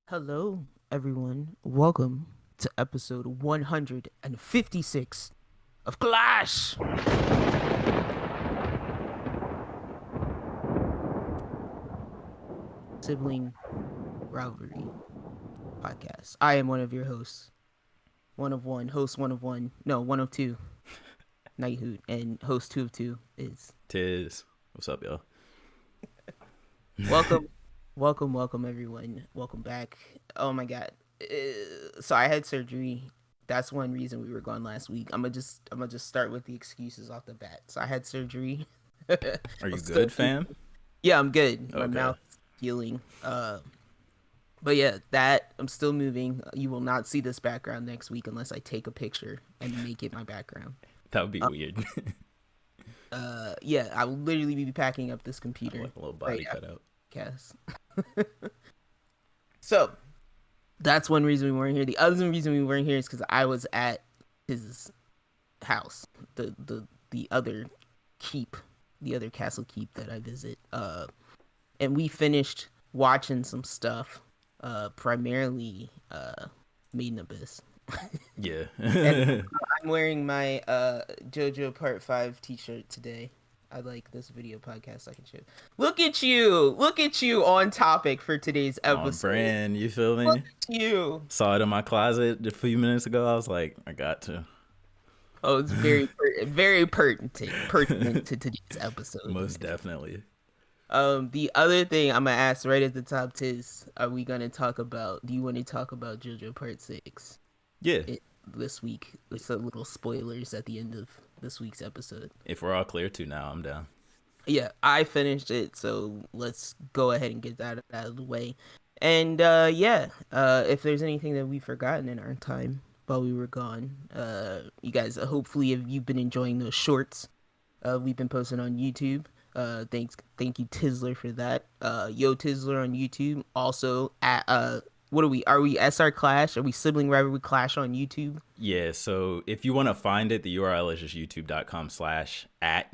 Hello, everyone. Welcome to episode 156 of Clash. Sibling Rivalry Podcast. I am one of your hosts. One of one, host one of one. No, one of two. Knighthood. And host two of two is Tiz. What's up, y'all? welcome. welcome, everyone. Welcome back. Oh my god. So I had surgery. That's one reason we were gone last week. I'm gonna just start with the excuses off the bat. So I had surgery. Are you good, fam? Yeah, I'm good. My Okay. mouth is healing. But yeah, that I'm still moving. You will not see this background next week unless I take a picture and make it my background. That would be weird. Yeah, I will literally be packing up this computer. Like a little body right cutout. Cast. So that's one reason we weren't here. The other reason we weren't here is because I was at his house, the other keep, the other castle keep that I visit. And we finished watching some stuff. Primarily, Made in Abyss. Yeah. I'm wearing my JoJo Part 5 t-shirt today. I like this video podcast I can show. Look at you on topic for today's On episode. brand, you feel me? Look at you. Saw it in my closet a few minutes ago. I was like, I got to. Oh, it's very very pertinent to today's episode. Most definitely. The other thing I'm gonna ask right at the top is, are we gonna talk about? Do you want to talk about JoJo Part 6? Yeah. This week, with a little spoilers at the end of this week's episode. If we're all clear to now, I'm down. Yeah, I finished it, so let's go ahead and get that out of the way. And if there's anything that we've forgotten in our time while we were gone, you guys, hopefully, if you've been enjoying those shorts, we've been posting on YouTube. Thank you Tizzler for that. Yo Tizzler on YouTube. Also at what are we? Are we SR Clash? Are we Sibling Rivalry Clash on YouTube? Yeah, so if you want to find it, the URL is just youtube.com/at.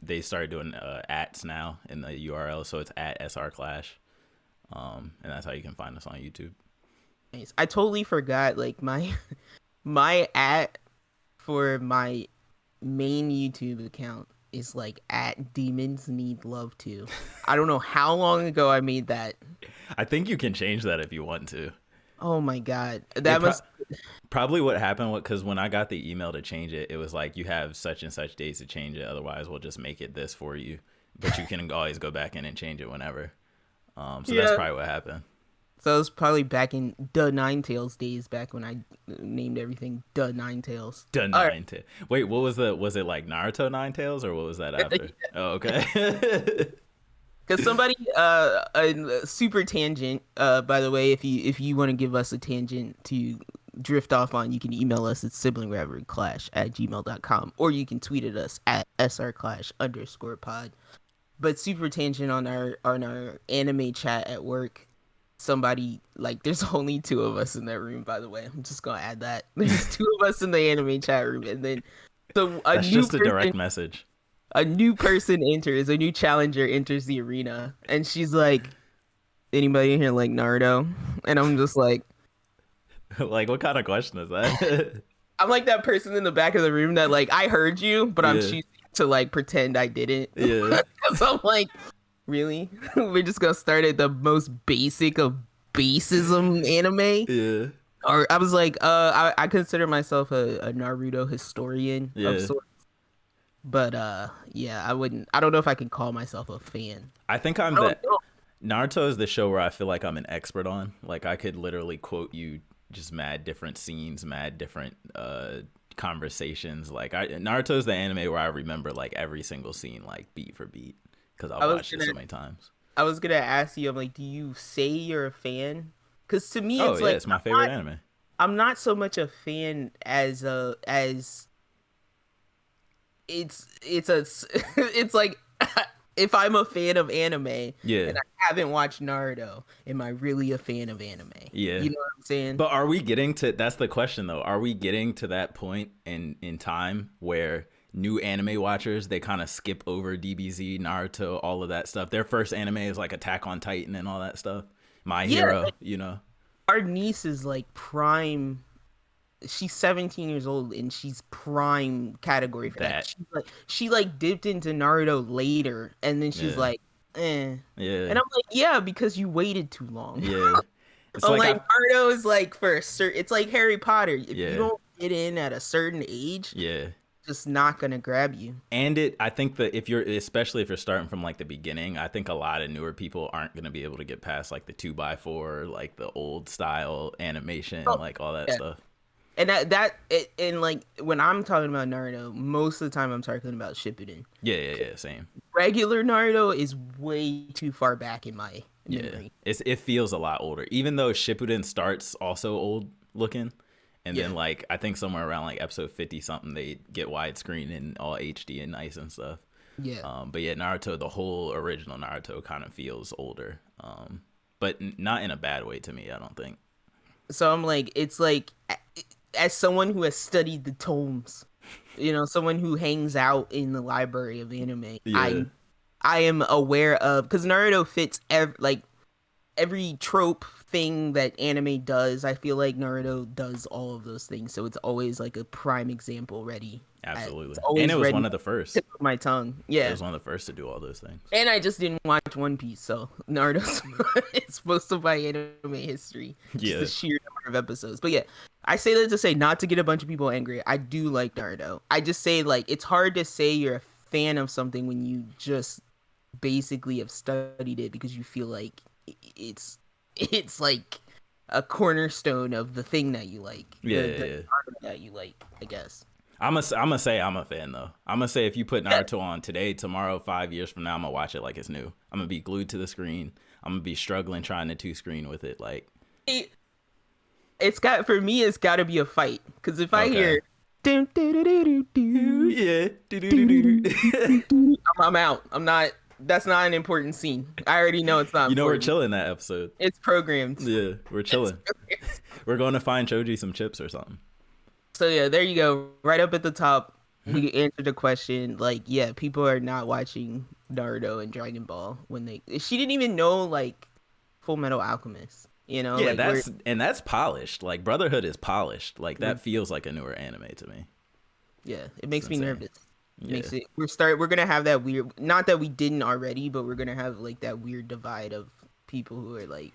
They started doing ats now in the URL, so it's at SR Clash. And that's how you can find us on YouTube. Nice. I totally forgot, like, my at for my main YouTube account is like at Demons Need Love Too. I don't know how long ago I made that. I think you can change that if you want to. Oh my god, Probably what happened because when I got the email to change it, it was like, you have such and such days to change it. Otherwise, we'll just make it this for you. But you can always go back in and change it whenever. So that's probably what happened. So it was probably back in the Ninetales days, back when I named everything the Ninetales. The Ninetales. Wait, what was was it like Naruto Ninetales or what was that after? Oh, okay. Because somebody, a super tangent, by the way, if you want to give us a tangent to drift off on, you can email us at siblingrivalryclash@gmail.com, or you can tweet at us at srclash_pod. But super tangent on our anime chat at work. Somebody, like, there's only two of us in that room, by the way. I'm just gonna add that. There's two of us in the anime chat room, and then that's just a direct message. A new person enters, a new challenger enters the arena, and she's like, anybody in here like Naruto? And I'm just like, like, what kind of question is that? I'm like that person in the back of the room that, like, I heard you, but I'm choosing to, like, pretend I didn't. Yeah. So I'm like, really? We're just gonna start at the most basic of basism anime? Yeah. Or I was like, I consider myself a Naruto historian of sorts. But yeah, I don't know if I can call myself a fan. I think Naruto is the show where I feel like I'm an expert on. Like, I could literally quote you just mad different scenes, mad different conversations. Like, Naruto is the anime where I remember like every single scene, like beat for beat, because I watched it so many times. I was gonna ask you, I'm like, do you say you're a fan? Because to me, it's it's my favorite anime. I'm not so much a fan as it's like, if I'm a fan of anime and I haven't watched Naruto, am I really a fan of anime? Yeah. You know what I'm saying? But are we getting to, that's the question though, are we getting to that point in time where new anime watchers, they kind of skip over DBZ, Naruto, all of that stuff? Their first anime is like Attack on Titan and all that stuff. My Hero, you know? our niece is like prime. She's 17 years old and she's prime category for that. That. She like dipped into Naruto later and then she's Yeah. like, eh. Yeah. And I'm like, yeah, because you waited too long. Yeah. It's I'm like like, I. Naruto is like for a certain. It's like Harry Potter. If you Yeah. don't get in at a certain age, Yeah. just not gonna grab you. And I think that if you're, especially if you're starting from like the beginning, I think a lot of newer people aren't going to be able to get past like the 2x4, like the old style animation, Oh, like all that yeah. stuff. And and like when I'm talking about Naruto, most of the time I'm talking about Shippuden. Yeah, same. Regular Naruto is way too far back in my Yeah, memory. it feels a lot older, even though Shippuden starts also old looking, and Yeah. then like I think somewhere around like episode 50 something they get widescreen and all HD and nice and stuff. Yeah. But yeah, Naruto, the whole original Naruto kind of feels older, but not in a bad way to me. I don't think. So I'm like, it's like, as someone who has studied the tomes, someone who hangs out in the library of anime, Yeah. I am aware of, because Naruto fits every trope thing that anime does. I feel like Naruto does all of those things, so it's always like a prime example ready. Absolutely. It's always And it was ready one of the first. tip of my tongue. Yeah. It was one of the first to do all those things. And I just didn't watch One Piece, so Naruto's it's most of my anime history. Yeah. Just the sheer number of episodes. But yeah, I say that to say not to get a bunch of people angry. I do like Naruto. I just say like it's hard to say you're a fan of something when you just basically have studied it because you feel like it's like a cornerstone of the thing that you like. Yeah, the yeah. genre that you like, I guess. I'm gonna say I'm a fan though. I'm gonna say if you put Naruto on today, tomorrow, 5 years from now, I'm gonna watch it like it's new. I'm gonna be glued to the screen. I'm gonna be struggling trying to 2 screen with it. Like it's got to be a fight because if I hear yeah, I'm out. I'm not. That's not an important scene. I already know it's not. You know important. we're chilling that episode. It's programmed. Yeah, we're chilling. We're going to find Choji some chips or something. So yeah, there you go. Right up at the top, we answered the question. Like, yeah, people are not watching Naruto and Dragon Ball when she didn't even know like Full Metal Alchemist. Yeah, like, that's polished. Like Brotherhood is polished. Like that feels like a newer anime to me. Yeah, it makes me nervous. Yeah. We're gonna have that weird, not that we didn't already, but we're gonna have like that weird divide of people who are like,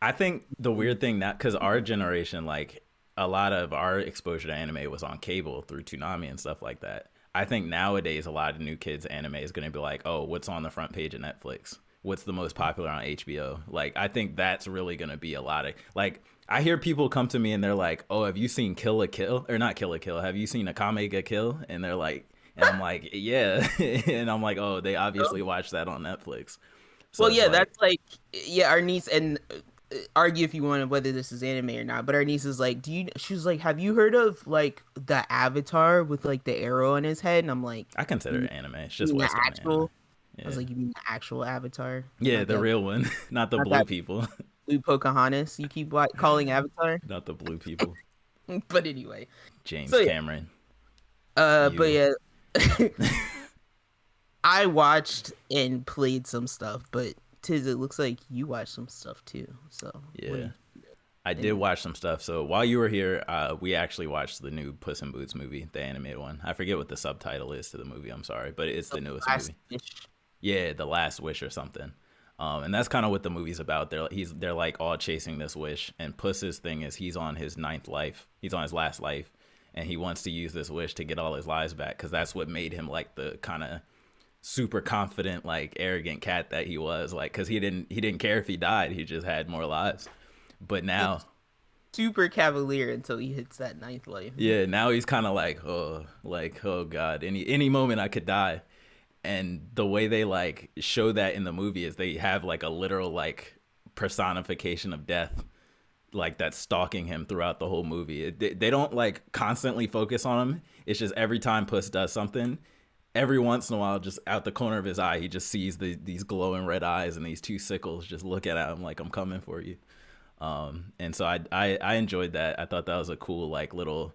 I think the weird thing that because our generation, like a lot of our exposure to anime was on cable through Toonami and stuff like that. I think nowadays a lot of new kids anime is going to be like, oh, what's on the front page of Netflix? What's the most popular on HBO? Like, I think that's really going to be a lot of like, I hear people come to me and they're like, oh, have you seen Kill la Kill or not Kill la Kill? Have you seen Akame ga Kill? And they're like, and I'm like, yeah. And I'm like, oh, they obviously watched that on Netflix. So well, yeah, that's like, yeah, our niece, and argue if you want whether this is anime or not, but our niece is like, she was like, have you heard of like the Avatar with like the arrow on his head? And I'm like, I consider it anime. It's just Western anime. I was like, you mean the actual Avatar? Yeah, the real one, not the blue people. Blue Pocahontas, you keep calling Avatar? Not the blue people. But anyway. James Cameron. But yeah. I watched and played some stuff, but Tiz, it looks like you watched some stuff too. So yeah, I did watch some stuff. So while you were here, we actually watched the new Puss in Boots movie, the animated one. I forget what the subtitle is to the movie. I'm sorry, but it's the newest movie. Yeah, The Last Wish or something. And that's kind of what the movie's about. They're like all chasing this wish, and Puss's thing is he's on his 9th life. He's on his last life, and he wants to use this wish to get all his lives back because that's what made him like the kind of super confident, like arrogant cat that he was. Like, because he didn't care if he died. He just had more lives. But now, super cavalier until he hits that 9th life. Yeah, now he's kind of like oh god, any moment I could die. And the way they like show that in the movie is they have like a literal like personification of death, like that's stalking him throughout the whole movie. They don't like constantly focus on him. It's just every time Puss does something, every once in a while, just out the corner of his eye, he just sees these glowing red eyes and these 2 sickles just looking at him like, I'm coming for you. And so I enjoyed that. I thought that was a cool like little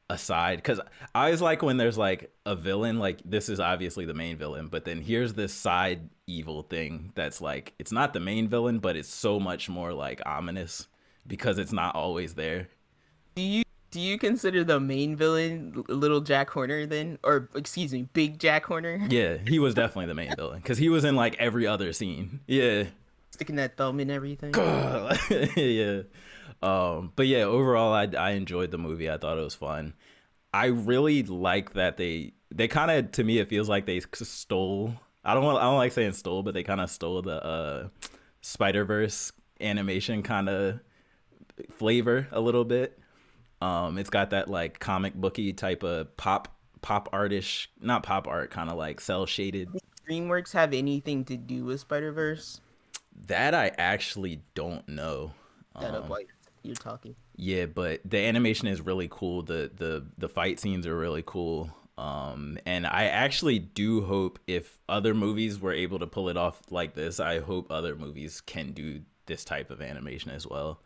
aside, because I always like when there's like a villain, like this is obviously the main villain, but then here's this side evil thing that's like, it's not the main villain, but it's so much more like ominous because it's not always there. Do you consider the main villain Little Jack Horner then, or excuse me, Big Jack Horner? Yeah, he was definitely the main villain because he was in like every other scene. Yeah. Sticking that thumb in everything. Yeah. But yeah, overall, I enjoyed the movie. I thought it was fun. I really like that they kind of, to me, it feels like they stole. I don't like saying stole, but they kind of stole the Spider-Verse animation kind of flavor a little bit. It's got that like comic booky type of pop artish, not pop art, kind of like cell shaded. Does DreamWorks have anything to do with Spider-Verse? That I actually don't know. That up while you're talking. Yeah, but the animation is really cool. The fight scenes are really cool. And I actually do hope if other movies were able to pull it off like this, I hope other movies can do this type of animation as well.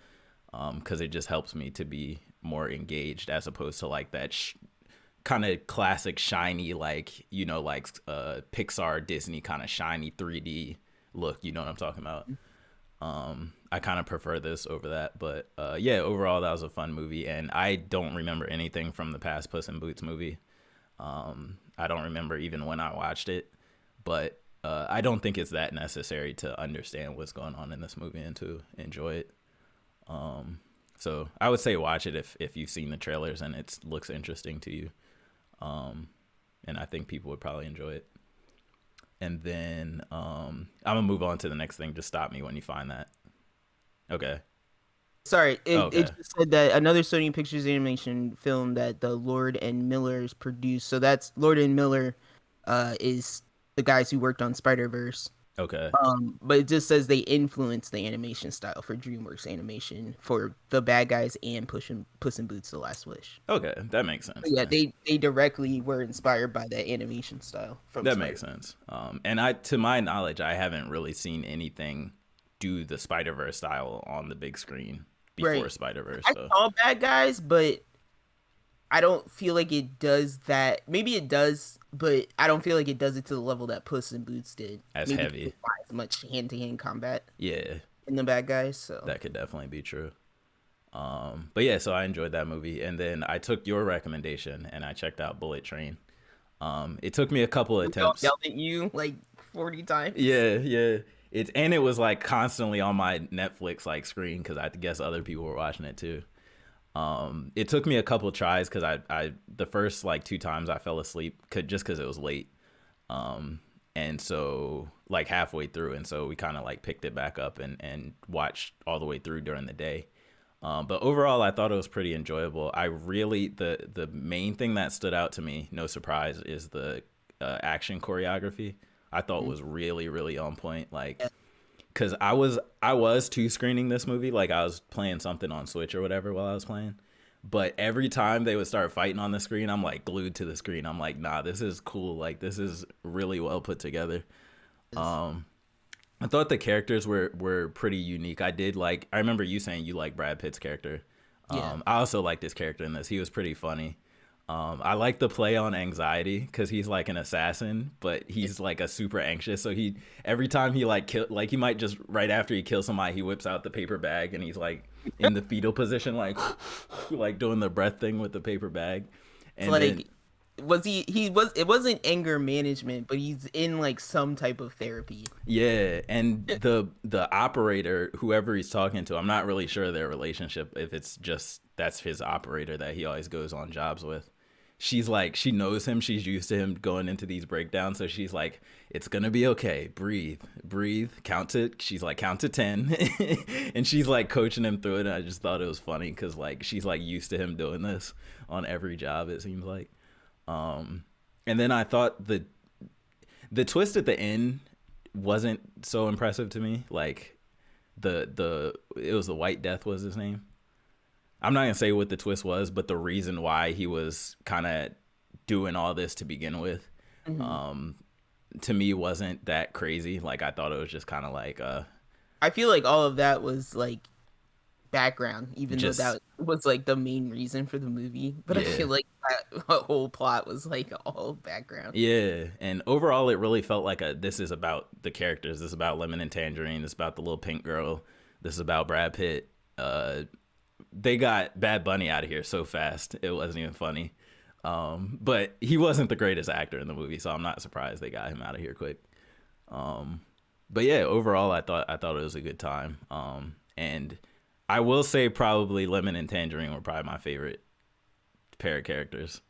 Because it just helps me to be more engaged as opposed to like that kind of classic shiny, like, you know, like Pixar, Disney kind of shiny 3D look. You know what I'm talking about? I kind of prefer this over that, but yeah, overall that was a fun movie, and I don't remember anything from the past Puss in Boots movie. I don't remember even when I watched it, but I don't think it's that necessary to understand what's going on in this movie and to enjoy it. So I would say watch it if you've seen the trailers and it looks interesting to you, and I think people would probably enjoy it. And then I'm gonna move on to the next thing. Just stop me when you find that. Okay. Sorry, it just said that another Sony Pictures animation film that the Lord and Millers produced. So that's Lord and Miller, is the guys who worked on Spider-Verse. Okay. But it just says they influenced the animation style for DreamWorks animation for The Bad Guys and Puss in Boots: The Last Wish. Okay, that makes sense. But yeah, they directly were inspired by that animation style. That makes sense. And to my knowledge, I haven't really seen anything do the Spider-Verse style on the big screen before Spider-Verse. So. I saw Bad Guys, but I don't feel like it does that. Maybe it does, but I don't feel like it does it to the level that Puss in Boots did. As Maybe heavy. not as much hand-to-hand combat. Yeah. In the Bad Guys, so. That could definitely be true. But yeah, so I enjoyed that movie. And then I took your recommendation and I checked out Bullet Train. It took me a couple of attempts. Yelled at you like 40 times. Yeah. It was like constantly on my Netflix like screen because I guess other people were watching it too. It took me a couple tries because I the first like 2 times I fell asleep just because it was late. And so like halfway through, and so we kind of like picked it back up and watched all the way through during the day. But overall, I thought it was pretty enjoyable. I really the main thing that stood out to me, no surprise, is the action choreography. I thought was really, really on point. Like, because I was too screening this movie. Like, I was playing something on Switch or whatever while I was playing. But every time they would start fighting on the screen, I'm like glued to the screen. I'm like, nah, this is cool. Like, this is really well put together. I thought the characters were pretty unique. I remember you saying you like Brad Pitt's character. I also like this character in this. He was pretty funny. I like the play on anxiety because he's like an assassin, but he's like a super anxious. So every time he like he might just right after he kills somebody, he whips out the paper bag and he's like in the fetal position, like doing the breath thing with the paper bag. And like, it wasn't anger management, but he's in like some type of therapy. Yeah, and the operator, whoever he's talking to, I'm not really sure their relationship, if it's just that's his operator that he always goes on jobs with. She's like, she knows him, she's used to him going into these breakdowns, so she's like, it's gonna be okay, breathe, count to 10. And she's like coaching him through it, and I just thought it was funny because like she's like used to him doing this on every job, it seems like. And then I thought the twist at the end wasn't so impressive to me. Like it was the White Death was his name. I'm not gonna say what the twist was, but the reason why he was kind of doing all this to begin with, to me wasn't that crazy. Like I thought it was just kind of like I feel like all of that was like background, even though that was like the main reason for the movie. But I feel like that whole plot was like all background. Yeah, and overall, it really felt like this is about the characters. This is about Lemon and Tangerine. This is about the little pink girl. This is about Brad Pitt. they got Bad Bunny out of here so fast it wasn't even funny. But he wasn't the greatest actor in the movie, so I'm not surprised they got him out of here quick. But yeah, overall, I thought it was a good time. And I will say probably Lemon and Tangerine were probably my favorite pair of characters.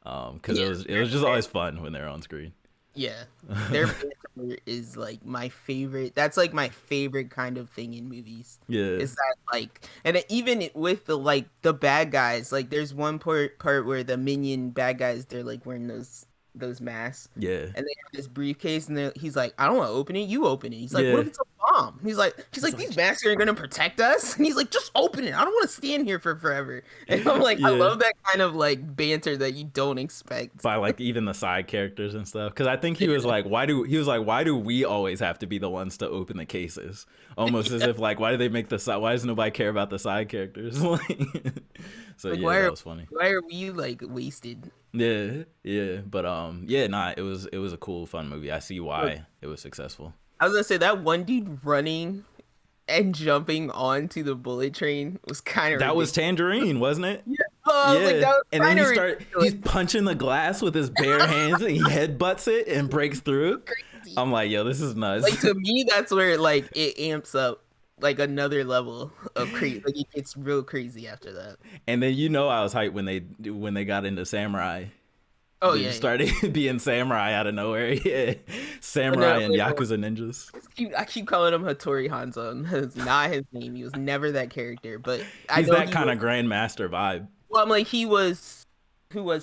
Because it was just always fun when they're on screen. Yeah, their banter is like my favorite. That's like my favorite kind of thing in movies. Yeah, is that like, and even with the bad guys, like there's one part where the minion bad guys, they're like wearing those masks. Yeah, and they have this briefcase, and he's like, I don't want to open it. You open it. He's like, what if it's a bomb? He's like, these masks are gonna protect us. And he's like, just open it. I don't want to stand here for forever. And I'm like, I love that kind of like banter that you don't expect by like even the side characters and stuff. Because I think he was like, why do we always have to be the ones to open the cases? Almost as if like, why do they make why does nobody care about the side characters? So like, that was funny. Why are we like wasted? Yeah, but it was a cool, fun movie. I see why it was successful. I was gonna say that one dude running and jumping onto the bullet train was kind of that was Tangerine, wasn't it? Yeah. Oh, yeah. Like, that was and then he's punching the glass with his bare hands and he headbutts it and breaks through. Crazy. I'm like, yo, this is nuts. Like to me, that's where like it amps up like another level of crazy. Like it gets real crazy after that. And then I was hyped when they got into samurai. Oh yeah, started being samurai out of nowhere. Yeah, samurai and Yakuza ninjas. I keep calling him Hattori Hanzo. It's not his name. He was never that character, but he's that kind of grandmaster vibe. Well, I'm like, who was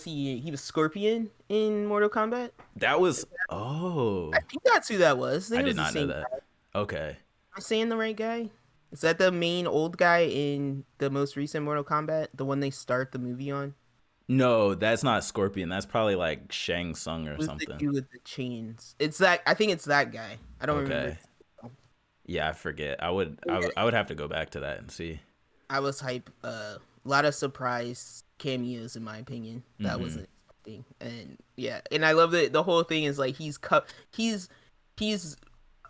he? He was Scorpion in Mortal Kombat. That was I think that's who that was. I did not know that. Guy. Okay, am I saying the right guy? Is that the main old guy in the most recent Mortal Kombat? The one they start the movie on? No, that's not Scorpion. That's probably like Shang Tsung or something. The dude with the chains. It's that. I think it's that guy. I don't remember. Yeah, I forget. I would have to go back to that and see. I was hype. A lot of surprise cameos, in my opinion. That wasn't expecting, and yeah, and I love that the whole thing is like he's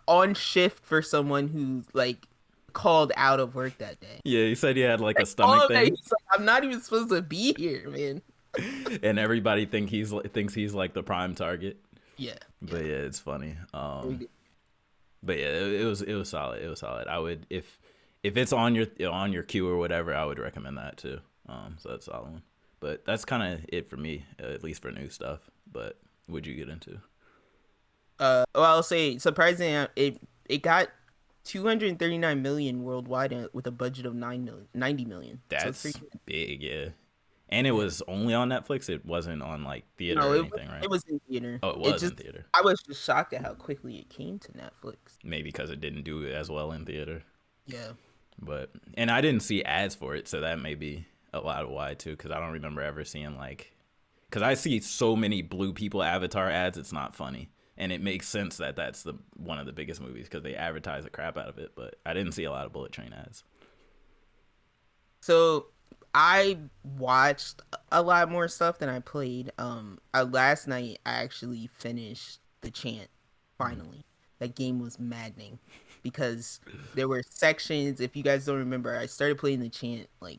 on shift for someone who's like called out of work that day. Yeah, he said he had like a stomach thing. He's like, I'm not even supposed to be here, man. And everybody thinks he's like the prime target. Yeah. But yeah, it's funny. But yeah, it was solid. It was solid. I would if it's on your queue or whatever, I would recommend that too. So that's a solid one. But that's kind of it for me, at least for new stuff. But what'd you get into? Well, I'll say surprisingly, it got 239 million worldwide with a budget of 90 million. That's so big, yeah. And it was only on Netflix. It wasn't on like theater or anything, right? It was in theater. Oh, it was in theater. I was just shocked at how quickly it came to Netflix. Maybe because it didn't do as well in theater. Yeah. And I didn't see ads for it, so that may be a lot of why too. Because I don't remember ever seeing because I see so many Blue People Avatar ads. It's not funny. And it makes sense that that's one of the biggest movies because they advertise the crap out of it. But I didn't see a lot of Bullet Train ads. So I watched a lot more stuff than I played. Last night I actually finished The Chant. Finally, that game was maddening because there were sections. If you guys don't remember, I started playing The Chant like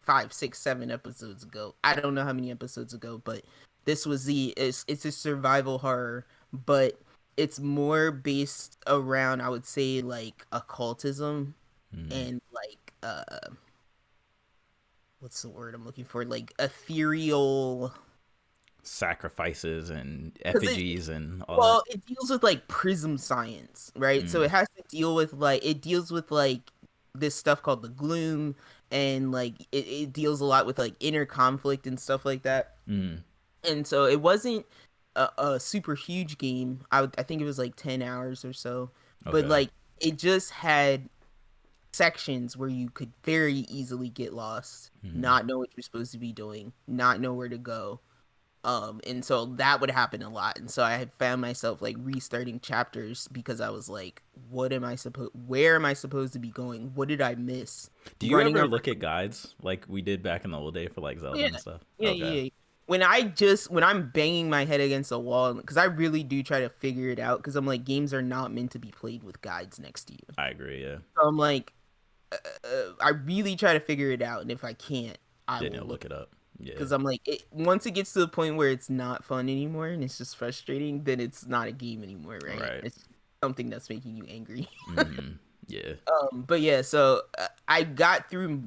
5, 6, 7 episodes ago. I don't know how many episodes ago, but this was it's a survival horror. But it's more based around, I would say, like occultism and like what's the word I'm looking for? Like ethereal sacrifices and effigies and all well, that. It deals with like prism science, right? So it has to deal with this stuff called the gloom, and like it deals a lot with like inner conflict and stuff like that. And so it wasn't a super huge game. I think it was like 10 hours or so. Okay. But like it just had sections where you could very easily get lost, not know what you're supposed to be doing, not know where to go. And so that would happen a lot. And so I had found myself like restarting chapters because I was like, where am I supposed to be going? What did I miss? Do you ever look at guides like we did back in the old day for like Zelda and stuff? Yeah. When I'm banging my head against a wall, because I really do try to figure it out, because I'm like, games are not meant to be played with guides next to you. I agree, yeah. So I'm like, I really try to figure it out, and if I can't, I Then will you'll look it up. Yeah. because I'm like, once it gets to the point where it's not fun anymore and it's just frustrating, then it's not a game anymore, right? Right. It's something that's making you angry. Yeah. But yeah, so I got through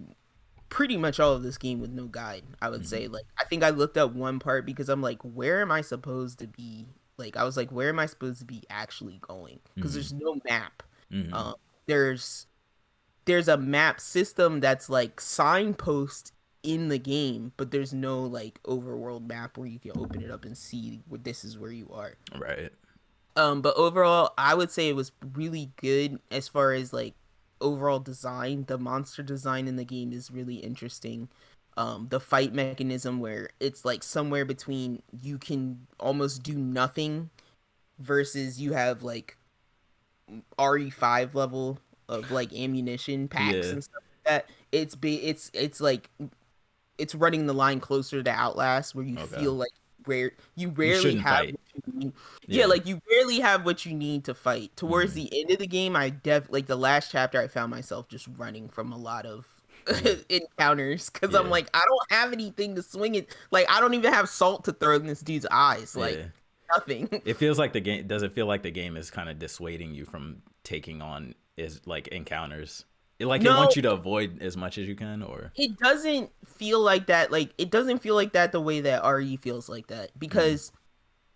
pretty much all of this game with no guide. I would say, like, I think I looked up one part because I'm like, where am I supposed to be? Like, I was like, where am I supposed to be actually going? Because there's no map. Um, there's a map system that's like signpost in the game, but there's no like overworld map where you can open it up and see where this is where you are. Right. But overall, I would say it was really good as far as like overall design. The monster design in the game is really interesting. The fight mechanism where it's like somewhere between you can almost do nothing versus you have like RE5 level of like ammunition packs Yeah. and stuff like that. It's like it's running the line closer to Outlast where you Okay. feel like where you You rarely shouldn't have fight. what you need. Yeah. Yeah, like you rarely have what you need to fight. Towards the end of the game, like the last chapter I found myself just running from a lot of encounters because I'm Yeah. like, I don't have anything to swing it. Like I don't even have salt to throw in this dude's eyes. Like Yeah. nothing. It feels like the game. Does it feel like the game is kind of dissuading you from taking on like encounters? It No, wants you to avoid as much as you can, or it doesn't feel like that. Like it doesn't feel like that the way that RE feels like that because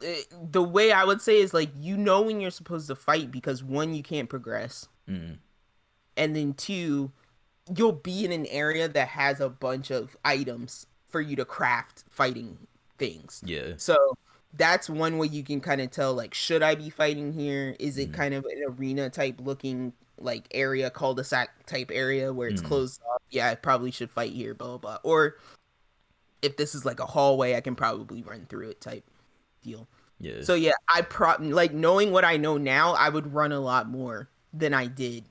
the way I would say is like when you're supposed to fight because one, you can't progress, and then two, you'll be in an area that has a bunch of items for you to craft fighting things. yeah. So that's one way you can kind of tell, like, should I be fighting here? Is it kind of an arena type looking like area, cul-de-sac type area where it's closed off? Yeah, I probably should fight here, blah, blah, blah. Or if this is like a hallway, I can probably run through it type deal. Yeah. So yeah, like knowing what I know now, I would run a lot more than I did.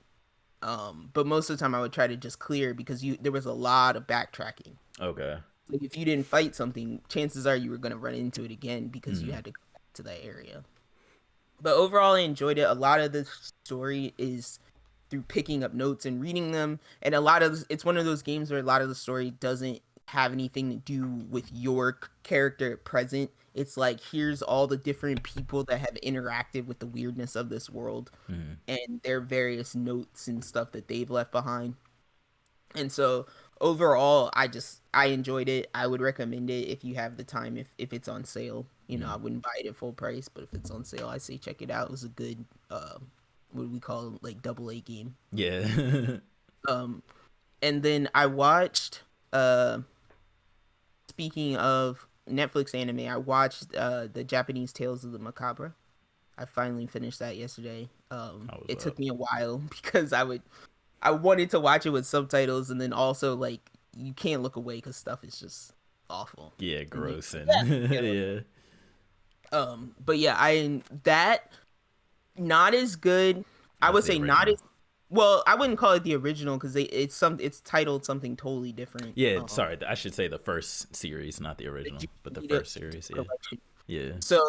But most of the time I would try to just clear because there was a lot of backtracking. Okay. Like if you didn't fight something, chances are you were going to run into it again because you had to go back to that area. But overall, I enjoyed it. A lot of the story is through picking up notes and reading them, and it's one of those games where a lot of the story doesn't have anything to do with your character at present. It's like here's all the different people that have interacted with the weirdness of this world and their various notes and stuff that they've left behind. And so overall, I enjoyed it. I would recommend it if you have the time, if it's on sale. I wouldn't buy it at full price, but if it's on sale, I say check it out. It was a good what do we call it, like AA game. Yeah. And then I watched speaking of Netflix anime, I watched the Japanese Tales of the Macabre. I finally finished that yesterday. It took me a while because I wanted to watch it with subtitles, and then also like you can't look away because stuff is just awful. Yeah, gross and Yeah. yeah. But yeah, that not as good. I would the say not original. as well. I wouldn't call it the original because it's titled something totally different. Yeah, sorry. I should say the first series, not the original, but the first series. Yeah. Collection. Yeah. So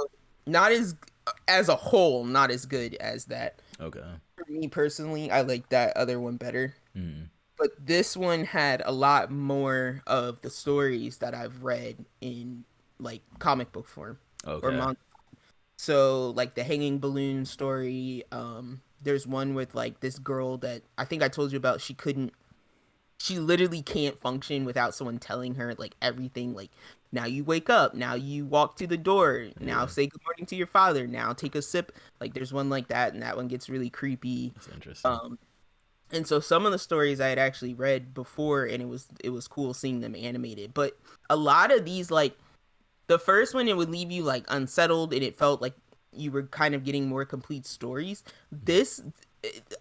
not as a whole, not as good as that. Okay. For me personally, I like that other one better. But this one had a lot more of the stories that I've read in like comic book form or Okay. manga. So like the hanging balloon story. There's one with like this girl that I think I told you about. She literally can't function without someone telling her like everything. Like now you wake up, now you walk to the door, now say good morning to your father, now take a sip. Like there's one like that, and that one gets really creepy. That's interesting. And so some of the stories I had actually read before, and it was cool seeing them animated. But a lot of these, like the first one, it would leave you like unsettled, and it felt like you were kind of getting more complete stories.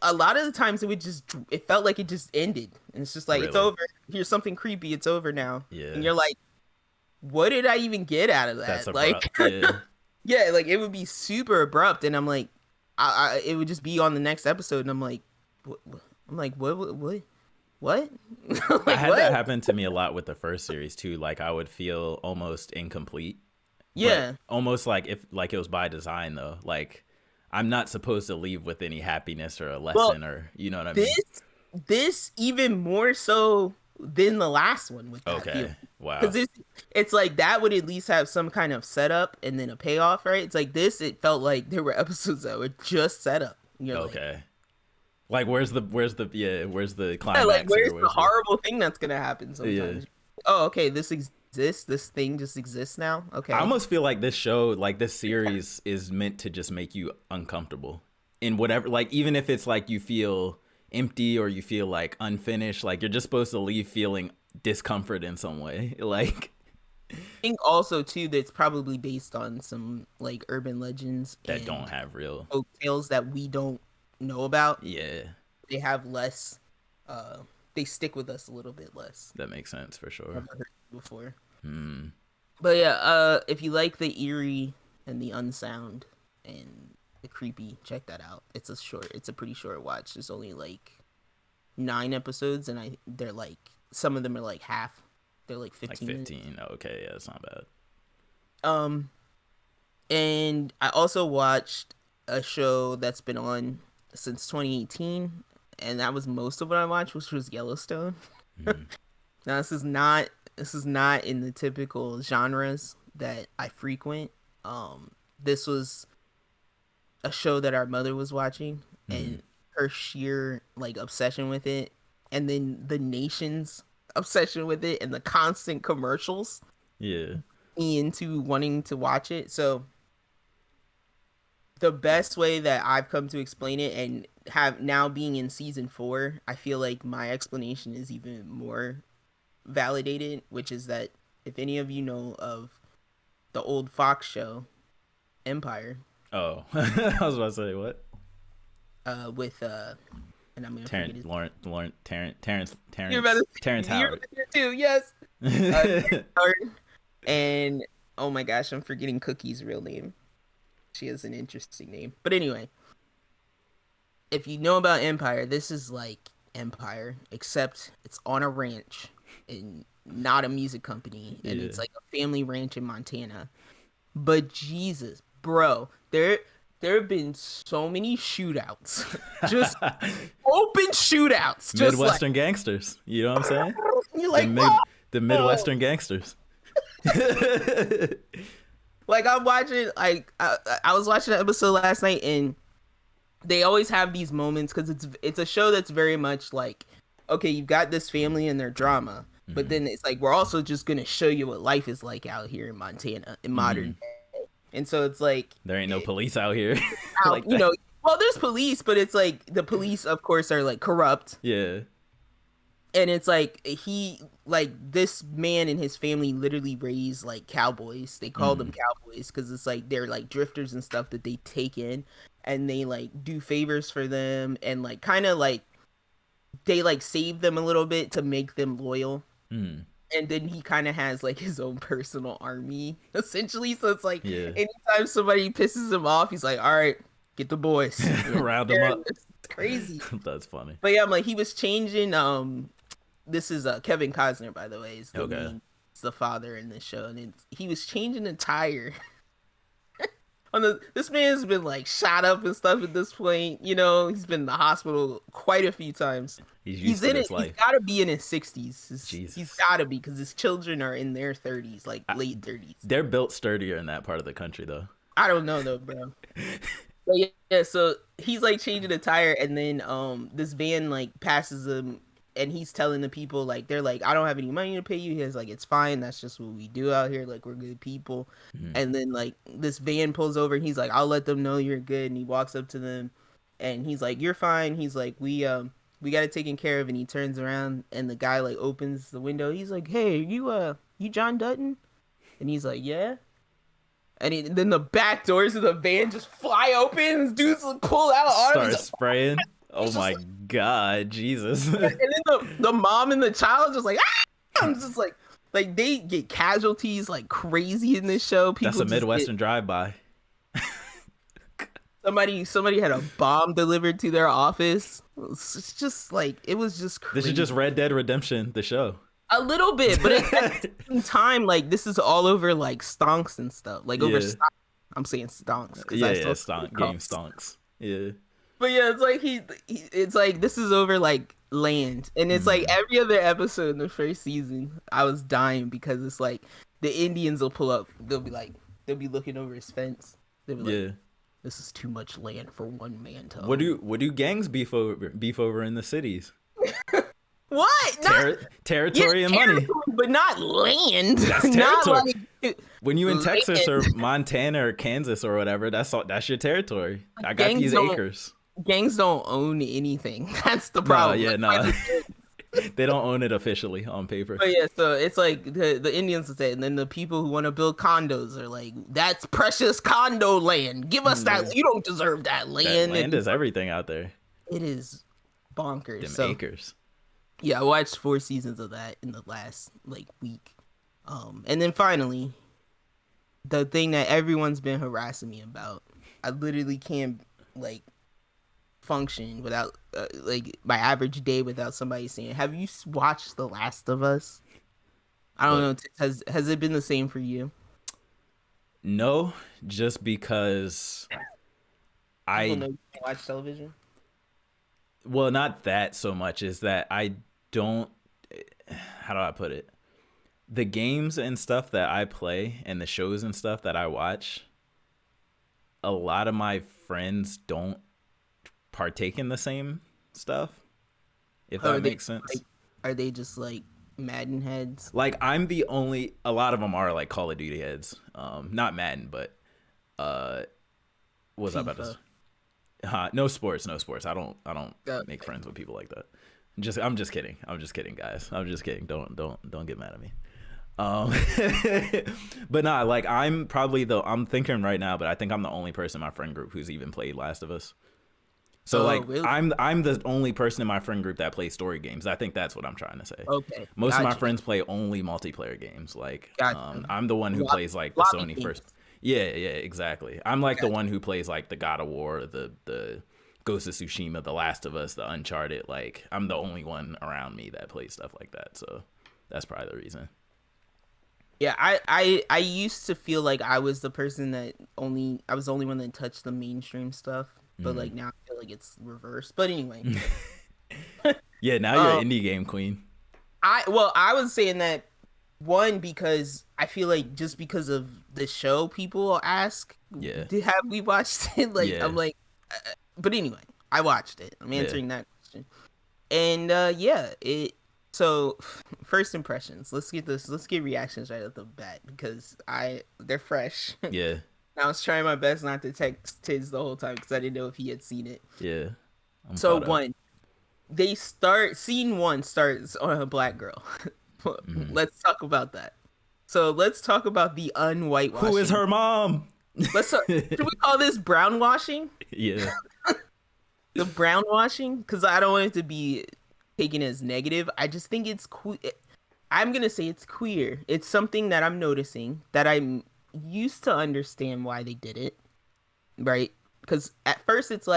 A lot of the times it felt like it just ended, and it's just like it's Really? over. Here's something creepy. It's over now. Yeah. And you're like, what did I even get out of that? That's Like, abrupt. Yeah. yeah, like it would be super abrupt, and I'm like, it would just be on the next episode, and I'm like, what? I'm like, what? Like, I had what? that happen to me a lot with the first series too. Like I would feel almost incomplete. Yeah. But almost like it was by design though. Like I'm not supposed to leave with any happiness or a lesson or you know what I mean? this even more so than the last one with that feel. Okay. Wow. Because it's like that would at least have some kind of setup and then a payoff, right? It's like this, it felt like there were episodes that were just set up. You're okay. Like where's the climax? Yeah, like where's the horrible thing that's gonna happen sometimes? Yeah. Oh, okay, this exists. This thing just exists now. Okay. I almost feel like this show, like this series, is meant to just make you uncomfortable in whatever. Like even if it's like you feel empty or you feel like unfinished, like you're just supposed to leave feeling discomfort in some way. Like I think also too that's probably based on some like urban legends that don't have real folk tales that we don't know about. Yeah, they have less. They stick with us a little bit less. That makes sense for sure. I've heard before. But yeah, if you like the eerie and the unsound and the creepy, check that out. It's a pretty short watch. There's only like 9 episodes, and they're like some of them are like half. They're like 15. Like 15. Oh, okay, yeah, that's not bad. And I also watched a show that's been on since 2018, and that was most of what I watched, which was Yellowstone. Now this is not in the typical genres that I frequent. This was a show that our mother was watching, and her sheer like obsession with it, and then the nation's obsession with it, and the constant commercials. Yeah. Me into wanting to watch it. So the best way that I've come to explain it, and have now being in season 4, I feel like my explanation is even more validated, which is that if any of you know of the old Fox show Empire. Oh, I was about to say what? With and I'm gonna Terrence Howard. You're too, yes. And oh my gosh, I'm forgetting Cookie's real name. She has an interesting name. But anyway, if you know about Empire, this is like Empire, except it's on a ranch and not a music company, and it's like a family ranch in Montana. But Jesus, bro, there have been so many shootouts, just open shootouts, just Midwestern gangsters. You know what I'm saying? You're like the Midwestern gangsters. Like I'm watching, like I was watching an episode last night, and they always have these moments because it's a show that's very much like, okay, you've got this family and their drama, but then it's like we're also just gonna show you what life is like out here in Montana in modern day, and so it's like there ain't no police out here, like you know. Well, there's police, but it's like the police, of course, are like corrupt. Yeah. And it's like this man and his family literally raised like cowboys. They call them cowboys because it's like they're like drifters and stuff that they take in, and they like do favors for them, and like kind of like they like save them a little bit to make them loyal. And then he kind of has like his own personal army essentially. So it's like anytime somebody pisses him off, he's like, all right, get the boys, round them up. It's crazy. That's funny. But yeah, I'm like, he was changing. This is Kevin Costner, by the way. Is the main, it's the father in this show, and he was changing a tire. This man's been like shot up and stuff at this point. You know, he's been in the hospital quite a few times. He's in it. He's got to be in his 60s. He's got to be, because his children are in their 30s, like late 30s. They're built sturdier in that part of the country, though. I don't know though, bro. But yeah, so he's like changing a tire, and then this van like passes him, and he's telling the people, like, they're like, I don't have any money to pay you. He's like, it's fine, that's just what we do out here, like, we're good people. And then like this van pulls over, and he's like, I'll let them know you're good. And he walks up to them, and he's like, you're fine. He's like, we got it taken care of. And he turns around, and the guy like opens the window. He's like, hey, you John Dutton? And he's like, yeah. And then the back doors of the van just fly open. Dudes pull out on him. Start spraying. Oh my God, Jesus. And then the mom and the child just like, I'm just like they get casualties like crazy in this show. People, that's a Midwestern drive-by. Somebody had a bomb delivered to their office. It's just like, it was just crazy. This is just Red Dead Redemption, the show. A little bit, but at the same time, like, this is all over like stonks and stuff. Like over stonks. I'm saying stonks. Game stonks. Yeah. But yeah, it's like it's like this is over like land. And it's like every other episode in the first season, I was dying because it's like the Indians will pull up. They'll be looking over his fence. They'll be Yeah. like, this is too much land for one man to What own. do gangs beef over in the cities? What? Territory and money. But not land. That's Not territory. like When you in land. Texas or Montana or Kansas or whatever, that's your territory. I got Gangs these don't- acres. Gangs don't own anything. That's the problem. No. They don't own it officially on paper. But yeah, so it's like the Indians will say, and then the people who want to build condos are like, that's precious condo land. Give us that. You don't deserve that land. That land is everything out there. It is bonkers. Them acres. Yeah, I watched 4 seasons of that in the last week. And then finally, the thing that everyone's been harassing me about, I literally can't function without my average day without somebody saying, have you watched The Last of Us? I don't know, has it been the same for you? No, just because People know you can't watch television. Well, not that so much, is that I don't, how do I put it? The games and stuff that I play and the shows and stuff that I watch, a lot of my friends don't partake in the same stuff, if that makes sense. Are they just Madden heads? I'm the only, a lot of them are Call of Duty heads. Not Madden, but what's up about this? No sports. I don't make friends with people like that. I'm just kidding, guys. I'm just kidding. Don't get mad at me. But nah, I'm thinking right now, but I think I'm the only person in my friend group who's even played Last of Us. So really? I'm the only person in my friend group that plays story games. I think that's what I'm trying to say. Okay. Most of my friends play only multiplayer games. I'm the one who plays the Sony games. First. Yeah, exactly. I'm the one who plays the God of War, the Ghost of Tsushima, the Last of Us, the Uncharted. I'm the only one around me that plays stuff like that. So that's probably the reason. Yeah, I used to feel like I was the person I was the only one that touched the mainstream stuff, but now I feel like it's reversed. But anyway. Yeah, now you're an indie game queen. I was saying that one because I feel like just because of the show, people ask, have we watched it? I'm but anyway, I watched it. I'm answering that question, and So, first impressions. Let's get reactions right off the bat because they're fresh. Yeah. I was trying my best not to text Tiz the whole time because I didn't know if he had seen it. Yeah. Scene 1 starts on a black girl. Let's talk about that. So let's talk about the unwhitewashing. Who is her mom? Should we call this brownwashing? Yeah. The brownwashing? Because I don't want it to be taken as negative. I just think it's I'm gonna say it's queer. It's something that I'm noticing that I'm used to understand why they did it, right? Because at first it's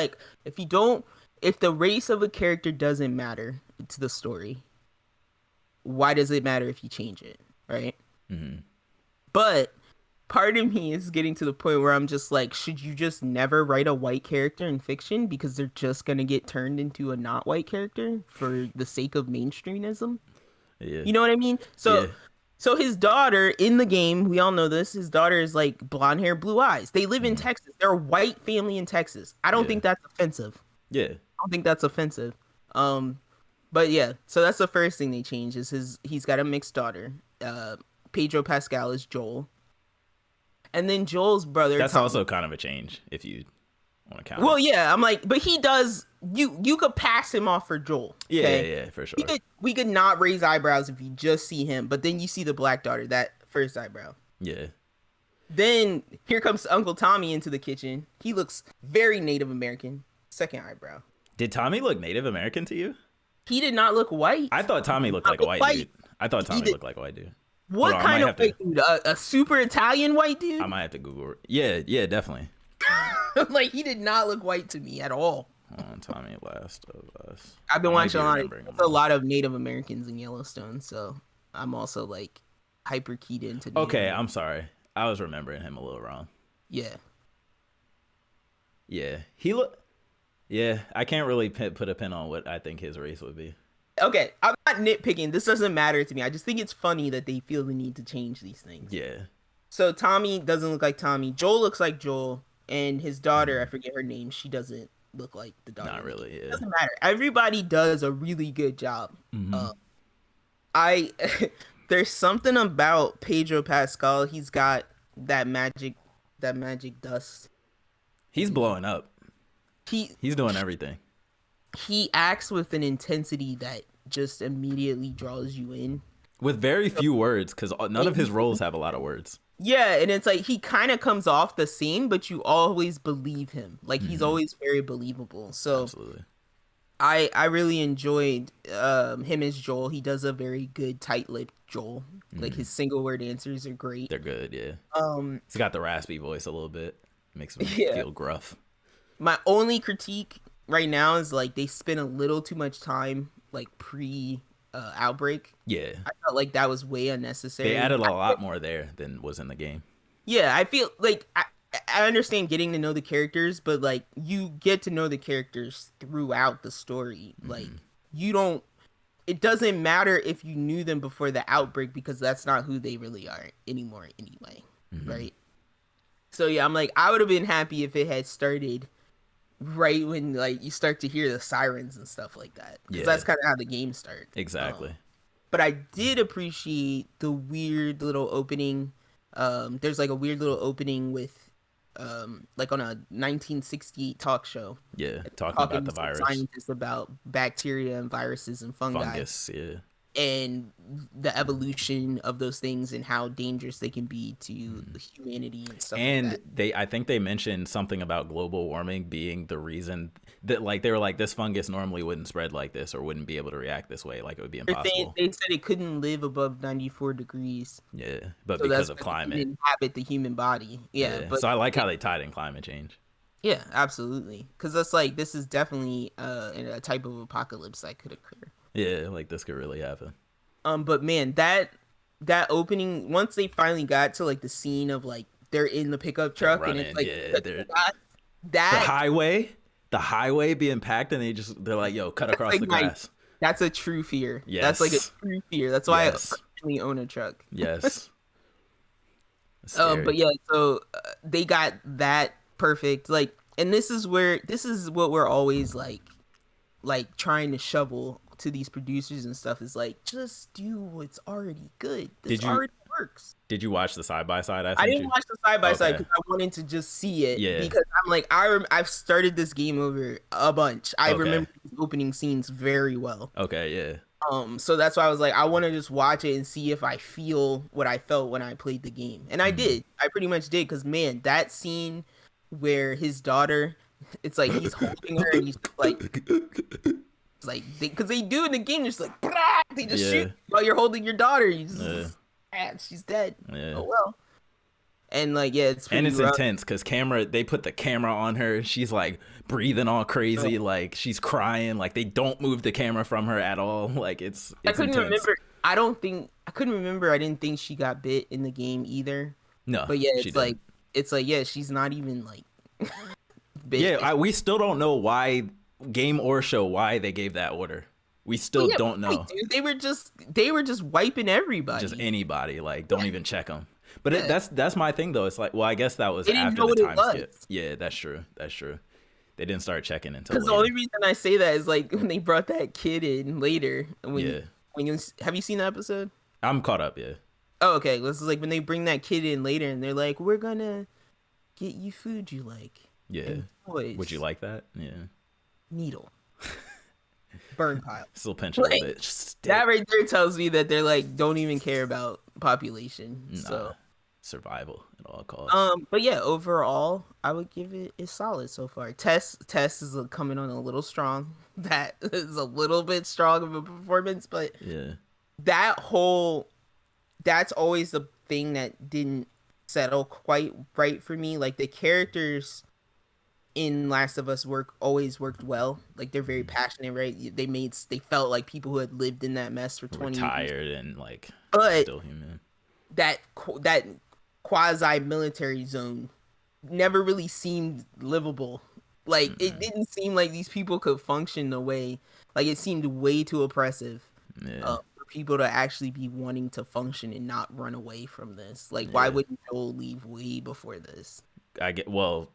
if the race of a character doesn't matter to the story, why does it matter if you change it, right? But part of me is getting to the point where I'm just should you just never write a white character in fiction because they're just gonna get turned into a not white character for the sake of mainstreamism? Yeah. You know what I mean? So his daughter in the game, we all know this, his daughter is blonde hair, blue eyes. They live in Texas. They're a white family in Texas. I don't think that's offensive. Yeah. I don't think that's offensive. But yeah, so that's the first thing they changed is he's got a mixed daughter. Pedro Pascal is Joel. And then Joel's brother. That's also kind of a change if you want to count. Well, yeah, I'm but he does. You could pass him off for Joel. Okay? Yeah, for sure. We could not raise eyebrows if you just see him, but then you see the black daughter, that first eyebrow. Yeah. Then here comes Uncle Tommy into the kitchen. He looks very Native American. Second eyebrow. Did Tommy look Native American to you? He did not look white. I thought Tommy looked like a white dude. I thought Tommy looked like a white dude. What kind of white dude? A super Italian white dude? I might have to Google it. Yeah, definitely. He did not look white to me at all. Tommy Last of Us. I've been watching a lot of Native Americans in Yellowstone, so I'm also hyper keyed into Native American. I'm sorry. I was remembering him a little wrong. Yeah. Yeah. He looked Yeah, I can't really put a pin on what I think his race would be. Okay, I'm not nitpicking. This doesn't matter to me. I just think it's funny that they feel the need to change these things. Yeah. So Tommy doesn't look like Tommy. Joel looks like Joel, and his daughter, I forget her name. She doesn't look like the daughter. Not really. Yeah. It doesn't matter. Everybody does a really good job. Mm-hmm. I there's something about Pedro Pascal. He's got that magic dust. He's blowing up. He's doing everything. He acts with an intensity that just immediately draws you in. With very few words, because none of his roles have a lot of words. Yeah, and it's like he kind of comes off the same, but you always believe him. Like he's always very believable. So absolutely, I really enjoyed him as Joel. He does a very good tight-lipped Joel. Like his single word answers are great. They're good, yeah. He's got the raspy voice a little bit. Makes him feel gruff. My only critique right now is like they spent a little too much time like pre outbreak. Yeah, I felt like that was way unnecessary. They added a lot more there than was in the game. Yeah, I feel like I understand getting to know the characters, but like you get to know the characters throughout the story. Like you don't. It doesn't matter if you knew them before the outbreak because that's not who they really are anymore anyway, right? So yeah, I'm like I would have been happy if it had started right when like you start to hear the sirens and stuff like that, because that's kind of how the game starts. Exactly. But I did appreciate the weird little opening. There's like a weird little opening with like on a 1968 talk show. Yeah, talking about the virus. Scientists about bacteria and viruses and fungi. Yeah. And the evolution of those things and how dangerous they can be to humanity and stuff and like that. I think they mentioned something about global warming being the reason that like they were like this fungus normally wouldn't spread like this or wouldn't be able to react this way, like it would be impossible. They said it couldn't live above 94 degrees. Yeah, but so because of climate, it inhabit the human body. Yeah, but so I like how they tied in climate change. Yeah, absolutely, because that's like this is definitely a type of apocalypse that could occur. Yeah, like this could really happen. But man, that opening, once they finally got to like the scene of like they're in the pickup truck and it's like the highway being packed and they're like, yo, cut across the grass. That's a true fear. Yes. That's like a true fear. That's why I personally own a truck. Yes. But yeah, so they got that perfect. Like, and this is what we're always like trying to shovel to these producers and stuff is like, just do what's already good. This already works. Did you watch the side by side? I didn't watch the side by side because I wanted to just see it. Yeah. Because I'm like, I've started this game over a bunch. I remember these opening scenes very well. Okay, yeah. So that's why I was like, I want to just watch it and see if I feel what I felt when I played the game, and I did. I pretty much did, because man, that scene where his daughter, it's like he's holding her and he's like. Like, because they do in the game, just like, they just shoot while you're holding your daughter. You just, she's dead. Yeah. Oh well. And like, yeah, it's rough. Intense because they put the camera on her. She's like breathing all crazy, like she's crying. Like they don't move the camera from her at all. Like it's I couldn't intense. remember. I couldn't remember. I didn't think she got bit in the game either. No, but yeah, it's like yeah, she's not even like. bit. Yeah, we still don't know why. Game or show, why they gave that order. We still don't know. They were just wiping everybody. Just anybody, like don't even check them. But that's my thing though. It's like, well, I guess that was after the time skip. Yeah, that's true. They didn't start checking until later. The only reason I say that is like when they brought that kid in later. Have you seen the episode? I'm caught up. Yeah. Oh, okay. This is like when they bring that kid in later, and they're like, "We're gonna get you food you like." Yeah. Would you like that? Yeah. Needle. Burn pile. Still pinch a little bit. That right there tells me that they're like don't even care about population. Nah, so survival at all costs. But yeah, overall I would give it a solid so far. Tess is coming on a little strong. That is a little bit strong of a performance, but yeah. That's always the thing that didn't settle quite right for me. Like the characters in Last of Us always worked well. Like they're very passionate, right? They felt like people who had lived in that mess for 20 years. Tired and like still human. That quasi military zone never really seemed livable Like, it Mm-mm. didn't seem like these people could function the way, like, it seemed way too oppressive Yeah, for people to actually be wanting to function and not run away from this. Like, why yeah. wouldn't Joel leave way before this? Well,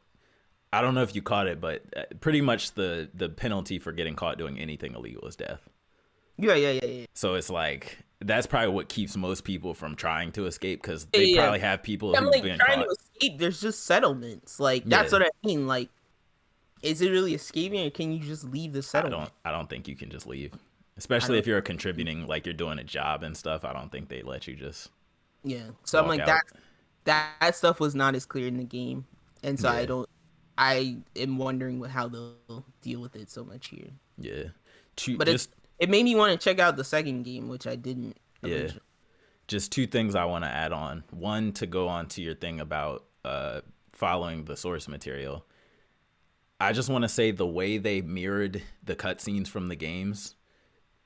I don't know if you caught it, but pretty much the penalty for getting caught doing anything illegal is death. Yeah. So it's like that's probably what keeps most people from trying to escape because Yeah, they yeah. probably have people I'm who've like been trying to caught. escape. There's just settlements. Like, that's Yeah, what I mean. Like, is it really escaping, or can you just leave the settlement? I don't think you can just leave, especially I if you're contributing, like you're doing a job and stuff. I don't think they let you just Yeah. So I'm walk like out. that stuff was not as clear in the game, and so Yeah, I am wondering how they'll deal with it so much here. yeah. But Just it made me want to check out the second game, which I didn't yeah. originally. Just two things I want to add on. One, to go on to your thing about following the source material. I just want to say the way they mirrored the cutscenes from the games,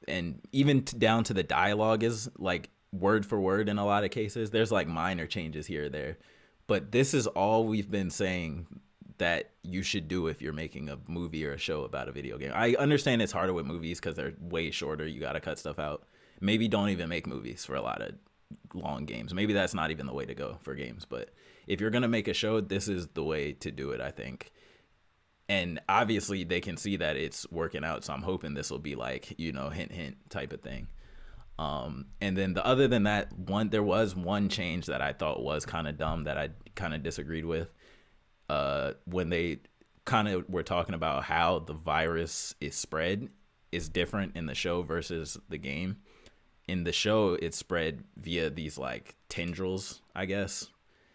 and even down to the dialogue, is like word for word in a lot of cases. There's like minor changes here or there, but this is all we've been saying that you should do if you're making a movie or a show about a video game. I understand it's harder with movies because they're way shorter. You got to cut stuff out. Maybe don't even make movies for a lot of long games. Maybe that's not even the way to go for games. But if you're going to make a show, this is the way to do it, I think. And obviously they can see that it's working out. So I'm hoping this will be like, hint, hint type of thing. And then other than that, there was one change that I thought was kind of dumb that I kind of disagreed with. When they kind of were talking about how the virus is spread is different in the show versus the game. In the show, it's spread via these like tendrils, I guess.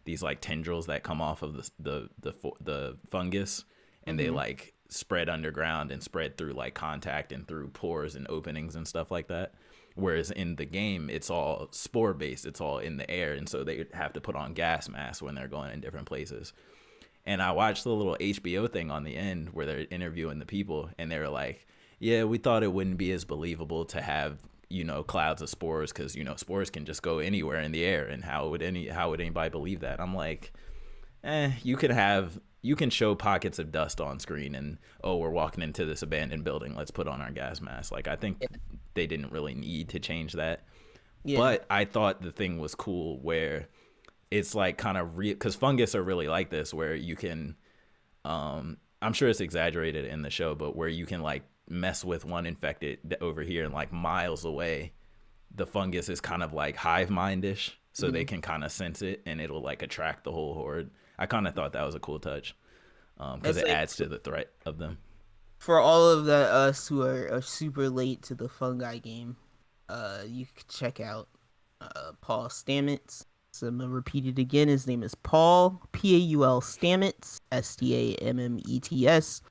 These like tendrils that come off of the fungus, and they like spread underground and spread through like contact and through pores and openings and stuff like that. Whereas in the game, it's all spore based, it's all in the air, and so they have to put on gas masks when they're going in different places. And I watched the little HBO thing on the end where they're interviewing the people, and they were like, yeah, we thought it wouldn't be as believable to have, clouds of spores because, spores can just go anywhere in the air. And how would anybody believe that? I'm like, you can show pockets of dust on screen and, oh, we're walking into this abandoned building. Let's put on our gas mask. Like, I think they didn't really need to change that. Yeah. But I thought the thing was cool where it's like kind of because fungus are really like this, where you can, I'm sure it's exaggerated in the show, but where you can like mess with one infected over here and like miles away, the fungus is kind of like hive mindish, so they can kind of sense it and it'll like attract the whole horde. I kind of thought that was a cool touch because it adds to the threat of them. For all of us who are super late to the fungi game, you can check out Paul Stamets. So I'm gonna repeat it again. His name is Paul Paul Stamets, Stammets.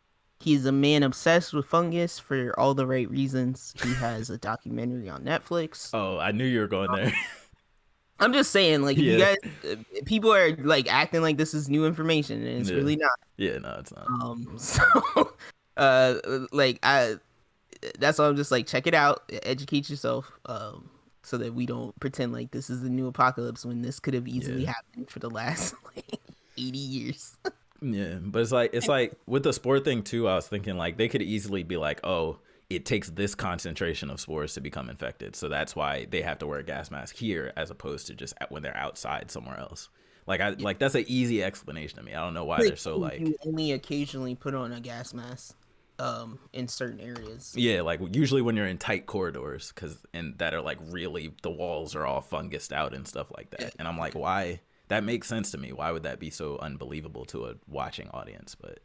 He's a man obsessed with fungus for all the right reasons. He has a documentary on Netflix. Oh, I knew you were going there. I'm just saying, like, if you guys, people are like acting like this is new information, and it's really not. Yeah, no, it's not. That's why I'm just like, check it out, educate yourself, so that we don't pretend like this is the new apocalypse when this could have easily happened for the last like 80 years. Yeah, but it's like with the spore thing too, I was thinking like they could easily be like, oh, it takes this concentration of spores to become infected, so that's why they have to wear a gas mask here as opposed to just when they're outside somewhere else. Like that's an easy explanation to me. I don't know why they're so like. You only occasionally put on a gas mask in certain areas. Yeah, like usually when you're in tight corridors and that are like really the walls are all fungused out and stuff like that. Yeah. And I'm like, why? That makes sense to me. Why would that be so unbelievable to a watching audience? But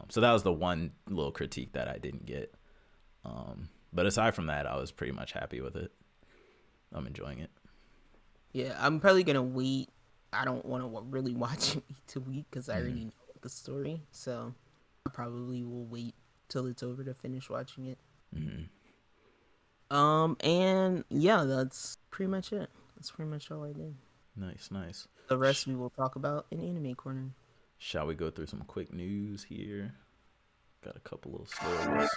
so that was the one little critique that I didn't get. But aside from that, I was pretty much happy with it. I'm enjoying it. Yeah, I'm probably gonna wait. I don't want to really watch it week to week because I already know the story. So I probably will wait till it's over to finish watching it. And yeah, that's pretty much it. That's pretty much all I did. Nice. The rest we will talk about in Anime Corner. Shall we go through some quick news here? Got a couple little stories.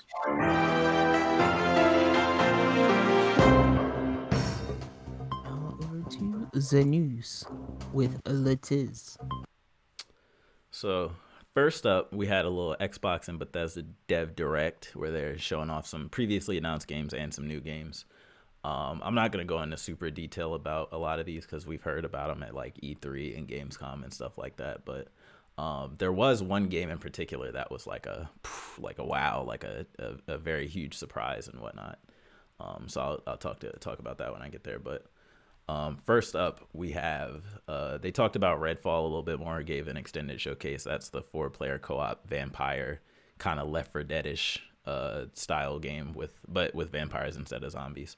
Now over to the news with Latiz. So First up, we had a little Xbox and Bethesda Dev Direct where they're showing off some previously announced games and some new games. I'm not going to go into super detail about a lot of these because we've heard about them at like E3 and Gamescom and stuff like that. But there was one game in particular that was like a wow, like a very huge surprise and whatnot. So I'll talk about that when I get there. But first up, we have they talked about Redfall a little bit more. Gave an extended showcase. That's the 4-player co-op vampire kind of Left 4 Dead-ish style game with vampires instead of zombies.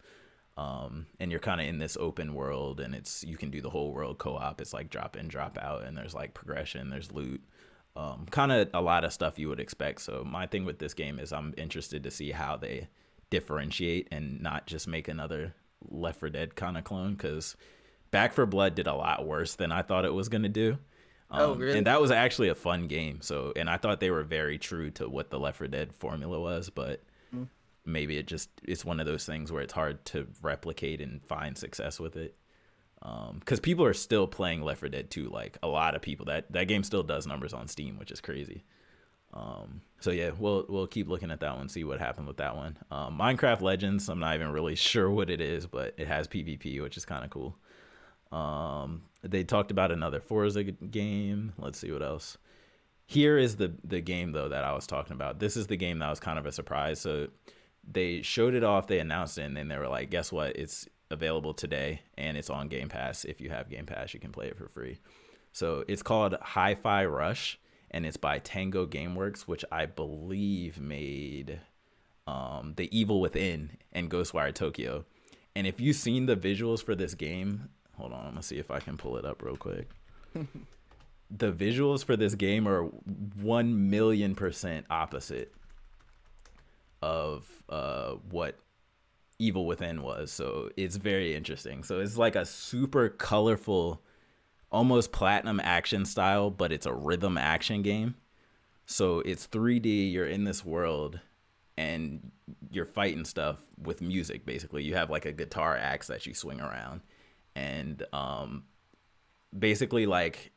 And you're kind of in this open world, and you can do the whole world co-op. It's like drop in, drop out, and there's like progression, there's loot, kind of a lot of stuff you would expect. So my thing with this game is I'm interested to see how they differentiate and not just make another Left 4 Dead kind of clone, because Back 4 Blood did a lot worse than I thought it was going to do. Oh, really? And that was actually a fun game. So, and I thought they were very true to what the Left 4 Dead formula was, but maybe it's one of those things where it's hard to replicate and find success with it. Because people are still playing Left 4 Dead 2. Like a lot of people, that game still does numbers on Steam, which is crazy. So yeah, we'll keep looking at that one, see what happened with that one. Minecraft Legends, I'm not even really sure what it is, but it has PvP, which is kind of cool. They talked about another Forza game. Let's see what else. Here is the game though that I was talking about. This is the game that was kind of a surprise. So they showed it off, they announced it, and then they were like, guess what? It's available today, and it's on Game Pass. If you have Game Pass, you can play it for free. So it's called Hi-Fi Rush, and it's by Tango Gameworks, which I believe made The Evil Within and Ghostwire Tokyo. And if you've seen the visuals for this game, hold on, I'm going to see if I can pull it up real quick. The visuals for this game are 1,000,000% opposite of what Evil Within was. So it's very interesting. So it's like a super colorful, almost platinum action style, but it's a rhythm action game. So it's 3D, you're in this world and you're fighting stuff with music. Basically, you have like a guitar axe that you swing around, and basically like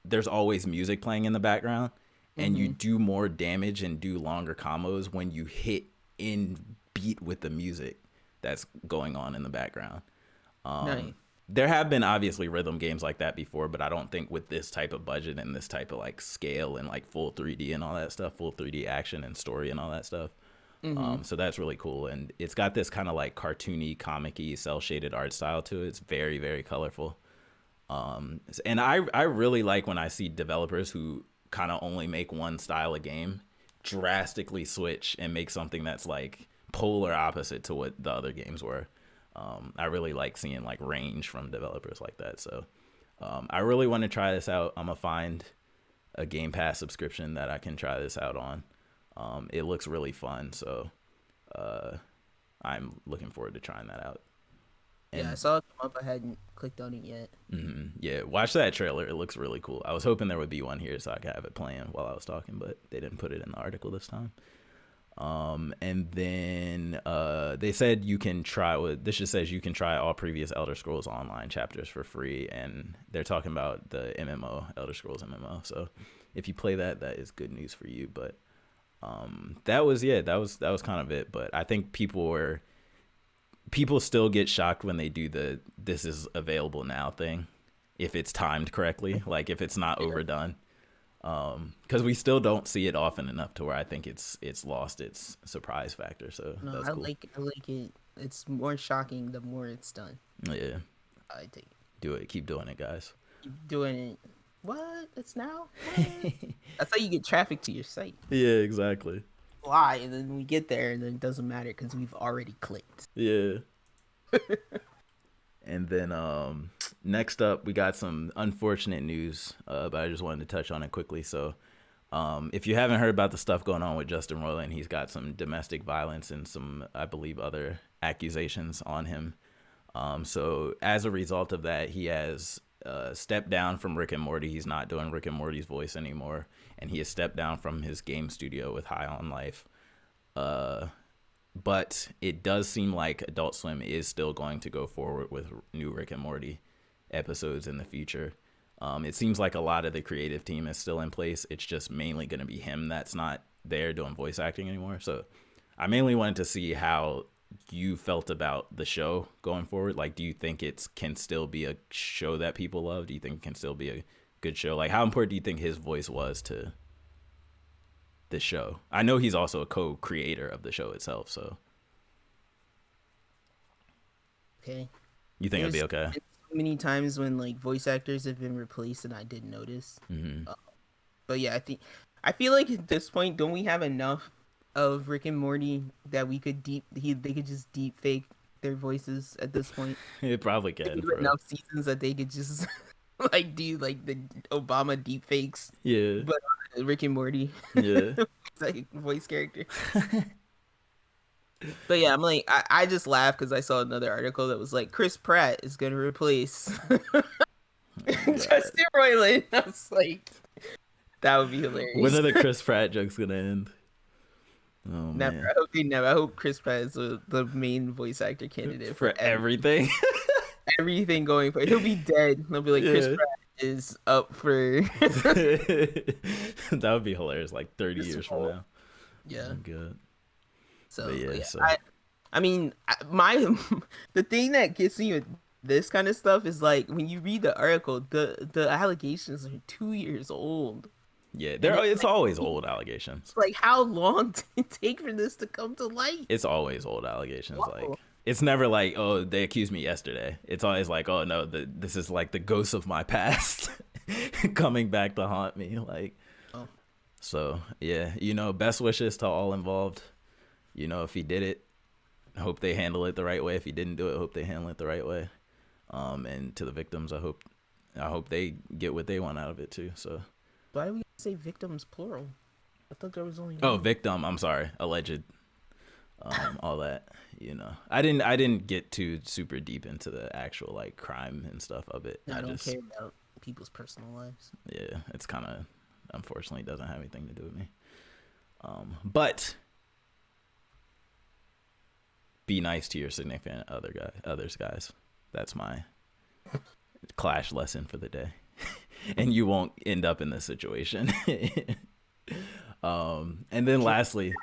there's always music playing in the background, and you do more damage and do longer combos when you hit in beat with the music that's going on in the background. Nice. There have been obviously rhythm games like that before, but I don't think with this type of budget and this type of like scale and like full 3D and all that stuff, full 3D action and story and all that stuff. So that's really cool. And it's got this kind of like cartoony, comic-y, cel-shaded art style to it. It's very, very colorful. And I really like when I see developers who kind of only make one style of game drastically switch and make something that's like polar opposite to what the other games were. I really like seeing like range from developers like that. So I really want to try this out. I'm gonna find a Game Pass subscription that I can try this out on. It looks really fun, so I'm looking forward to trying that out. And, yeah, I saw it come up. I hadn't clicked on it yet. Yeah, watch that trailer. It looks really cool. I was hoping there would be one here so I could have it playing while I was talking, but they didn't put it in the article this time. And then they said you can try. This just says you can try all previous Elder Scrolls Online chapters for free, and they're talking about the MMO, Elder Scrolls MMO. So if you play that, that is good news for you. But that was kind of it. But I think people still get shocked when they do the "this is available now" thing, if it's timed correctly, like if it's not overdone. Because we still don't see it often enough to where I think it's lost its surprise factor. So No, that's I cool. like it. It's more shocking the more it's done. Yeah, I take it. do it. Keep doing it, guys. Keep doing it. What? It's now? What? That's how you get traffic to your site. Yeah, exactly. Why? And then we get there, and then it doesn't matter because we've already clicked. Yeah. And then next up, we got some unfortunate news, but I just wanted to touch on it quickly. So if you haven't heard about the stuff going on with Justin Roiland, he's got some domestic violence and some, I believe, other accusations on him. So as a result of that, he has stepped down from Rick and Morty. He's not doing Rick and Morty's voice anymore, and he has stepped down from his game studio with High on Life. But it does seem like Adult Swim is still going to go forward with new Rick and Morty episodes in the future. It seems like a lot of the creative team is still in place. It's just mainly going to be him that's not there doing voice acting anymore. So I mainly wanted to see how you felt about the show going forward. Like, do you think it can still be a show that people love? Do you think it can still be a good show? Like, how important do you think his voice was to the show? I know he's also a co-creator of the show itself, so. Okay. You think it'd be okay? So many times when like voice actors have been replaced and I didn't notice. But yeah, I feel like at this point, don't we have enough of Rick and Morty that we could they could just deep fake their voices at this point? It probably can. Enough seasons that they could just like do like the Obama deep fakes. Yeah. But Rick and Morty. Yeah. It's like voice character. But yeah, I'm like, I just laughed because I saw another article that was like, Chris Pratt is going to replace Justin Roiland. I was like, that would be hilarious. When are the Chris Pratt jokes going to end? Oh, never. man. I hope they never. I hope Chris Pratt is the main voice actor candidate for everything. Everything going for it. He'll be dead. They'll be like, Chris Pratt is up for. That would be hilarious. Like 30 years from now. Yeah. Oh, good. So, yeah, I mean, the thing that gets me with this kind of stuff is like when you read the article, the allegations are 2 years old. Yeah, it's like, always old allegations. Like, how long did it take for this to come to light? It's always old allegations. Whoa. Like, it's never like, oh, they accused me yesterday. It's always like, oh no, this is like the ghost of my past coming back to haunt me. Like, so yeah, best wishes to all involved. If he did it, I hope they handle it the right way. If he didn't do it, I hope they handle it the right way. And to the victims, I hope they get what they want out of it too. So why do we say victims plural? I thought there was only one. Oh, victim. I'm sorry, alleged. All that. I didn't get too super deep into the actual like crime and stuff of it. I don't care about people's personal lives. Yeah, it's kind of unfortunately doesn't have anything to do with me. But be nice to your significant others, guys. That's my clash lesson for the day. And you won't end up in this situation. And then lastly,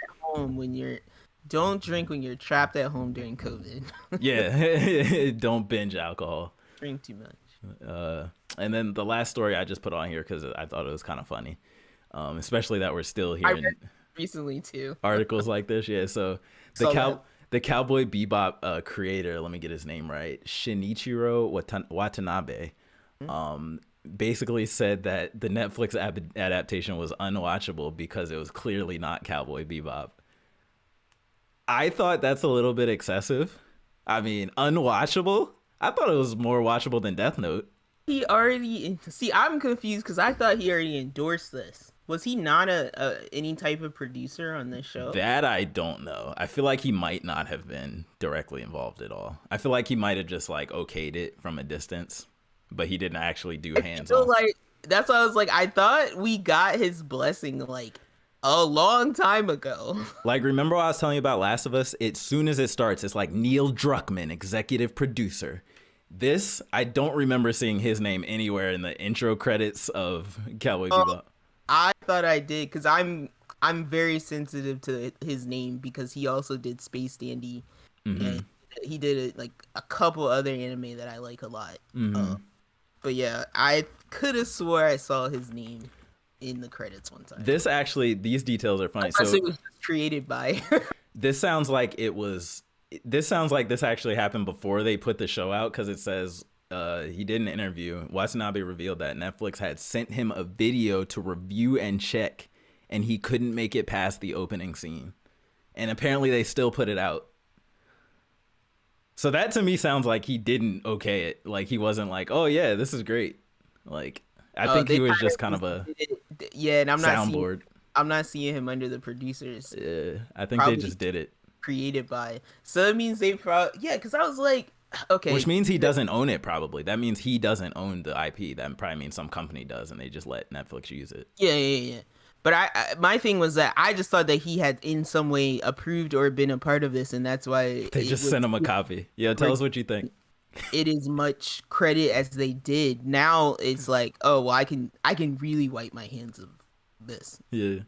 don't drink when you're trapped at home during COVID. Yeah, don't binge alcohol. Drink too much. And then the last story I just put on here because I thought it was kind of funny, especially that we're still hearing recently too articles like this. Yeah, so the Cowboy Bebop creator, let me get his name right, Shinichiro Watanabe, basically said that the Netflix adaptation was unwatchable because it was clearly not Cowboy Bebop. I thought that's a little bit excessive. I mean, unwatchable? I thought it was more watchable than Death Note. I'm confused because I thought he already endorsed this. Was he not any type of producer on this show? That I don't know. I feel like he might not have been directly involved at all. I feel like he might have just like okayed it from a distance, but he didn't actually do hands-on. Like, that's why I was like, I thought we got his blessing like a long time ago. Like, remember what I was telling you about Last of Us? As soon as it starts, it's like Neil Druckmann, executive producer. This, I don't remember seeing his name anywhere in the intro credits of Cowboy Bebop. I thought I did because I'm very sensitive to his name because he also did Space Dandy, and he did like a couple other anime that I like a lot. But yeah, I could have swore I saw his name in the credits one time. These details are funny. So it was just created by. This sounds like this actually happened before they put the show out because it says. He did an interview. Watanabe revealed that Netflix had sent him a video to review and check, and he couldn't make it past the opening scene. And apparently they still put it out. So that to me sounds like he didn't okay it. Like he wasn't like, oh yeah, this is great. Like I think he was just kind of a and soundboard. I'm not seeing him under the producers. Yeah, I think they just did it. Created by. So it means they probably because I was like. Okay. Which means he doesn't own it, probably. That means he doesn't own the IP. That probably means some company does, and they just let Netflix use it. Yeah. But my thing was that I just thought that he had in some way approved or been a part of this, and that's why... They just sent him a copy. Yeah, tell us what you think. it as much credit as they did. Now it's like, oh well, I can really wipe my hands of this. Yeah.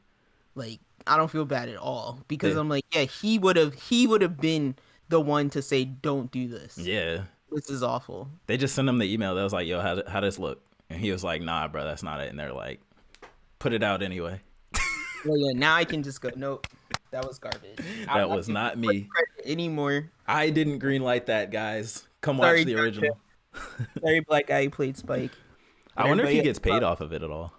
Like I don't feel bad at all because They, I'm like, yeah, he would have been the one to say, don't do this. yeah. This is awful. They just sent him the email that was like, yo, how does this look? And he was like, nah, bro, that's not it. And they're like, put it out anyway. Well, yeah, now I can just go, nope, that was garbage. That was not me anymore. I didn't greenlight that, guys. Come watch the original. Sorry, black guy who played Spike. I wonder if he gets paid off of it at all.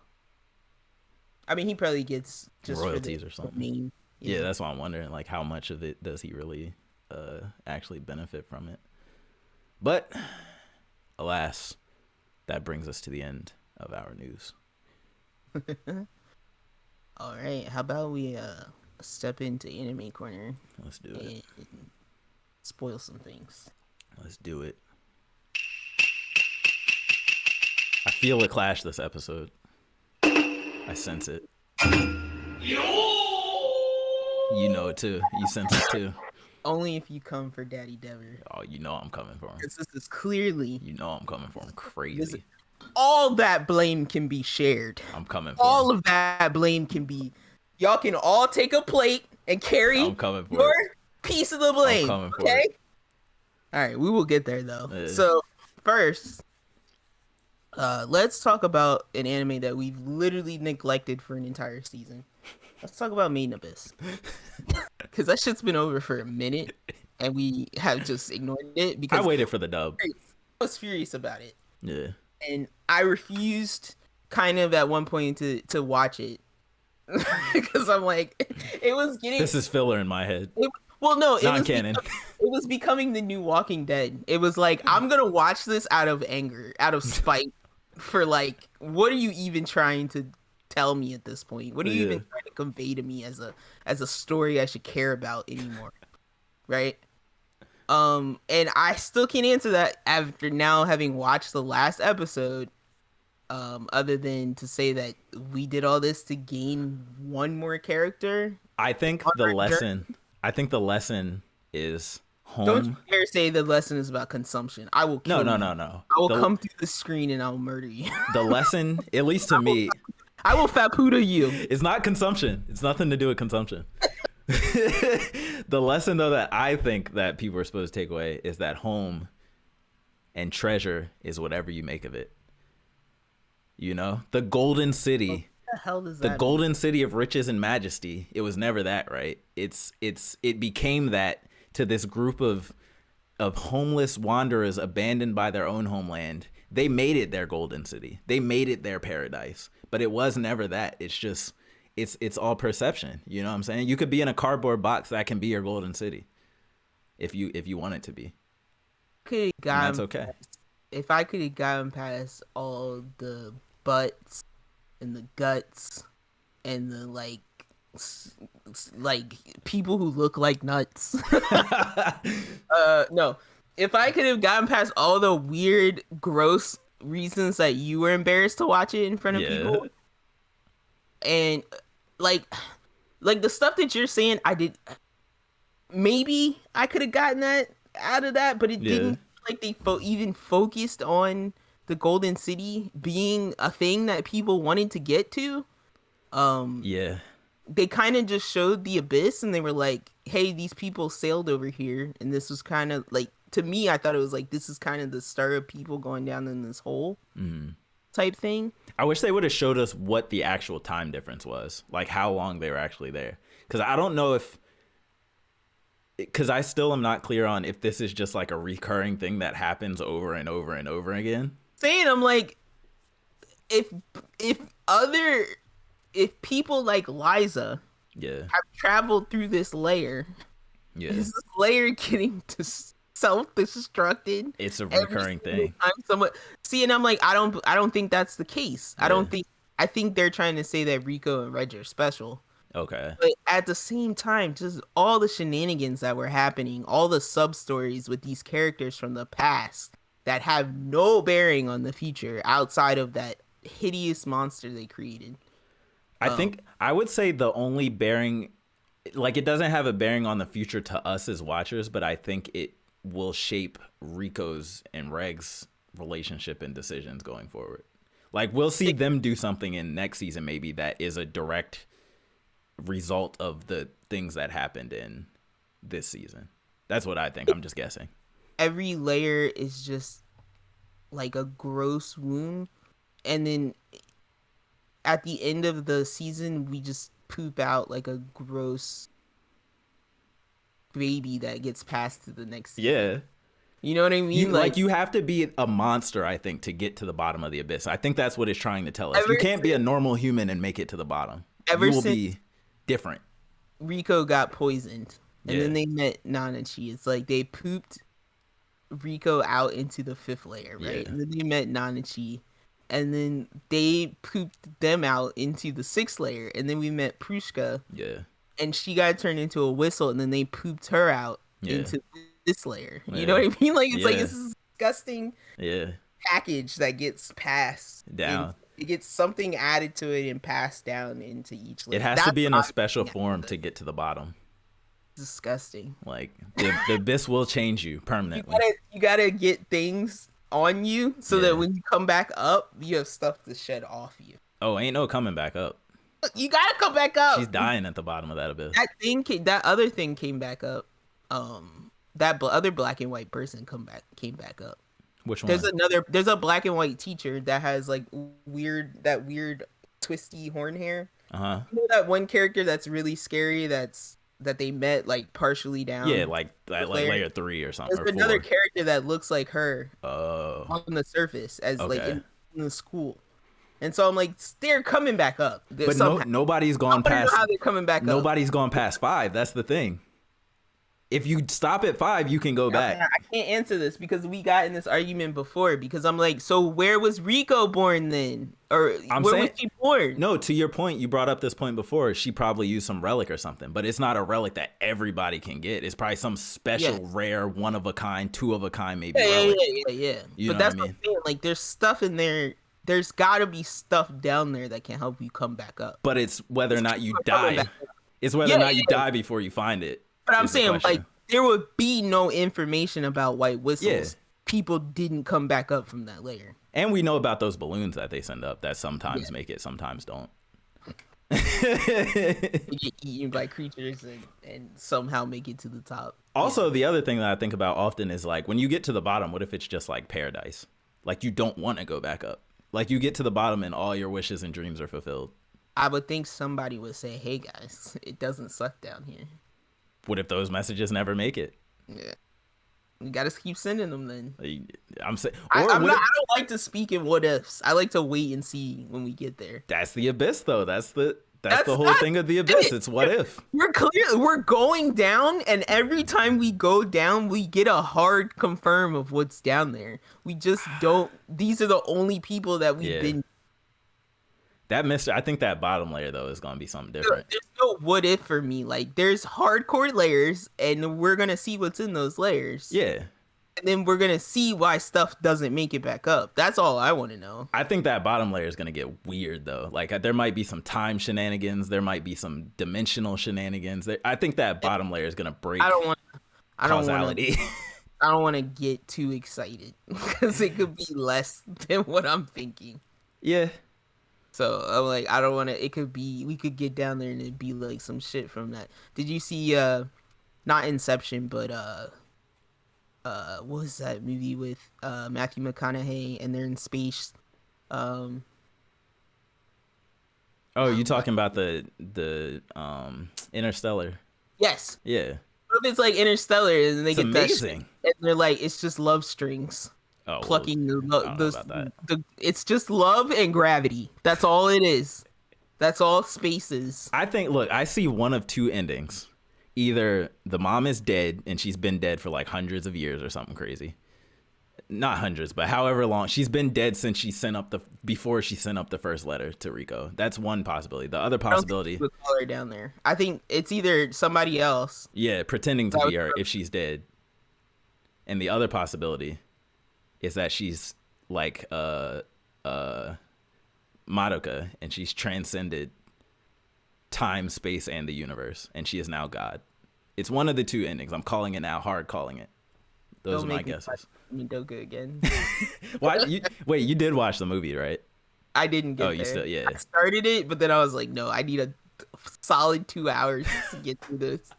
I mean, he probably gets just royalties or something. Yeah, know? that's why I'm wondering, like, how much of it does he really actually benefit from it? But, alas, that brings us to the end of our news. All right, how about we step into Anime Corner? Let's do it. And spoil some things. Let's do it. I feel a clash this episode. I sense it. You know it too. You sense it too. Only if you come for Daddy Dever. Oh, you know I'm coming for him. Because this is clearly... You know I'm coming for him crazy. All that blame can be shared. I'm coming for all him. of that blame can be... Y'all can all take a plate and carry your piece of the blame. I'm coming for okay? it. All right, we will get there though. So first, let's talk about an anime that we've literally neglected for an entire season. Let's talk about Made in Abyss. Because that shit's been over for a minute, and we have just ignored it. Because I waited for the dub. I was furious about it. Yeah. And I refused, kind of at one point, to watch it. Because I'm like, it was getting... This is filler in my head. Well, no, it non-canon. It was becoming the new Walking Dead. It was like, I'm gonna watch this out of anger, out of spite, for like, what are you even trying to tell me at this point? What are you even trying to convey to me as a story I should care about anymore? Right? And I still can't answer that after now having watched the last episode. Other than to say that we did all this to gain one more character. I think the lesson is home. Don't you dare say the lesson is about consumption. I will kill you. No. I will come through the screen and I'll murder you. The lesson, at least to me, I will faputa you. It's not consumption. It's nothing to do with consumption. The lesson, though, that I think that people are supposed to take away is that home and treasure is whatever you make of it. You know, the golden city. What the hell does that mean? Golden city of riches and majesty. It was never that, right? It became that to this group of homeless wanderers abandoned by their own homeland. They made it their golden city. They made it their paradise. But it was never that. It's just it's all perception. You know what I'm saying? You could be in a cardboard box that can be your golden city if you want it to be. That's okay. If I could have gotten past all the butts and the guts and the like people who look like nuts. No. If I could have gotten past all the weird, gross reasons that you were embarrassed to watch it in front of people, and like the stuff that you're saying, maybe I could have gotten that out of that, but it didn't. Like they even focused on the Golden City being a thing that people wanted to get to. They kind of just showed the abyss, and they were like, "Hey, these people sailed over here," and this was kind of like, to me, I thought it was like, this is kind of the start of people going down in this hole type thing. I wish they would have showed us what the actual time difference was, like how long they were actually there, because I don't know if. Because I still am not clear on if this is just like a recurring thing that happens over and over and over again. I'm like, if people like Liza have traveled through this layer, is this layer getting self-destructed? It's a recurring thing. And I'm like, I don't think that's the case. I think they're trying to say that Rico and Reg are special. Okay. But at the same time, just all the shenanigans that were happening, all the sub-stories with these characters from the past that have no bearing on the future outside of that hideous monster they created. I think I would say the only bearing, like, it doesn't have a bearing on the future to us as watchers, but I think will shape Rico's and Reg's relationship and decisions going forward. Like, we'll see them do something in next season maybe that is a direct result of the things that happened in this season. That's what I think. I'm just guessing. Every layer is just like a gross wound, and then at the end of the season we just poop out like a gross baby that gets passed to the next season. Yeah. You know what I mean? Like you have to be a monster, I think, to get to the bottom of the abyss. I think that's what it's trying to tell us. You can't be a normal human and make it to the bottom. You will be different. Rico got poisoned, and then they met Nanachi. It's like they pooped Rico out into the 5th layer, right? And then they met Nanachi, and then they pooped them out into the 6th layer, and then we met Prushka. Yeah. And she got turned into a whistle, and then they pooped her out into this layer. You know what I mean? Like, it's like this is disgusting package that gets passed down. It gets something added to it and passed down into each layer. It has to be in a special form to get to the bottom. Disgusting. Like, the abyss will change you permanently. You gotta get things on you so that when you come back up, you have stuff to shed off you. Oh, ain't no coming back up. You gotta come back up. She's dying at the bottom of that abyss. That other thing came back up. That other black and white person came back up. Which one? There's a black and white teacher that has like weird twisty horn hair. Uh-huh. You know that one character that's really scary that they met like partially down. Yeah, like layer 3 or something. There's another character that looks like her. Oh. On the surface as like in the school. And so I'm like, they're coming back up. But nobody's gone past. How they're coming back nobody's gone past 5. That's the thing. If you stop at 5, you can go back. I can't answer this because we got in this argument before. Because I'm like, so where was Rico born then? Or where was she born? No, to your point, you brought up this point before. She probably used some relic or something. But it's not a relic that everybody can get. It's probably some special, rare, one of a kind, two of a kind, maybe. Yeah. You but know that's what I mean? What I'm saying. Like, there's stuff in there. There's got to be stuff down there that can help you come back up. But it's whether or not you die. It's whether or not you die before you find it. But I'm saying, like, there would be no information about white whistles. Yeah. People didn't come back up from that layer. And we know about those balloons that they send up that sometimes make it, sometimes don't. They get eaten by creatures and somehow make it to the top. Also, the other thing that I think about often is, like, when you get to the bottom, what if it's just like paradise? Like, you don't want to go back up. Like, you get to the bottom and all your wishes and dreams are fulfilled. I would think somebody would say, hey, guys, it doesn't suck down here. What if those messages never make it? Yeah. We got to keep sending them then. I'm saying, I don't like to speak in what ifs. I like to wait and see when we get there. That's the abyss, though. That's the whole thing of the abyss. It's what if. We're going down, and every time we go down, we get a hard confirm of what's down there. We just don't. These are the only people that we've been. I think that bottom layer, though, is going to be something different. There's no what if for me. Like, there's hardcore layers, and we're going to see what's in those layers. Yeah. And then we're going to see why stuff doesn't make it back up. That's all I want to know. I think that bottom layer is going to get weird, though. Like, there might be some time shenanigans. There might be some dimensional shenanigans. I think that bottom layer is going to break causality. I don't want to get too excited because it could be less than what I'm thinking. Yeah. So I'm like, I don't want to. It could be. We could get down there and it'd be like some shit from that. Did you see? Not Inception, but what was that movie with Matthew McConaughey and they're in space? Oh, you talking about the Interstellar? Yes. Yeah. What if it's like Interstellar and they get amazing. That shit, and they're like, it's just love strings. Oh, plucking it's just love and gravity. That's all it is. That's all spaces. I think, look, I see one of two endings. Either the mom is dead and she's been dead for like hundreds of years or something crazy. Not hundreds, but however long. She's been dead since before she sent up the first letter to Rico. That's one possibility. The other possibility, I don't think call her down there. I think it's either somebody else. Yeah, pretending to be her if she's dead. And the other possibility is that she's like Madoka and she's transcended time, space, and the universe, and she is now God. It's one of the two endings. I'm calling it now, hard calling it. Those Don't are my make me watch guesses. Madoka again. Wait, you did watch the movie, right? I didn't Oh, get you there. still, yeah. I started it, but then I was like, no, I need a solid 2 hours to get through this.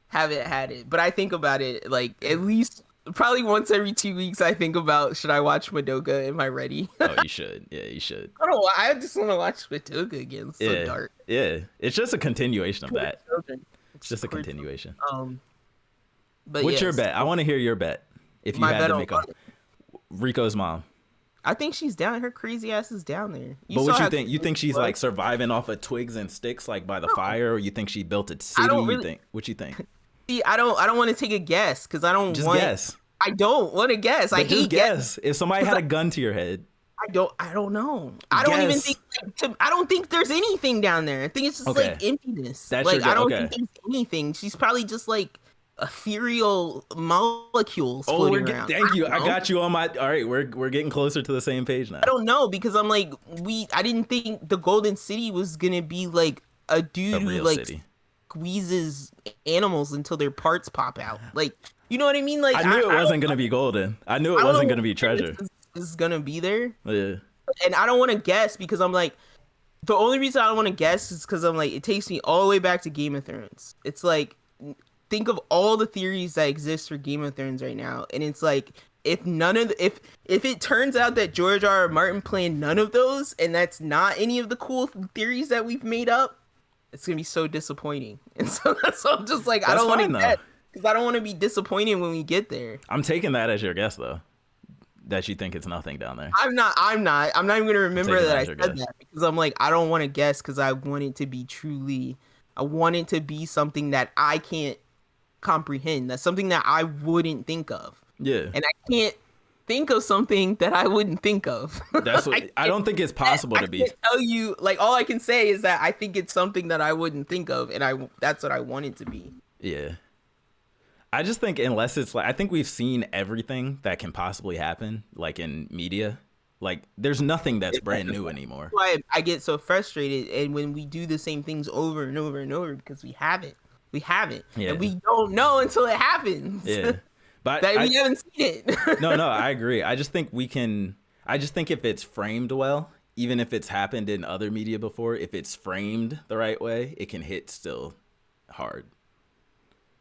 Haven't had it, but I think about it like at least probably once every 2 weeks. I think about, should I watch Madoka? Am I ready? Oh, you should. Yeah, you should. I don't know. I just want to watch Madoka again. It's so Yeah, dark. yeah. It's just a continuation of that. It's Just a towards- continuation. But What's your yes, bet? I want to hear your bet. If you my had bet to on make a Rico's mom. I think she's down. Her crazy ass is down there. But what you think? You think she's like surviving off of twigs and sticks, like by the fire, or you think she built a city? You think? What you think? See, I don't want to take a guess because I don't Just want. guess. I don't want to guess. I But just hate guess. If somebody had a gun to your head, I don't know. I don't even Guess. think. I don't think there's anything down there. I think it's just Okay. like emptiness. That's like your I don't okay. think there's anything. She's probably just like ethereal molecules oh, floating around. thank you. I don't know. got you on my. All right, we're getting closer to the same page now. I don't know because I'm like I didn't think the Golden City was gonna be like a dude A who real like city. squeezes animals until their parts pop out. Like, you know what I mean? Like I knew it wasn't gonna be golden. I knew it wasn't gonna be treasure. This is gonna be there. Yeah. And I don't want to guess because I'm like, the only reason I don't want to guess is because I'm like, it takes me all the way back to Game of Thrones. It's like, think of all the theories that exist for Game of Thrones right now, and it's like, if it turns out that George R. R. Martin planned none of those, and that's not any of the cool theories that we've made up, it's gonna be so disappointing. And so I'm just like, I That's don't want fine, to though. guess because I don't want to be disappointed when we get there. I'm taking that as your guess though. That you think it's nothing down there. I'm not even gonna remember taking that that I as your said guess. that because I'm like, I don't want to guess because I want it to be I want it to be something that I can't comprehend. That's something that I wouldn't think of. Yeah. And I can't think of something that I wouldn't think of. That's what I don't think it's possible to be. I can't tell you, like, all I can say is that I think it's something that I wouldn't think of, and that's what I want it to be. Yeah. I just think unless it's like, I think we've seen everything that can possibly happen, like in media. Like, there's nothing that's brand new anymore. That's why I get so frustrated, and when we do the same things over and over and over because we haven't, Yeah. and we don't know until it happens. Yeah. But that we haven't seen it. no, I agree. I just think if it's framed well, even if it's happened in other media before, if it's framed the right way, it can hit still hard.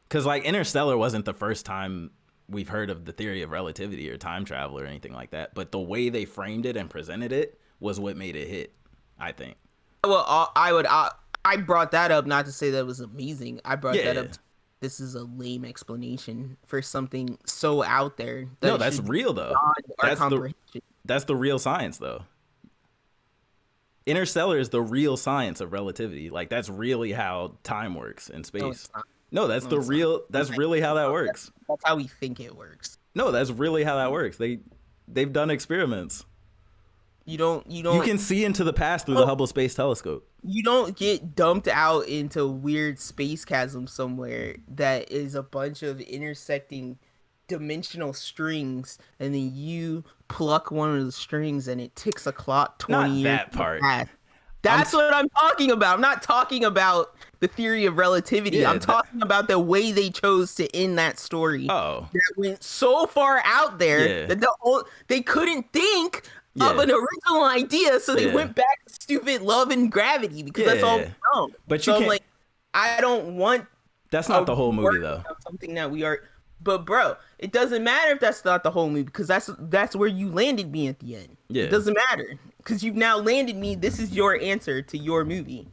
Because, like, Interstellar wasn't the first time we've heard of the theory of relativity or time travel or anything like that. But the way they framed it and presented it was what made it hit, I think. Well, I brought that up not to say that it was amazing. I brought that up. This is a lame explanation for something so out there. No, that's real, though. That's the real science, though. Interstellar is the real science of relativity. Like, that's really how time works in space. No, that's really how that works. That's how we think it works. No, that's really how that works. They've done experiments. You can see into the past through the Hubble Space Telescope. You don't get dumped out into weird space chasm somewhere that is a bunch of intersecting dimensional strings, and then you pluck one of the strings and it ticks a clock 20 years. Not that part. That's what I'm talking about. I'm not talking about the theory of relativity. Yeah, I'm talking about the way they chose to end that story. Oh. That went so far out there that they couldn't think of an original idea, so they went back to stupid love and gravity because that's all we know. But so I'm like, I don't want. That's not the whole movie, though. Something that we are. But bro, it doesn't matter if that's not the whole movie because that's where you landed me at the end. Yeah. It doesn't matter because you've now landed me. This is your answer to your movie.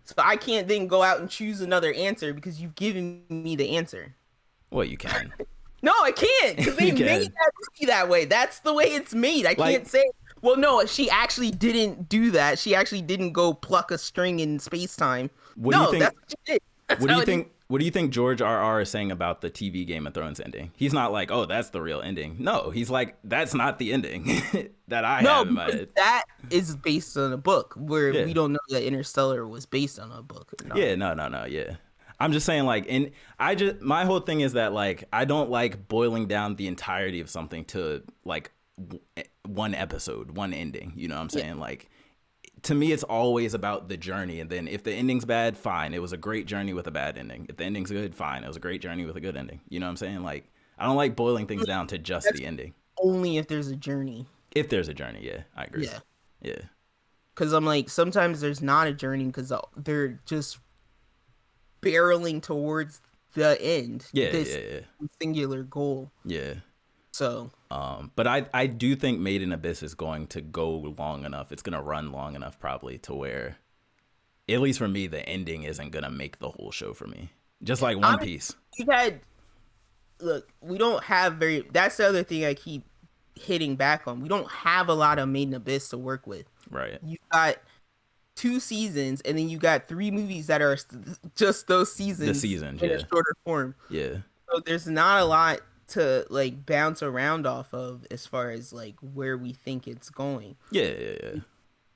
So I can't then go out and choose another answer because you've given me the answer. Well, you can. No, I can't because they made that movie that way. That's the way it's made. I can't say, well, no, she actually didn't do that. She actually didn't go pluck a string in space-time. That's what she did. What do you think George R.R. is saying about the TV Game of Thrones ending? He's not like, oh, that's the real ending. No, he's like, that's not the ending that I have in my head. That is based on a book where we don't know that Interstellar was based on a book. No. Yeah, no, yeah. I'm just saying, like, my whole thing is that, like, I don't like boiling down the entirety of something to, like, one episode, one ending. You know what I'm saying? Like, to me, it's always about the journey. And then if the ending's bad, fine. It was a great journey with a bad ending. If the ending's good, fine. It was a great journey with a good ending. You know what I'm saying? Like, I don't like boiling things down to just That's the ending. only if there's a journey. If there's a journey, yeah, I agree. Yeah. Yeah. Because I'm like, sometimes there's not a journey because they're just barreling towards the end. Yeah, This yeah, singular goal. yeah. So, But I do think Made in Abyss is going to go long enough. It's going to run long enough probably to where, at least for me, the ending isn't going to make the whole show for me. Just like One Piece. Look, we don't have that's the other thing I keep hitting back on. We don't have a lot of Made in Abyss to work with. Right. You got 2 seasons, and then you got 3 movies that are just those seasons. The seasons, in a shorter form. Yeah. So there's not a lot to like bounce around off of as far as like where we think it's going. Yeah.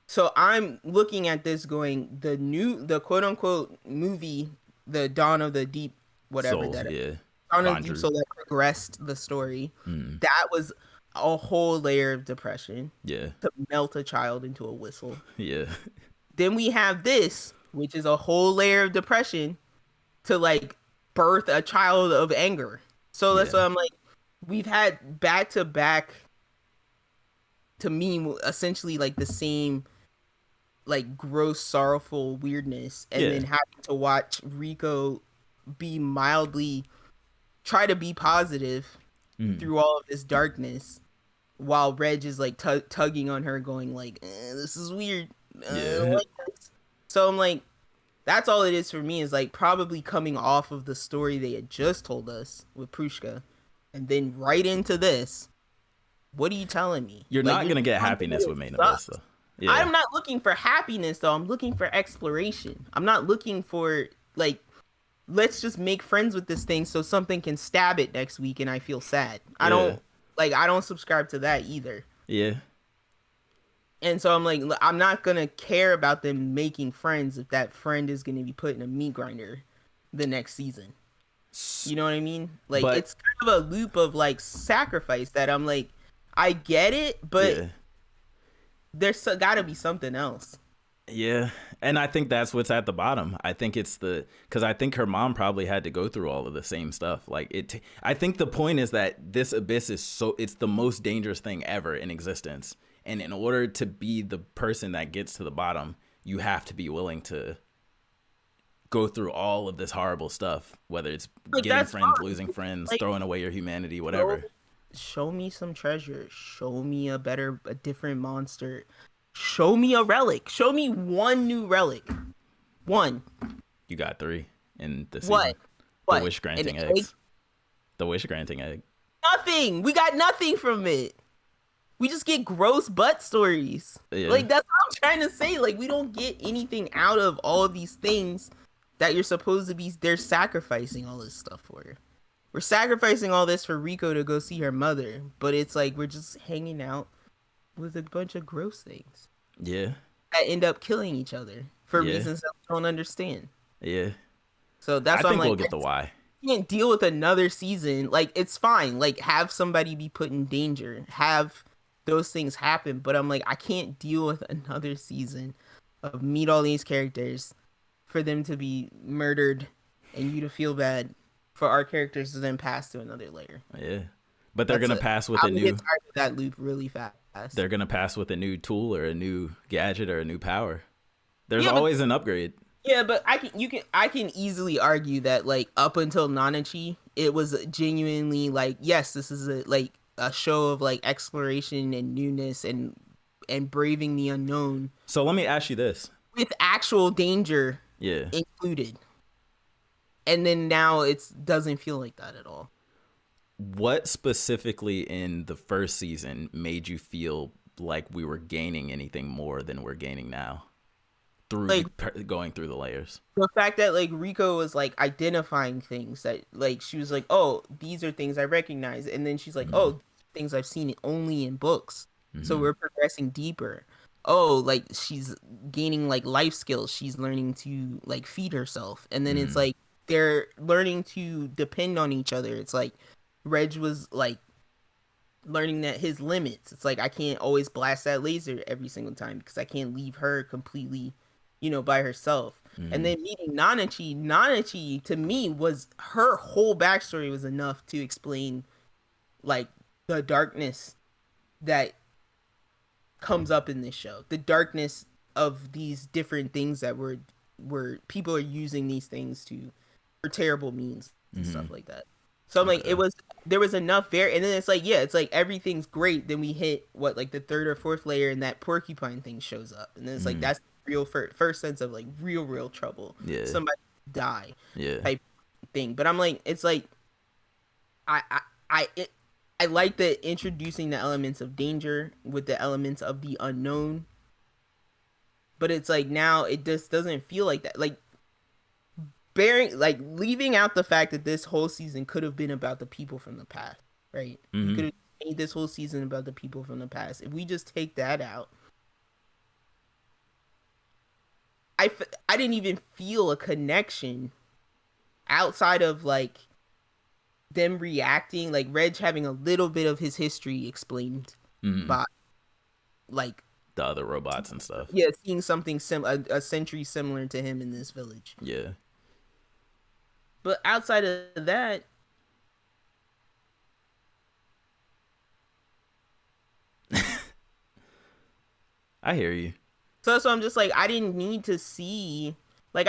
So I'm looking at this going, the quote unquote movie, the Dawn of the Deep, whatever Soul, that is. yeah. Dawn of the Deep Soul that progressed the story. That was a whole layer of depression. Yeah. To melt a child into a whistle. Yeah. Then we have this, which is a whole layer of depression to like birth a child of anger. So that's why I'm like, we've had back to back, to me, essentially like the same, like gross, sorrowful weirdness, and then having to watch Rico try to be positive through all of this darkness, while Reg is like tugging on her, going like, "This is weird." I don't like this. So I'm like, that's all it is for me, is like probably coming off of the story they had just told us with Prushka, and then right into this. What are you telling me? You're not gonna get happiness with Made in Abyss, though. Yeah. I'm not looking for happiness, though. I'm looking for exploration. I'm not looking for like, let's just make friends with this thing so something can stab it next week and I feel sad. I don't subscribe to that either. Yeah. And so I'm like, I'm not going to care about them making friends if that friend is going to be put in a meat grinder the next season. You know what I mean? Like, it's kind of a loop of like sacrifice that I'm like, I get it, but there's got to be something else. Yeah. And I think that's what's at the bottom. I think it's because I think her mom probably had to go through all of the same stuff. Like I think the point is that this abyss it's the most dangerous thing ever in existence. And in order to be the person that gets to the bottom, you have to be willing to go through all of this horrible stuff, whether it's like, getting friends, losing friends, like, throwing away your humanity, whatever. Show me some treasure. Show me a different monster. Show me a relic. Show me one new relic. One. You got 3 in the season. What? The wish granting eggs. The wish granting egg. Nothing. We got nothing from it. We just get gross butt stories. Yeah. Like, that's what I'm trying to say. Like, we don't get anything out of all of these things that you're supposed to be. They're sacrificing all this stuff for. We're sacrificing all this for Rico to go see her mother. But it's like we're just hanging out with a bunch of gross things. Yeah. That end up killing each other for reasons that we don't understand. Yeah. So that's why I'm like, we'll get the why. You can't deal with another season. Like, it's fine. Like, have somebody be put in danger. Have those things happen, but I'm like, I can't deal with another season of meet all these characters for them to be murdered and you to feel bad for our characters to then pass to another layer. Yeah, but they're gonna pass with a new. Get tired of that loop really fast. They're gonna pass with a new tool or a new gadget or a new power. There's always an upgrade. Yeah, but I can easily argue that like up until Nanachi, it was genuinely like, yes, this is a show of like exploration and newness and braving the unknown. So let me ask you this. With actual danger included. And then now it doesn't feel like that at all. What specifically in the first season made you feel like we were gaining anything more than we're gaining now? Through like, going through the layers. The fact that like Rico was like identifying things that like she was like, oh, these are things I recognize, and then she's like, oh, things I've seen only in books. So we're progressing deeper. Oh, like she's gaining like life skills. She's learning to like feed herself, and then it's like they're learning to depend on each other. It's like Reg was like learning that his limits. It's like I can't always blast that laser every single time because I can't leave her completely, by herself. And then meeting Nanachi to me was her whole backstory was enough to explain like the darkness that comes up in this show, the darkness of these different things that were people are using these things to for terrible means and stuff like that. So I'm like, there was enough there, and then it's like, yeah, it's like everything's great. Then we hit what, like the third or fourth layer, and that porcupine thing shows up, and then it's like that's the real first sense of like real trouble. Yeah, somebody die. Yeah, type thing. But I'm like, it's like, I like the introducing the elements of danger with the elements of the unknown. But it's like now it just doesn't feel like that. Like leaving out the fact that this whole season could have been about the people from the past, right? You could have made this whole season about the people from the past. If we just take that out, I didn't even feel a connection outside of like them reacting, like Reg having a little bit of his history explained by like the other robots and stuff. Yeah, seeing something a century similar to him in this village. Yeah. But outside of that, I hear you. So I'm just like, I didn't need to see, like,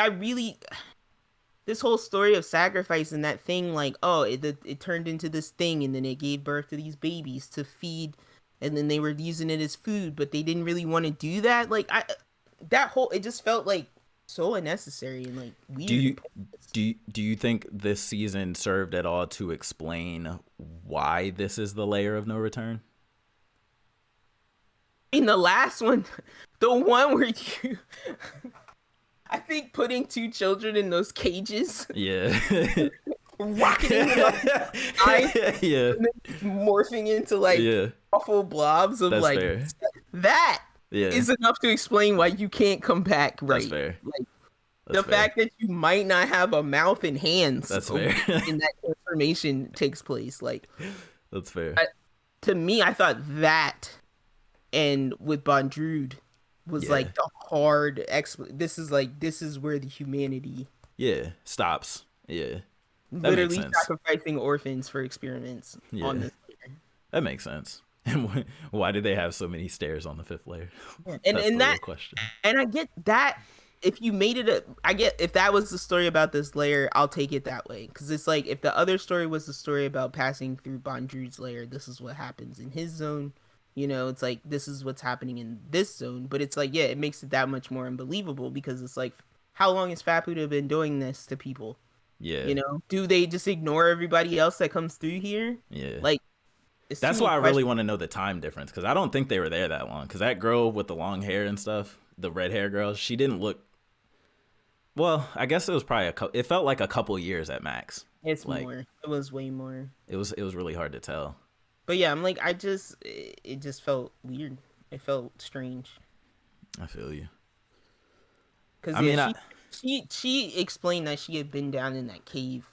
this whole story of sacrifice and that thing, like, oh, it turned into this thing, and then it gave birth to these babies to feed, and then they were using it as food, but they didn't really want to do that. Like, it just felt like so unnecessary and like weird. Do you think this season served at all to explain why this is the layer of no return? In the last one, the one where you, I think putting two children in those cages, yeah, rocketing them yeah, and then morphing into like awful blobs of That's fair. That is enough to explain why you can't come back. Right? That's fair. Like the fact that you might not have a mouth and hands. That's fair. And that transformation takes place. Like that's fair. To me, I thought that. And with Bondrewd was like the hard this is where the humanity stops. Literally sacrificing orphans for experiments on this layer. That makes sense. And why did they have so many stairs on the fifth layer? And that question. And I get that if you made it if that was the story about this layer, I'll take it that way, because it's like if the other story was the story about passing through Bondrewd's layer, this is what happens in his zone. You know, it's like, this is what's happening in this zone. But it's like, it makes it that much more unbelievable, because it's like, how long has Faputa been doing this to people? Yeah. You know, do they just ignore everybody else that comes through here? Yeah. Like, that's why I really want to know the time difference, because I don't think they were there that long. Because that girl with the long hair and stuff, the red hair girl, she didn't look. Well, I guess it was probably it felt like a couple years at max. It's like, more. It was way more. It was really hard to tell. But yeah, I'm like, it just felt weird. It felt strange. I feel you. Because she explained that she had been down in that cave,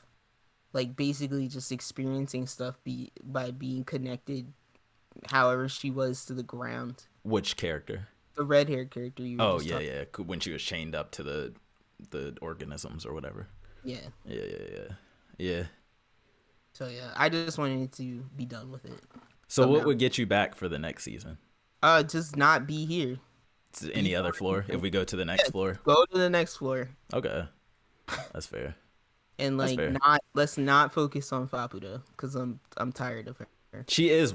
like basically just experiencing stuff by being connected, however she was, to the ground. Which character? The red hair character. When she was chained up to the organisms or whatever. Yeah. So yeah, I just wanted to be done with it. So what would get you back for the next season? Just not be here. Any other floor? If we go to the next floor? Go to the next floor. Okay. That's fair. And like, let's not focus on Faputa, because I'm tired of her. She is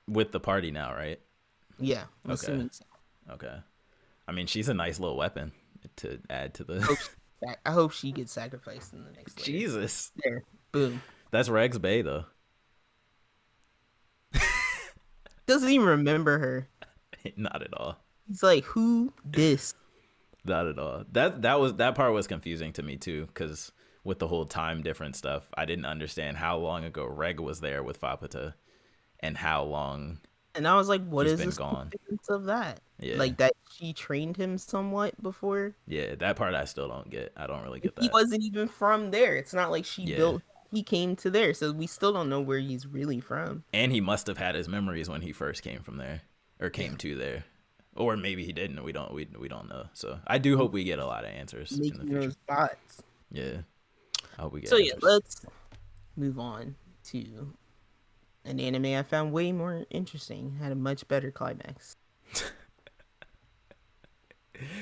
with the party now, right? Yeah. Okay. Okay. I mean, she's a nice little weapon to add to the. I hope she gets sacrificed in the next layer. Jesus. There. Boom. That's Rex Bay, though. Doesn't even remember her. Not at all. He's like, who this? Not at all. That part was confusing to me too, because with the whole time difference stuff, I didn't understand how long ago Reg was there with Faputa, and how long. And I was like, what is the significance of that? Yeah. Like that she trained him somewhat before. Yeah, that part I still don't get. I don't really get that. He wasn't even from there. It's not like she built. He came to there, so we still don't know where he's really from. And he must have had his memories when he first came from there, or came to there, or maybe he didn't. We don't know. So I do hope we get a lot of answers in the future. Those spots. Yeah, I hope we get. So answers. Let's move on to an anime I found way more interesting. Had a much better climax.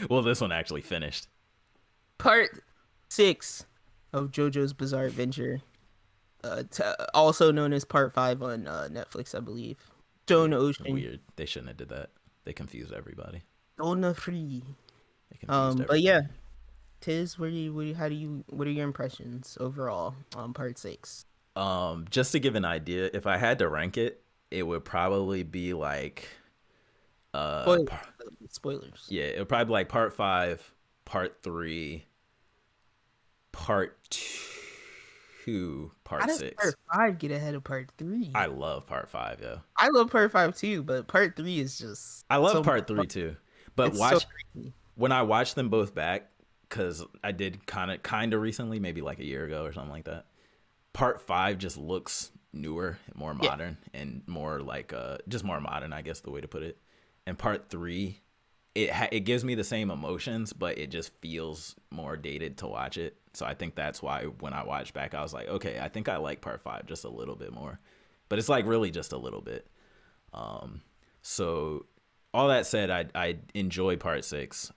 Well, this one actually finished. Part 6 of JoJo's Bizarre Adventure, also known as Part 5 on Netflix, I believe. Stone Ocean. Weird. They shouldn't have did that. They confused everybody. Dona Free. They confused everybody. But yeah, Tiz, what are your impressions overall on Part 6? Just to give an idea, if I had to rank it, it would probably be like spoilers. Yeah, it would probably be like Part 5, Part 3, Part 2, Part 6. How does Part 5 get ahead of Part 3? I love Part 5, yo. I love Part 5 too, but Part 3 is just... I love Part 3 too. But when I watched them both back, because I did kind of recently, maybe like a year ago or something like that, Part 5 just looks newer, more modern, and more like just more modern, I guess the way to put it. And Part 3, it gives me the same emotions, but it just feels more dated to watch it. So I think that's why when I watched back, I was like, okay, I think I like Part 5 just a little bit more. But it's like really just a little bit. So all that said, I enjoy Part 6.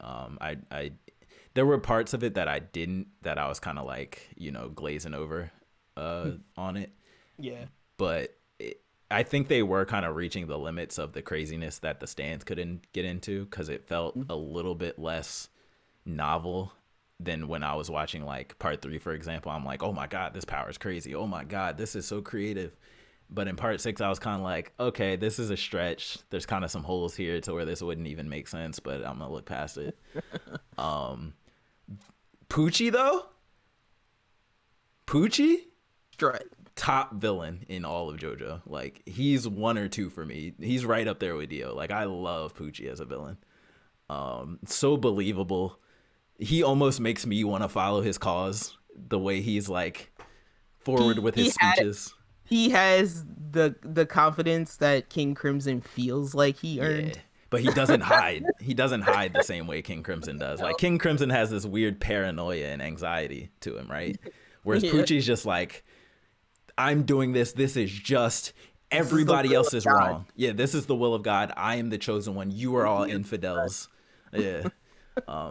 There were parts of it that I was kind of like, glazing over on it. Yeah. But I think they were kind of reaching the limits of the craziness that the stands couldn't get into, because it felt a little bit less novel than when I was watching like Part 3, for example. I'm like, oh my God, this power is crazy. Oh my God, this is so creative. But in Part 6, I was kind of like, okay, this is a stretch. There's kind of some holes here to where this wouldn't even make sense, but I'm going to look past it. Poochie, though? Poochie? Strut. Top villain in all of JoJo. Like, he's 1 or 2 for me. He's right up there with Dio. Like, I love Poochie as a villain. So believable. He almost makes me want to follow his cause, the way he's like forward with his speeches. He has the confidence that King Crimson feels like he earned. Yeah, but he doesn't hide. He doesn't hide the same way King Crimson does. Like, King Crimson has this weird paranoia and anxiety to him, right? Whereas Poochie's just like, I'm doing this. This is just, everybody else is wrong. Yeah, this is the will of God. I am the chosen one. You are all infidels. Yeah.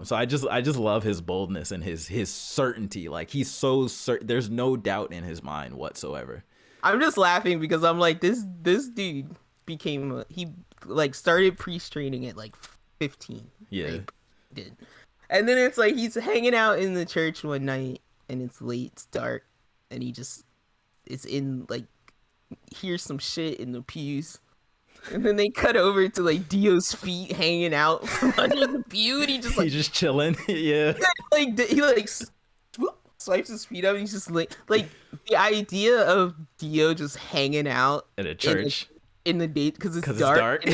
So I just love his boldness and his certainty. Like, he's so certain. There's no doubt in his mind whatsoever. I'm just laughing because I'm like, this dude became he like started pre-straining at like 15. Yeah. Right? Did. And then it's like he's hanging out in the church one night and it's late, it's dark, and he just is in like hears some shit in the pews. And then they cut over to like Dio's feet hanging out from under the pew, and he's just chilling. Yeah. He swipes his feet up, and he's just like the idea of Dio just hanging out at a church in the date because it's dark.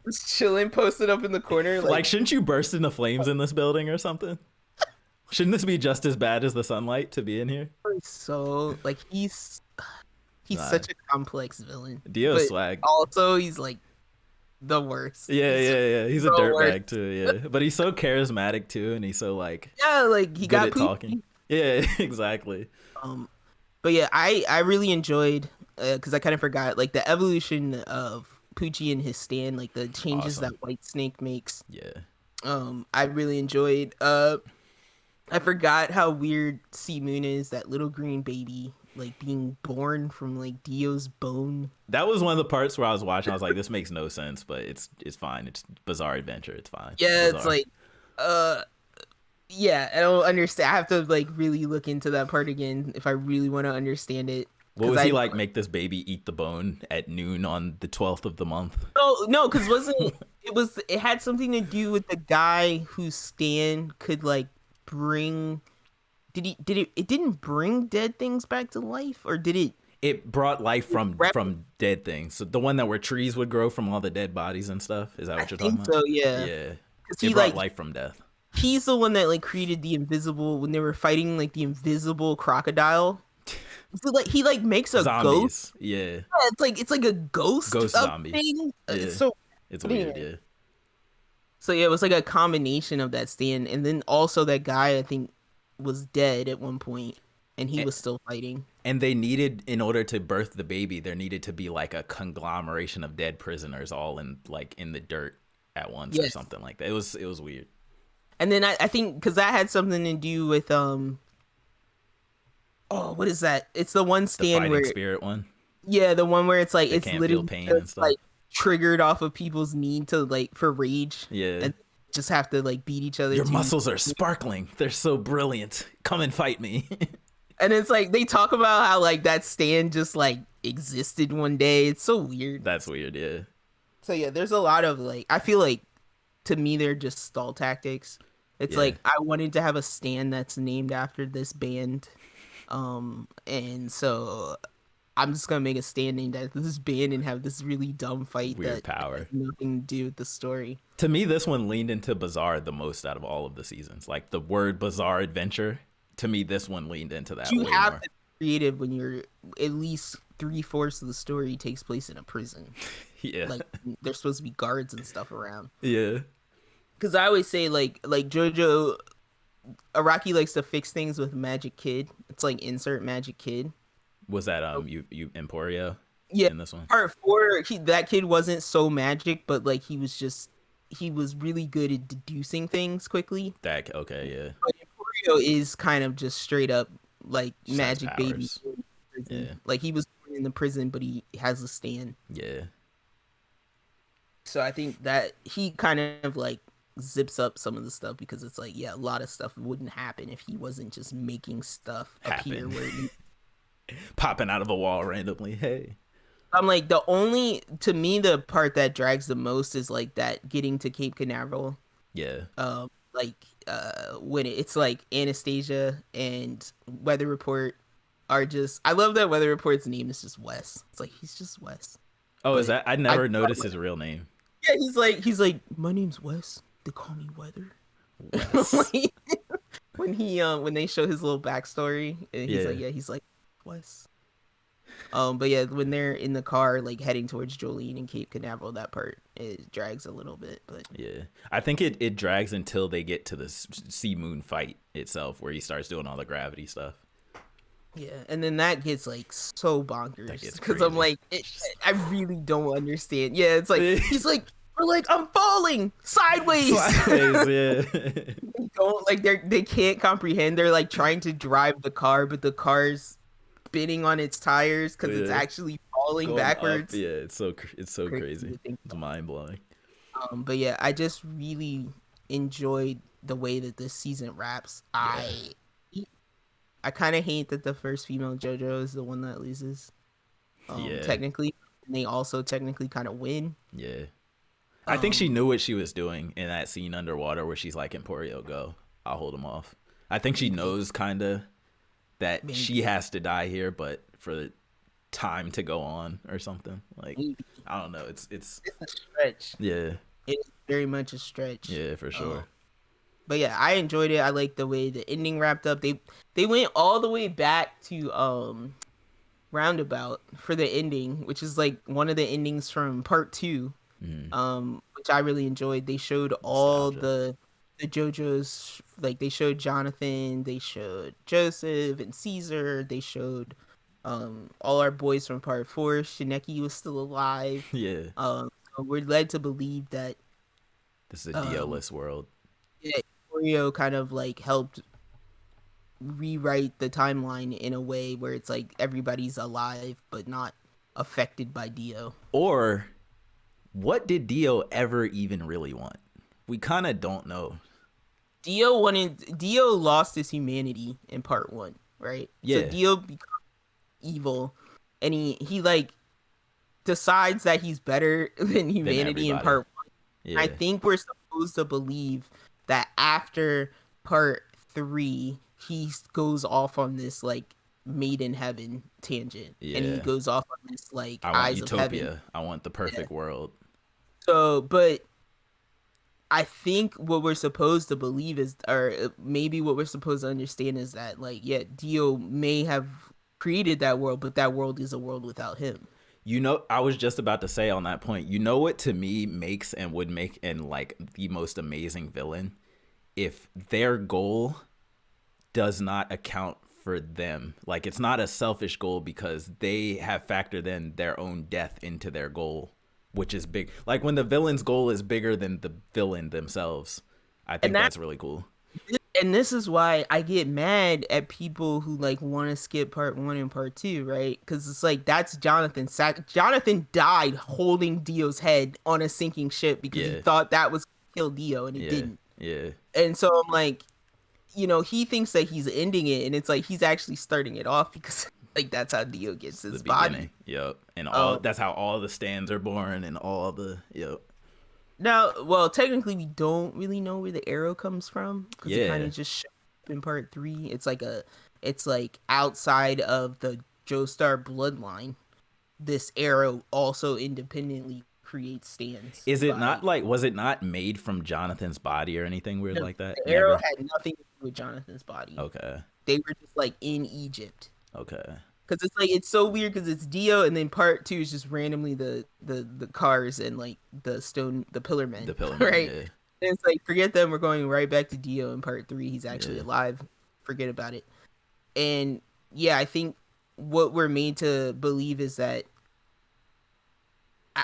Just chilling, posted up in the corner. Like, shouldn't you burst into flames in this building or something? Shouldn't this be just as bad as the sunlight to be in here? So like he's such a complex villain. Dio's swag. Also, he's like the worst. Yeah. He's a dirtbag too. Yeah, but he's so charismatic too, and he's so like he got at talking. Yeah, exactly. But yeah, I really enjoyed because I kind of forgot like the evolution of Poochie and his stand, like the changes that White Snake makes. Yeah. I really enjoyed. I forgot how weird Sea Moon is, that little green baby, like being born from like Dio's bone. That was one of the parts where I was watching. I was like, this makes no sense, but it's fine. It's Bizarre Adventure. It's fine. Yeah, it's like, yeah, I don't understand. I have to like really look into that part again if I really want to understand it. What was he like? Make this baby eat the bone at noon on the 12th of the month? No, because it had something to do with the guy whose stand could like bring. It didn't bring dead things back to life, or did it? It brought life from dead things. So the one that where trees would grow from all the dead bodies and stuff. Is that what you're talking about? So yeah. It brought life from death. He's the one that like created the invisible when they were fighting like the invisible crocodile. So, like he like makes a zombies. Ghost. Yeah, it's like a ghost zombie thing. Yeah. It's weird. Yeah. So yeah, it was like a combination of that stand, and then also that guy I think was dead at one point, and he was still fighting. And they needed, in order to birth the baby, there needed to be like a conglomeration of dead prisoners all in like in the dirt at once or Yes. something like that. It was weird. And then I think because that had something to do with what is that? It's the one The stand fighting where spirit one. yeah, the one where it's like They it's can't literally feel pain and just stuff. like triggered off of people's need to like for rage. Yeah. And just have to like beat each other. Your muscles are sparkling. They're so brilliant. Come and fight me. And it's like they talk about how like that stand just like existed one day. It's so weird. That's weird, yeah. So yeah, there's a lot of like I feel like to me they're just stall tactics. It's Yeah. like I wanted to have a stand that's named after this band. And so I'm just gonna make a stand named after this band and have this really dumb fight Weird that power. has nothing to do with the story. To me, this one leaned into bizarre the most out of all of the seasons. Like the word bizarre adventure. To me, this one leaned into that. You way have more. to be creative when you're at least 3/4 of the story takes place in a prison. Yeah. Like there's supposed to be guards and stuff around. Yeah. Because I always say like JoJo Araki likes to fix things with Magic Kid. It's like insert Magic Kid. Was that you Emporio? Yeah, In this one. part 4, that kid wasn't so magic, but like he was really good at deducing things quickly. That okay, yeah. But Emporio is kind of just straight up like Just has magic baby. powers. Yeah. Like he was born in the prison, but he has a stand. Yeah. So I think that he kind of like zips up some of the stuff because it's like, yeah, a lot of stuff wouldn't happen if he wasn't just making stuff appear Happen. where Popping out of a wall randomly. Hey. I'm like to me the part that drags the most is like that getting to Cape Canaveral. Yeah. When it's like Anastasia and Weather Report are just I love that Weather Report's name is just Wes. It's like he's just Wes. Oh, is But that? I never noticed his real name. Yeah, he's like my name's Wes. They call me Weather. Wes. when they show his little backstory, and he's like Wes. But yeah, when they're in the car like heading towards Jolene and Cape Canaveral, that part it drags a little bit, but Yeah, I think it drags until they get to the Sea Moon fight itself, where he starts doing all the gravity stuff. yeah, and then that gets like so That bonkers gets because I'm like, I really don't understand. Yeah, it's like he's like, we're like, I'm falling sideways. Sideways, yeah. They don't like they can't comprehend. They're like trying to drive the car, but the car's spinning on its tires because it's Yeah. actually falling Going backwards. up, yeah, it's so crazy. to think It's mind blowing. But yeah, I just really enjoyed the way that this season wraps. I kind of hate that the first female JoJo is the one that loses. Yeah. Technically, and they also technically kind of win. Yeah. I think she knew what she was doing in that scene underwater where she's like, Emporio, go. I'll hold him off. I think she knows kind of that she has to die here, but for the time to go on or something. Like, I don't know. It's a stretch. Yeah. It's very much a stretch. Yeah, for sure. But yeah, I enjoyed it. I like the way the ending wrapped up. They went all the way back to Roundabout for the ending, which is like one of the endings from part 2. Which I really enjoyed. They showed all the JoJo's, like they showed Jonathan, they showed Joseph and Caesar, they showed all our boys from part 4. Shineki was still alive. Yeah. So we're led to believe that This is a Dio-less world. yeah, Oreo kind of like helped rewrite the timeline in a way where it's like everybody's alive but not affected by Dio. Or what did Dio ever even really want? We kind of don't know. Dio lost his humanity in part 1, right? Yeah. So Dio becomes evil, and he like decides that he's better than humanity in part 1. Yeah. I think we're supposed to believe that after part 3, he goes off on this like made in heaven tangent, and he goes off on this like I want eyes utopia. of heaven. I want the perfect world. So, but I think what we're supposed to believe is, or maybe what we're supposed to understand is that, like, yeah, Dio may have created that world, but that world is a world without him. You know, I was just about to say on that point, you know what to me makes and would make and like the most amazing villain? If their goal does not account for them. Like, it's not a selfish goal because they have factored in their own death into their goal, which is big. Like, when the villain's goal is bigger than the villain themselves, I think that's really cool. And this is why I get mad at people who like want to skip part 1 and part 2, right? Because it's like, that's Jonathan. Jonathan died holding Dio's head on a sinking ship because he thought that was kill Dio, and it didn't. Yeah. And so I'm like, you know, he thinks that he's ending it, and it's like he's actually starting it off because like that's how Dio gets his body. Yep. And all that's how all the stands are born and all the Now, well, technically we don't really know where the arrow comes from because it kind of just shows up in part 3. It's like outside of the Joestar bloodline. This arrow also independently creates stands. Is it not like, was it not made from Jonathan's body or anything weird like that? The arrow had nothing to do with Jonathan's body. Okay. They were just like in Egypt. Okay. Because it's like, it's so weird because it's Dio, and then part 2 is just randomly the cars and like the pillar men. The pillar men, right? Yeah. And it's like, forget them, we're going right back to Dio in part 3. He's actually alive. Forget about it. And yeah, I think what we're made to believe is that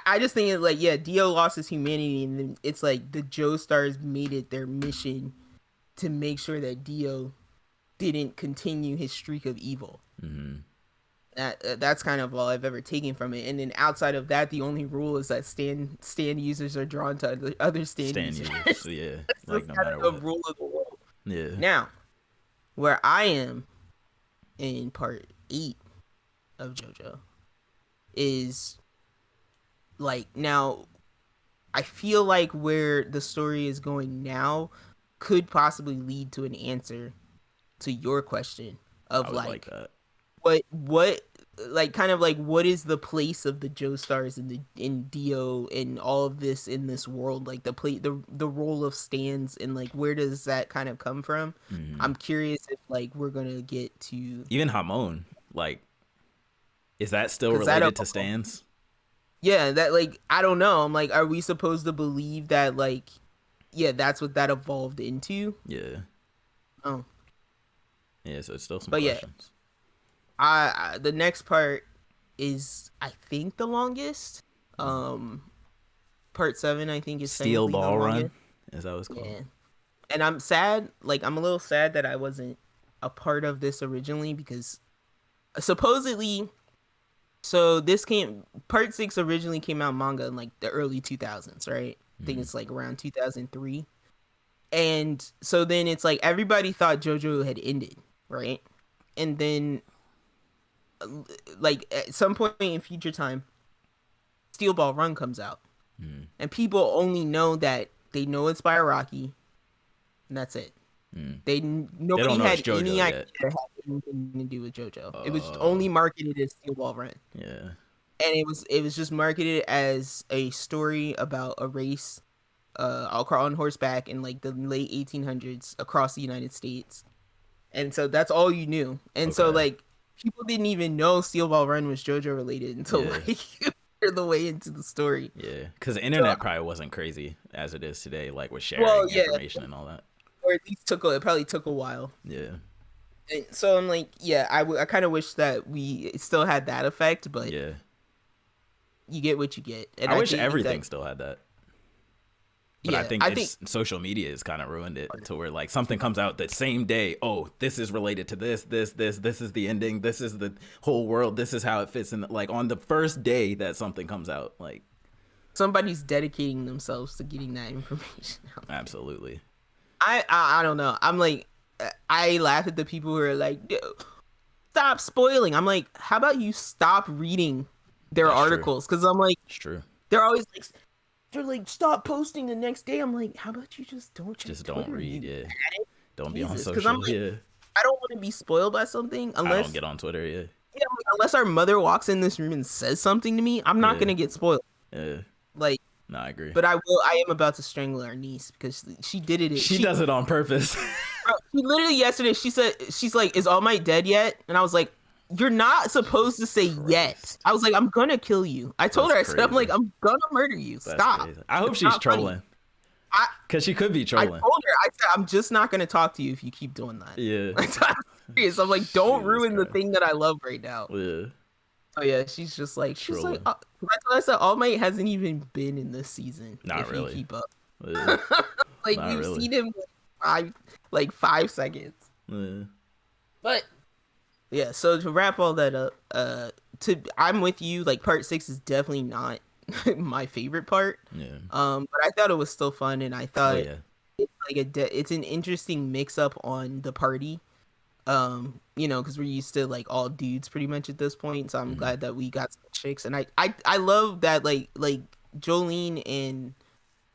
I just think it's like, yeah, Dio lost his humanity, and then it's like the Joestars made it their mission to make sure that Dio didn't continue his streak of evil. Mm-hmm. That's kind of all I've ever taken from it. And then outside of that, the only rule is that stand users are drawn to other stand users. Yeah. That's like no matter the what. rule of the world. Yeah. Now, where I am in part 8 of JoJo is like, now I feel like where the story is going now could possibly lead to an answer to your question of like that. what like kind of like what is the place of the Joestars in Dio and all of this in this world, like the role of stands, and like where does that kind of come from? I'm curious if like we're gonna get to even Hamon, like, is that still related to stands? Yeah, that, like, I don't know. I'm like, are we supposed to believe that, like, yeah, that's what that evolved into? Yeah. Oh. Yeah, so it's still some questions. I the next part is, I think, the longest. Part 7, I think, is Steel Ball Run. Is that what it's called? Yeah. And I'm sad, like, I'm a little sad that I wasn't a part of this originally, because supposedly, so this part 6 originally came out manga in like the early 2000s, right? I think it's like around 2003. And so then it's like everybody thought JoJo had ended, right? And then like at some point in future time, Steel Ball Run comes out. And people only know that they know it's by Araki, and that's it. Nobody had any idea it had anything to do with JoJo. It was only marketed as Steel Ball Run. Yeah. And it was just marketed as a story about a race on horseback in like the late 1800s across the United States. And so that's all you knew. And so like people didn't even know Steel Ball Run was JoJo related until like the way into the story. Yeah, because the internet probably wasn't crazy as it is today, like with sharing information and all that. Or at least it probably took a while. Yeah. And so I'm like, yeah, I kind of wish that we still had that effect, but yeah, you get what you get. And I wish everything still had that. But yeah, I think social media has kind of ruined it to where like something comes out that same day. Oh, this is related to this is the ending. This is the whole world. This is how it fits in. Like on the first day that something comes out, like somebody's dedicating themselves to getting that information out. Absolutely. I don't know. I'm like, I laugh at the people who are like, stop spoiling. I'm like, how about you stop reading their articles? Because I'm like, it's true. They're always like, they're like, stop posting the next day. I'm like, how about you just don't check Twitter? Don't read, yeah. Don't be on social. I'm like, I don't want to be spoiled by something unless I don't get on Twitter. Yeah. Yeah, unless our mother walks in this room and says something to me, I'm not gonna get spoiled. Yeah. Like. No, I agree. But I am about to strangle our niece because she did it. She does it on purpose. Bro, she literally yesterday, she's like, is All Might dead yet? And I was like, you're not supposed to say yet. I was like, I'm gonna kill you. I told her, I said, I'm like, I'm gonna murder you. Stop. Crazy. I hope she's trolling. Because she could be trolling. I told her, I said, I'm just not gonna talk to you if you keep doing that. Yeah. serious. I'm like, don't Jesus ruin the Christ. thing that I love right now. Yeah. Oh yeah, she's like, Trolling. I said, All Might hasn't even been in this season. Not if really. you keep up, Yeah. like Not we've really. seen him like 5 seconds. Yeah. But yeah, so to wrap all that up, I'm with you. Like part 6 is definitely not my favorite part. Yeah. But I thought it was still fun, and I Oh thought yeah. it's like it's an interesting mix up on the party. Because we're used to like all dudes pretty much at this point. So I'm glad that we got some chicks, and I love that like Jolene and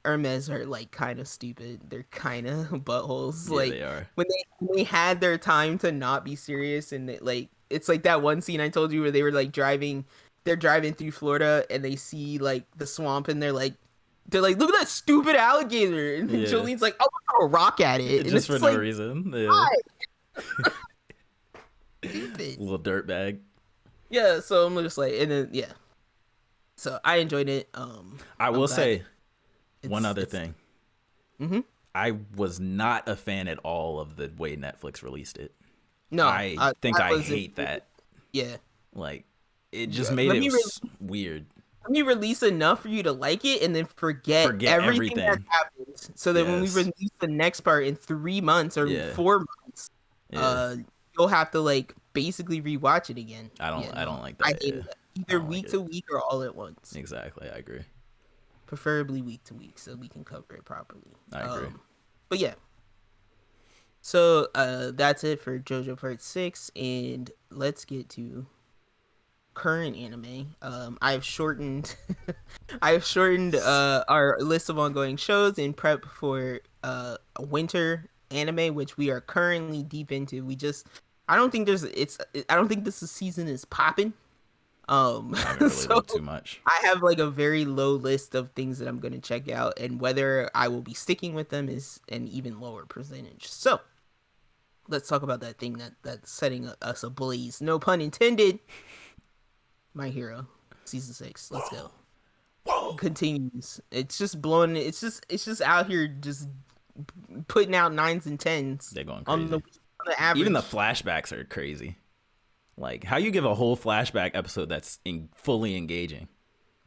Hermes are like kind of stupid. They're kind of buttholes. Yeah, Like they are. when they had their time to not be serious, and it's like that one scene I told you where they were like driving. They're driving through Florida and they see like the swamp and they're like, look at that stupid alligator. And Yeah. Jolene's like, I'll throw a rock at it. And Just for it's no like, reason. Yeah. why? Stupid. Little dirt bag. Yeah, so I'm just like, and then yeah. So I enjoyed it. I will say one it's- other it's- thing. Mm-hmm. I was not a fan at all of the way Netflix released it. No, I think I hate that. Yeah. Like, it just Yeah, made let it me weird. Let me release enough for you to like it, and then forget everything that happens. So that when we Yes. release the next part in 3 months or Yeah. 4 months, Yeah. you'll have to like basically rewatch it again. I don't like that. I hate yeah. that. Either don't week like to week or all at once. Exactly, I agree. Preferably week to week, so we can cover it properly. I agree. But yeah. So that's it for JoJo Part 6, and let's get to current anime. I've shortened our list of ongoing shows in prep for winter anime, which we are currently deep into. I don't think this season is popping. I haven't really so looked too much. I have like a very low list of things that I'm going to check out, and whether I will be sticking with them is an even lower percentage. So let's talk about that thing that's setting us ablaze. No pun intended. My Hero, season 6. Let's go. Whoa. Continues. It's just blowing. It's just out here just putting out 9s and 10s. They're going on crazy. on the average. Even the flashbacks are crazy. Like, how you give a whole flashback episode that's fully engaging?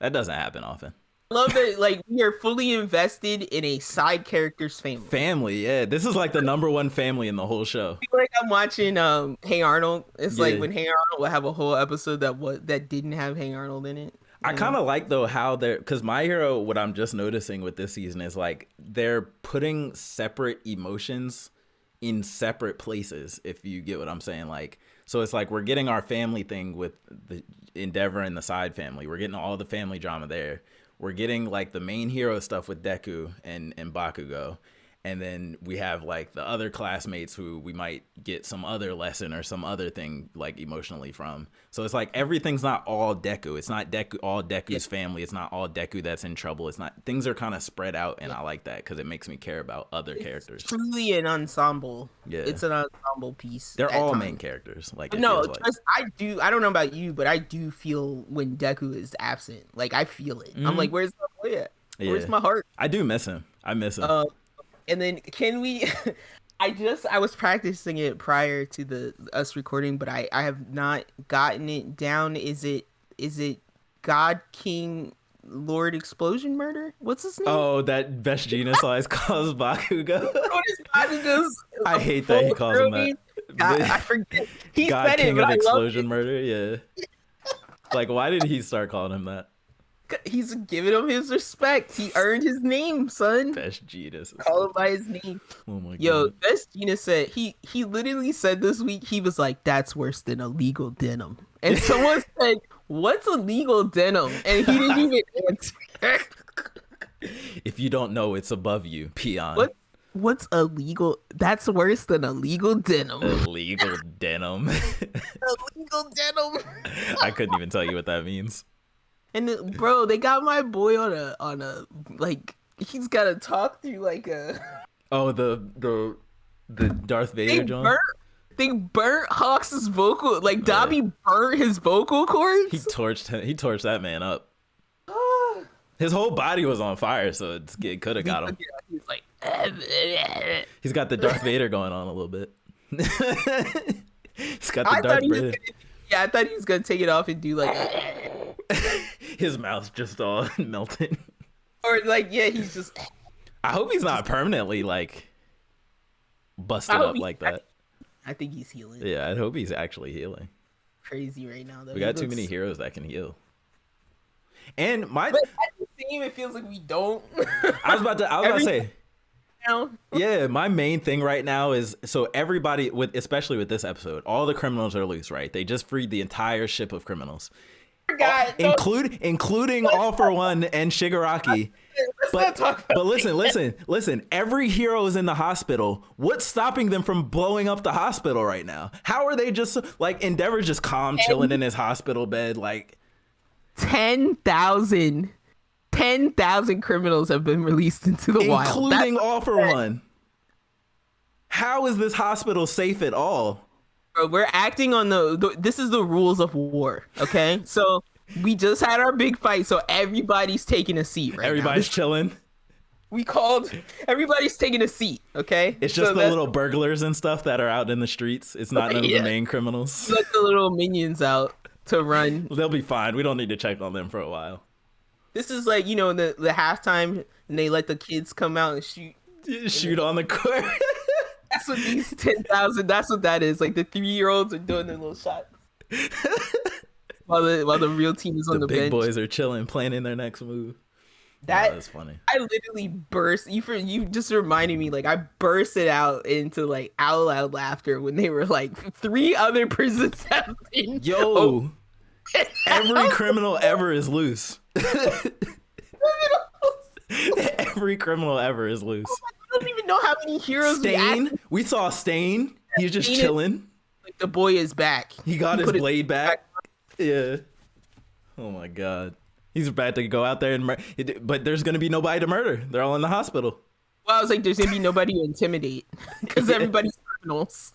That doesn't happen often. I love that, like, we are fully invested in a side character's family. Family, yeah. This is like the #1 family in the whole show. I feel like I'm watching Hey Arnold. It's like Yeah. when Hey Arnold will have a whole episode that didn't have Hey Arnold in it. I kind of like, though, how they're... Because My Hero, what I'm just noticing with this season is, like, they're putting separate emotions in separate places, if you get what I'm saying. Like, so it's like we're getting our family thing with the Endeavor and the side family. We're getting all the family drama there. We're getting, like, the main hero stuff with Deku and Bakugo. And then we have, like, the other classmates who we might get some other lesson or some other thing, like, emotionally from. So it's like everything's not all Deku. It's not all Deku's family. It's not all Deku that's in trouble. It's not... Things are kind of spread out, and I like that because it makes me care about other characters. It's truly an ensemble. Yeah. It's an ensemble piece. They're at all times. main characters. Like, it No, feels like. because I don't know about you, but I do feel when Deku is absent. Like, I feel it. I'm like, where's my boy at? Where's Yeah. my heart? I do miss him. I miss him. And then can we I was practicing it prior to us recording, but I have not gotten it down. Is it God King Lord Explosion Murder? What's his name? Oh, that Best Genocide calls Bakugo. What is Bakugo's I hate that he calls him that. God, I forget. He God said it, King but of I love Explosion Murder, yeah. Like, why did he start calling him that? He's giving him his respect. He earned his name, son. Best Genus. Call him by his name. Oh my god. Yo, Best Gina said he literally said this week, he was like, that's worse than illegal denim. And someone said, what's illegal denim? And he didn't even answer. If you don't know, it's above you, peon. What's illegal? That's worse than illegal denim. Illegal denim. Illegal denim. I couldn't even tell you what that means. And bro, they got my boy on a like, he's got to talk through like a. Oh, the Darth Vader John. They burnt Hawks' vocal, like Dobby burnt his vocal cords. He torched that man up. His whole body was on fire, so it could have got him. He's like, He's got the Darth Vader going on a little bit. He's got the I thought Darth he was Vader. yeah, I thought he was gonna take it off and do like, His mouth's just all melted. or like, yeah, he's just. I hope he's not permanently like busted up like that. I think he's healing. Yeah, I hope he's actually healing. Crazy right now though. We got too many heroes that can heal. And my, but at the same, it feels like we don't. I was about to say. Now. Yeah, my main thing right now is so everybody especially with this episode, all the criminals are loose, right? They just freed the entire ship of criminals, including All for One and Shigaraki. But listen. Every hero is in the hospital. What's stopping them from blowing up the hospital right now? How are they just like Endeavor's just calm, chilling in his hospital bed, like 10,000 criminals have been released into the wild, including All for One. How is this hospital safe at all? Bro, we're acting on this is the rules of war, okay? So we just had our big fight, so everybody's taking a seat right Everybody's now. chilling. Everybody's taking a seat, okay? It's just the little burglars and stuff that are out in the streets. It's not none of the main criminals. Let the little minions out to run. They'll be fine. We don't need to check on them for a while. This is like, the halftime, and they let the kids come out and shoot on the court. That's what these 10,000. That's what that is. Like the 3-year-olds are doing their little shots, while the real team is on the bench. The big boys are chilling, planning their next move. That's funny. I literally burst. You just reminded me. Like I bursted out into like out loud laughter when they were like 3 other prisons have been. Yo, every criminal ever is loose. Every criminal ever is loose. I don't even know how many heroes we saw Stain. He's just chilling. Like the boy is back. He got his blade back. Yeah. Oh my god. He's about to go out there and but there's gonna be nobody to murder. They're all in the hospital. Well, I was like, there's gonna be nobody to intimidate because everybody's criminals.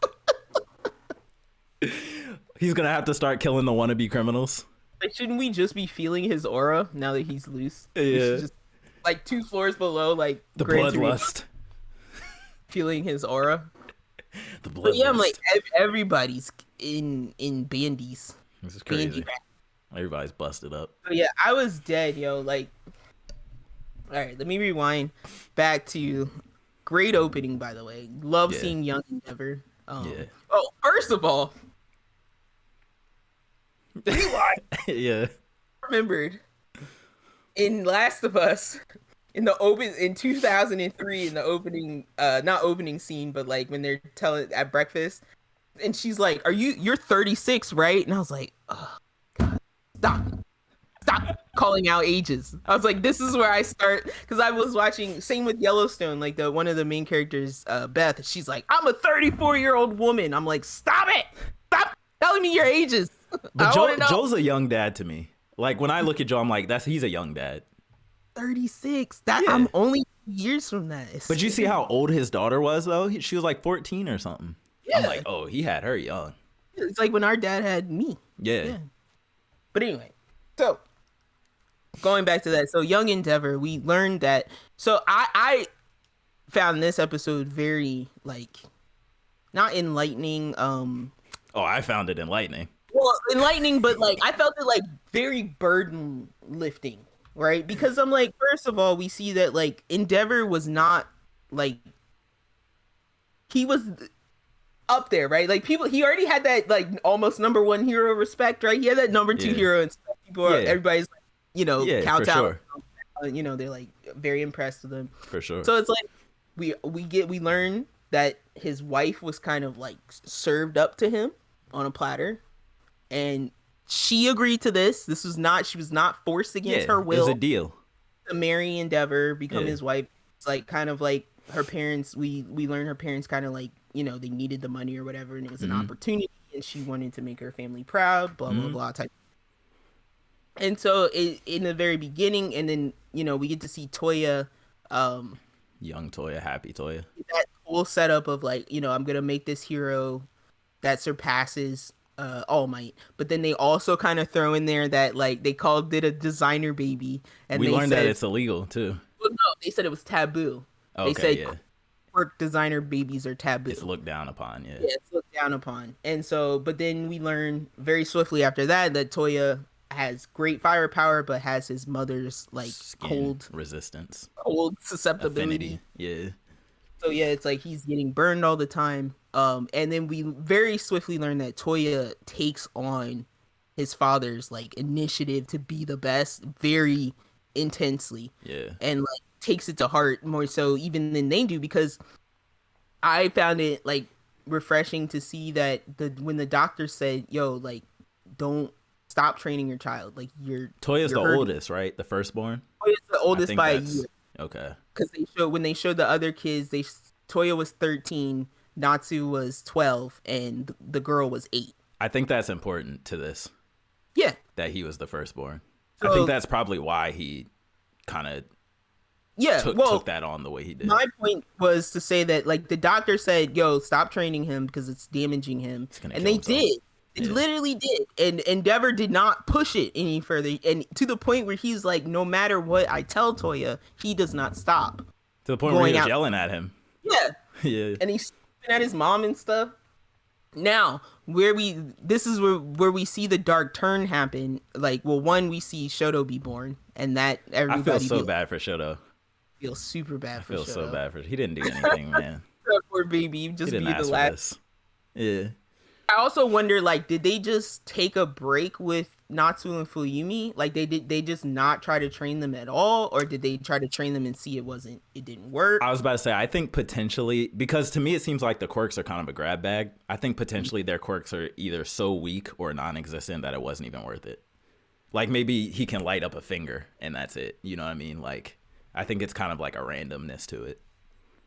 He's gonna have to start killing the wannabe criminals. Like, shouldn't we just be feeling his aura now that he's loose? Yeah. Just, like 2 floors below, like the bloodlust. Feeling his aura. The bloodlust. But yeah, I'm like everybody's in bandies. This is crazy. Everybody's busted up. But yeah, I was dead, yo. Like, all right, let me rewind back to great opening. By the way, love seeing young Endeavor. Yeah. Oh, first of all. Yeah. Remembered in Last of Us in 2003 in the opening not opening scene, but like when they're telling at breakfast and she's like, you're 36, right? And I was like, oh god, stop calling out ages. I was like, this is where I start, because I was watching, same with Yellowstone, like one of the main characters, Beth, she's like, I'm a 34-year-old woman. I'm like, stop telling me your ages. But Joel's a young dad to me. Like when I look at Joel, I'm like, he's a young dad. 36. I'm only years from that. But you see how old his daughter was though? She was like 14 or something. Yeah. I'm like, oh, he had her young. It's like when our dad had me. Yeah. But anyway, so going back to that, so young Endeavor, we learned that. So I found this episode very like not enlightening. I found it enlightening. Well, enlightening, but like I felt it like very burden lifting, right? Because I'm like, first of all, we see that like Endeavor was not like he was up there, right? Like he already had that like almost number 1 hero respect, right? He had that number 2 hero, and stuff. Everybody's like, count out. Sure. They're like very impressed with him. For sure. So it's like we learn that his wife was kind of like served up to him on a platter. And she agreed to this. She was not forced against her will. It was a deal to marry Endeavor, become his wife. It's like kind of like her parents. We learned her parents kind of like, they needed the money or whatever, and it was an opportunity, and she wanted to make her family proud. Blah blah blah type. And so in the very beginning, and then we get to see Toya, young Toya, happy Toya. That whole setup of like, I'm gonna make this hero that surpasses All Might, but then they also kind of throw in there that like they called it a designer baby, and we they learned said, that it's illegal too. Well, no, they said it was taboo. Okay, they said quirk designer babies are taboo. It's looked down upon. Yeah. Yeah, it's looked down upon. And so, but then we learn very swiftly after that Toya has great firepower, but has his mother's like Skin resistance, cold susceptibility. affinity. Yeah. So yeah, it's like he's getting burned all the time. And then we very swiftly learn that Toya takes on his father's like initiative to be the best very intensely. Yeah. And like takes it to heart more so even than they do, because I found it like refreshing to see that when the doctor said, "Yo, like, don't stop training your child. Like, Toya's you're the hurting." oldest, right? The firstborn. Toya's the oldest by a year. Okay. Because when they showed the other kids, Toya was 13, Natsu was 12, and the girl was 8. I think that's important to this. Yeah. That he was the firstborn. So, I think that's probably why he kind of took that on the way he did. My point was to say that like the doctor said, "Yo, stop training him because it's damaging him," and they did. They literally did, and Endeavor did not push it any further, and to the point where he's like, "No matter what I tell Toya, he does not stop." To the point where he was yelling at him. Yeah, yeah, and he's screaming at his mom and stuff. Now, this is where we see the dark turn happen. Like, well, one, we see Shoto be born, and that everybody. I feel so bad for Shoto. Feel super bad for Shoto. I feel so bad for. He didn't do anything, man. Poor baby, just be the last. Yeah. I also wonder, like, did they just take a break with Natsu and Fuyumi? Like, they just not try to train them at all, or did they try to train them and see it didn't work? I was about to say, I think potentially, because to me it seems like the quirks are kind of a grab bag. I think potentially their quirks are either so weak or non-existent that it wasn't even worth it. Like, maybe he can light up a finger and that's it. You know what I mean? Like, I think it's kind of like a randomness to it.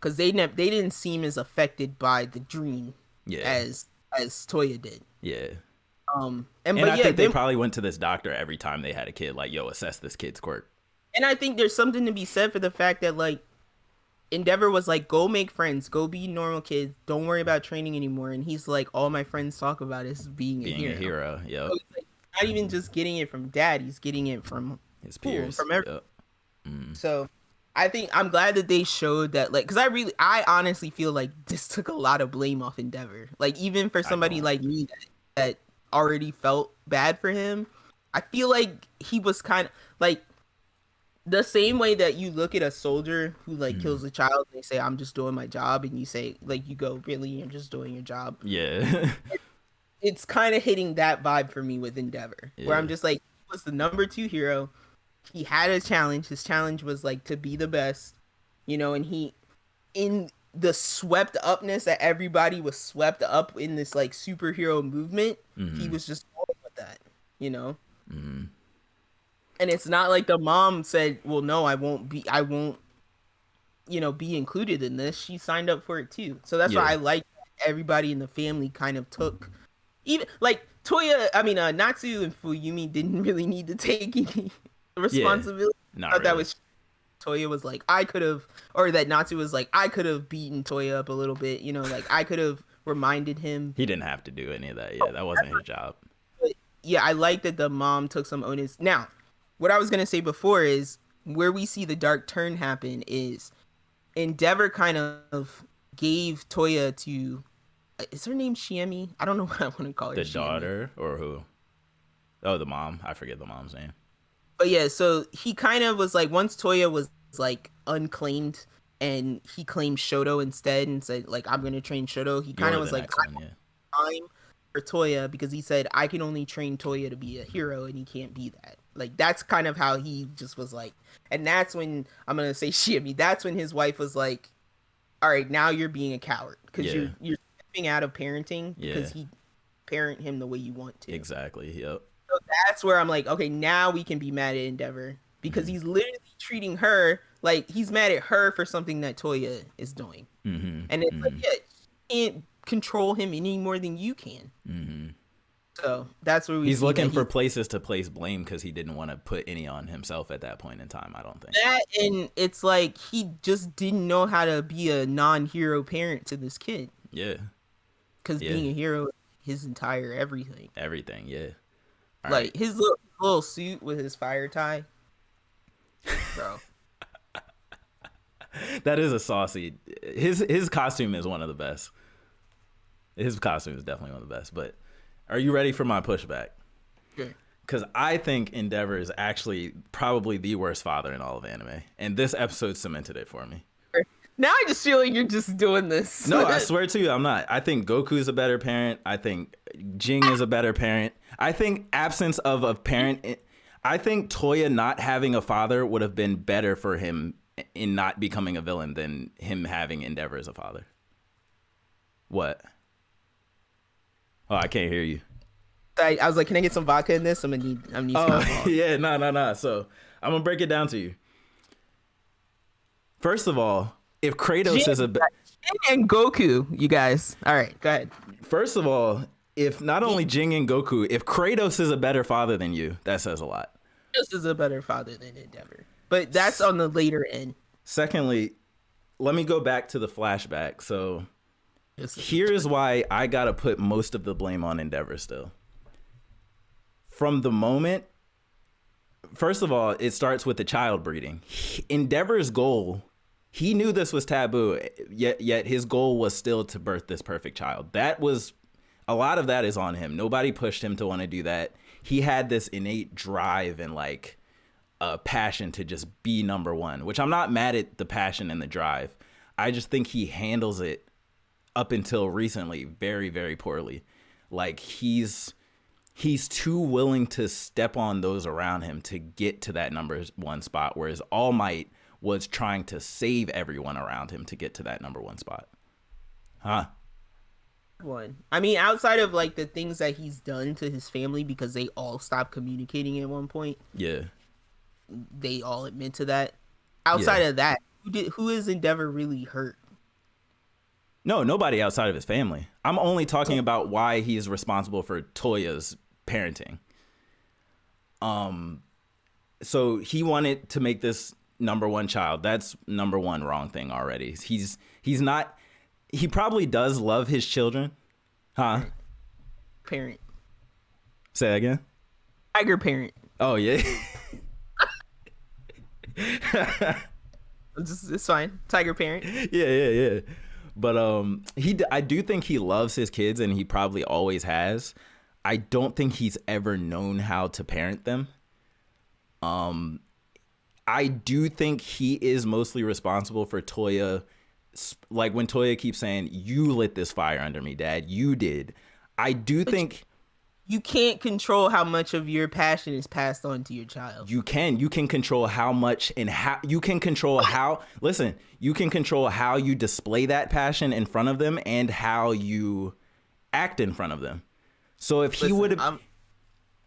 Because they didn't seem as affected by the dream as Toya did. Yeah. And I think they probably went to this doctor every time they had a kid, like, yo, assess this kid's quirk. And I think there's something to be said for the fact that, like, Endeavor was like, go make friends, go be normal kids, don't worry about training anymore. And he's like, all my friends talk about is being a hero. Yep. So it's like, not even just getting it from dad, he's getting it from his peers, from everyone. Yep. So I think I'm glad that they showed that, like, because I honestly feel like this took a lot of blame off Endeavor. Like, even for somebody like me that already felt bad for him, I feel like he was kind of like the same way that you look at a soldier who like kills a child and they say, "I'm just doing my job," and you say, like, you go, "Really, you're just doing your job?" Yeah. It's kind of hitting that vibe for me with Endeavor, where I'm just like, he was the number 2 hero. He had a challenge. His challenge was like to be the best, you know, and he, in the swept upness that everybody was swept up in this like superhero movement, he was just going with that, you know. And it's not like the mom said, "Well, no, I won't, you know, be included in this." She signed up for it too. So that's why I like everybody in the family kind of took, even like Natsu and Fuyumi didn't really need to take any responsibility. Not really. That was Toya was like, I could have, or that Natsu was like, I could have beaten Toya up a little bit, you know, like I could have reminded him. He didn't have to do any of that. Yeah, that wasn't his job. But yeah, I like that the mom took some onus. Now, what I was gonna say before is where we see the dark turn happen is Endeavor kind of gave Toya to, is her name Shiemi? I don't know what I want to call her. The daughter or who? Oh, the mom. I forget the mom's name. But yeah, so he kind of was like, once Toya was like unclaimed and he claimed Shoto instead and said like, I'm gonna train Shoto, he kind of was like, time for Toya, because he said, I can only train Toya to be a hero and he can't be that. Like, that's kind of how he just was like, and that's when I'm gonna say Shiemi, that's when his wife was like, all right, now you're being a coward because you're stepping out of parenting because he parent him the way you want to. Exactly. Yep. So that's where I'm like, okay, now we can be mad at Endeavor because he's literally treating her like he's mad at her for something that Toya is doing. And it's like, you can't control him any more than you can. So that's where he's looking for places to place blame because he didn't want to put any on himself at that point in time, I don't think. That, and it's like he just didn't know how to be a non-hero parent to this kid. Yeah. Because being a hero is his entire everything. Everything, yeah. All like right. His little suit with his fire tie, bro. That is a saucy. His costume is one of the best. His costume is definitely one of the best. But are you ready for my pushback? Okay. Because I think Endeavor is actually probably the worst father in all of anime, and this episode cemented it for me. Now I just feel like you're just doing this. No, I swear to you, I'm not. I think Goku's a better parent. I think Jing is a better parent. I think absence of a parent. I think Toya not having a father would have been better for him in not becoming a villain than him having Endeavor as a father. What? Oh, I can't hear you. I was like, can I get some vodka in this? I'm gonna need some alcohol. Yeah, no. So I'm gonna break it down to you. First of all, if Kratos is a Jin and Goku, you guys. All right, go ahead. First of all, if not only Jing and Goku, if Kratos is a better father than you, that says a lot. Kratos is a better father than Endeavor, but that's on the later end. Secondly, let me go back to the flashback. So here's why I gotta put most of the blame on Endeavor still. From the moment, first of all, it starts with the child breeding. Endeavor's goal, he knew this was taboo, yet his goal was still to birth this perfect child. That was, a lot of that is on him. Nobody pushed him to want to do that. He had this innate drive and like a passion to just be number one, which I'm not mad at the passion and the drive. I just think he handles it up until recently very, very poorly. Like he's too willing to step on those around him to get to that number one spot, whereas All Might was trying to save everyone around him to get to that number one spot. Huh? One. I mean, outside of like the things that he's done to his family because they all stopped communicating at one point. Yeah. They all admit to that. Outside of that, who is Endeavor really hurt? No, nobody outside of his family. I'm only talking about why he's responsible for Toya's parenting. So he wanted to make this number one child. That's number one wrong thing already. He's not, he probably does love his children. Huh? Parent. Say that again? Tiger parent. Oh, yeah. It's fine. Tiger parent. Yeah. But I do think he loves his kids, and he probably always has. I don't think he's ever known how to parent them. I do think he is mostly responsible for Toya. Like when Toya keeps saying, "You lit this fire under me, Dad. You did." I do think you can't control how much of your passion is passed on to your child. You can control how much and how you can control how. Listen, you can control how you display that passion in front of them and how you act in front of them. So if he would have,